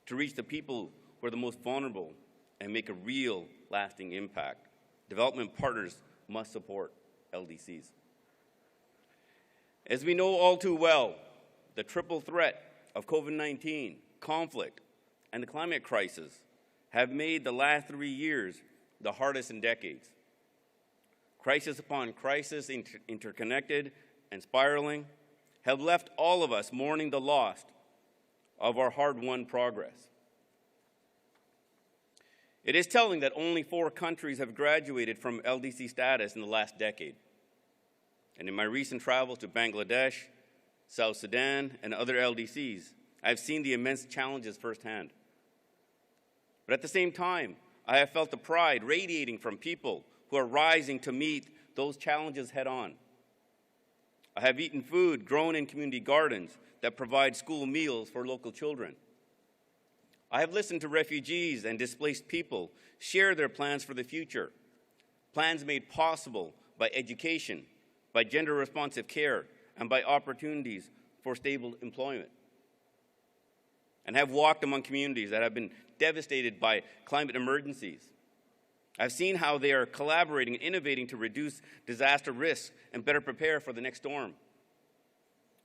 [SPEAKER 4] to reach the people who are the most vulnerable and make a real, lasting impact. Development partners must support LDCs. As we know all too well, the triple threat of COVID-19, conflict, and the climate crisis have made the last 3 years the hardest in decades. Crisis upon crisis, interconnected and spiraling, have left all of us mourning the loss of our hard-won progress. It is telling that only 4 countries have graduated from LDC status in the last decade. And in my recent travels to Bangladesh, South Sudan, and other LDCs, I've seen the immense challenges firsthand. But at the same time, I have felt the pride radiating from people who are rising to meet those challenges head-on. I have eaten food grown in community gardens that provide school meals for local children. I have listened to refugees and displaced people share their plans for the future, plans made possible by education, by gender-responsive care, and by opportunities for stable employment. And have walked among communities that have been devastated by climate emergencies. I've seen how they are collaborating and innovating to reduce disaster risks and better prepare for the next storm.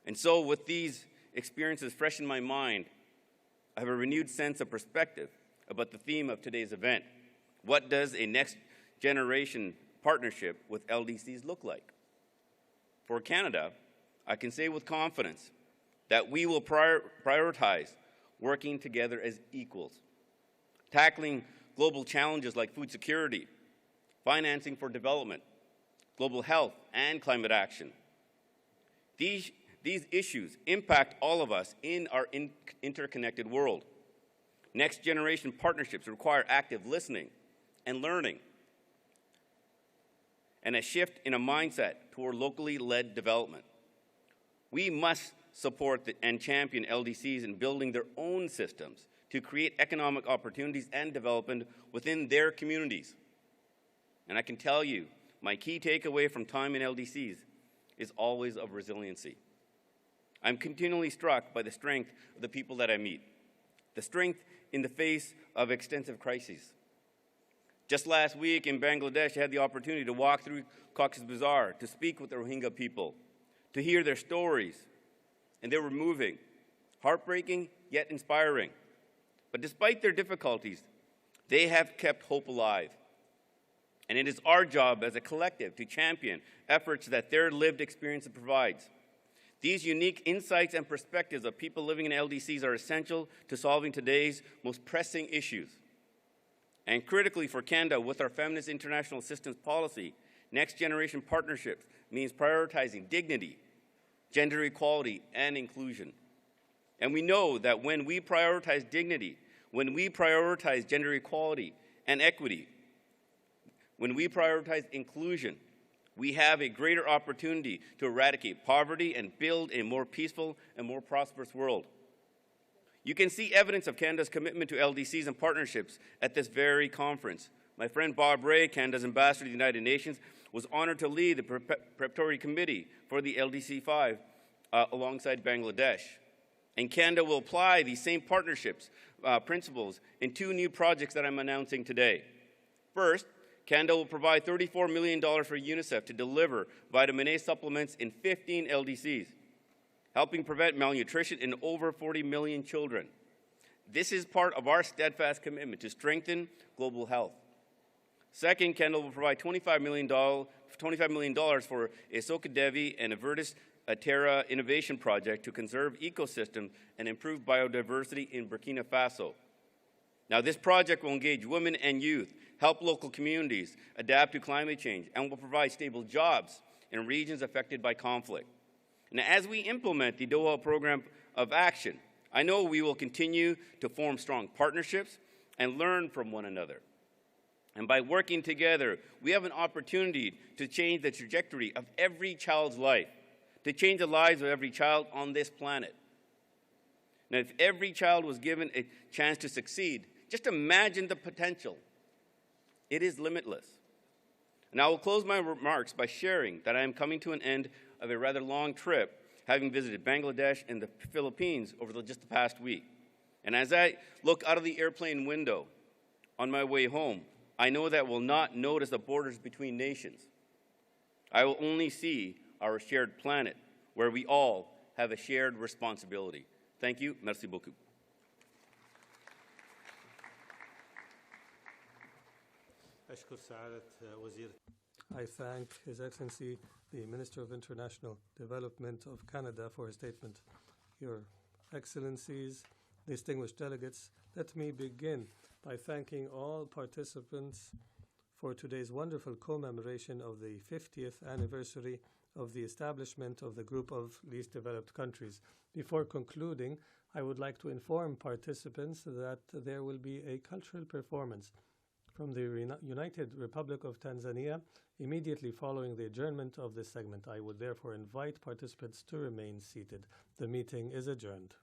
[SPEAKER 4] And so, with these experiences fresh in my mind, I have a renewed sense of perspective about the theme of today's event. What does a next-generation partnership with LDCs look like? For Canada, I can say with confidence that we will prioritize working together as equals, tackling global challenges like food security, financing for development, global health, and climate action. These issues impact all of us in our interconnected world. Next-generation partnerships require active listening and learning, and a shift in a mindset toward locally led development. We must support and champion LDCs in building their own systems to create economic opportunities and development within their communities. And I can tell you, my key takeaway from time in LDCs is always of resiliency. I'm continually struck by the strength of the people that I meet, the strength in the face of extensive crises. Just last week in Bangladesh, I had the opportunity to walk through Cox's Bazar, to speak with the Rohingya people, to hear their stories, and they were moving, heartbreaking, yet inspiring. But despite their difficulties, they have kept hope alive. And it is our job as a collective to champion efforts that their lived experience provides. These unique insights and perspectives of people living in LDCs are essential to solving today's most pressing issues. And critically for Canada, with our feminist international assistance policy, next-generation partnerships means prioritizing dignity, gender equality, and inclusion. And we know that when we prioritize dignity, when we prioritize gender equality and equity, when we prioritize inclusion, we have a greater opportunity to eradicate poverty and build a more peaceful and more prosperous world. You can see evidence of Canada's commitment to LDCs and partnerships at this very conference. My friend Bob Ray, Canada's ambassador to the United Nations, was honored to lead the preparatory committee for the LDC 5 alongside Bangladesh. And Canada will apply these same partnerships principles in 2 new projects that I'm announcing today. First, Canada will provide $34 million for UNICEF to deliver vitamin A supplements in 15 LDCs, helping prevent malnutrition in over 40 million children. This is part of our steadfast commitment to strengthen global health. Second, Canada will provide $25 million for Isoka Devi and Avertis Terra Innovation Project to conserve ecosystems and improve biodiversity in Burkina Faso. Now, this project will engage women and youth, help local communities adapt to climate change, and will provide stable jobs in regions affected by conflict. And as we implement the Doha Program of Action, I know we will continue to form strong partnerships and learn from one another. And by working together, we have an opportunity to change the trajectory of every child's life, to change the lives of every child on this planet. Now, if every child was given a chance to succeed, just imagine the potential. It is limitless. And I will close my remarks by sharing that I am coming to an end of a rather long trip, having visited Bangladesh and the Philippines over just the past week. And as I look out of the airplane window on my way home, I know that I will not notice the borders between nations. I will only see our shared planet, where we all have a shared responsibility. Thank you. Merci beaucoup.
[SPEAKER 6] I thank His Excellency, the Minister of International Development of Canada, for his statement. Your Excellencies, distinguished delegates, let me begin by thanking all participants for today's wonderful commemoration of the 50th anniversary of the establishment of the Group of Least Developed Countries. Before concluding, I would like to inform participants that there will be a cultural performance from the United Republic of Tanzania immediately following the adjournment of this segment. I would therefore invite participants to remain seated. The meeting is adjourned.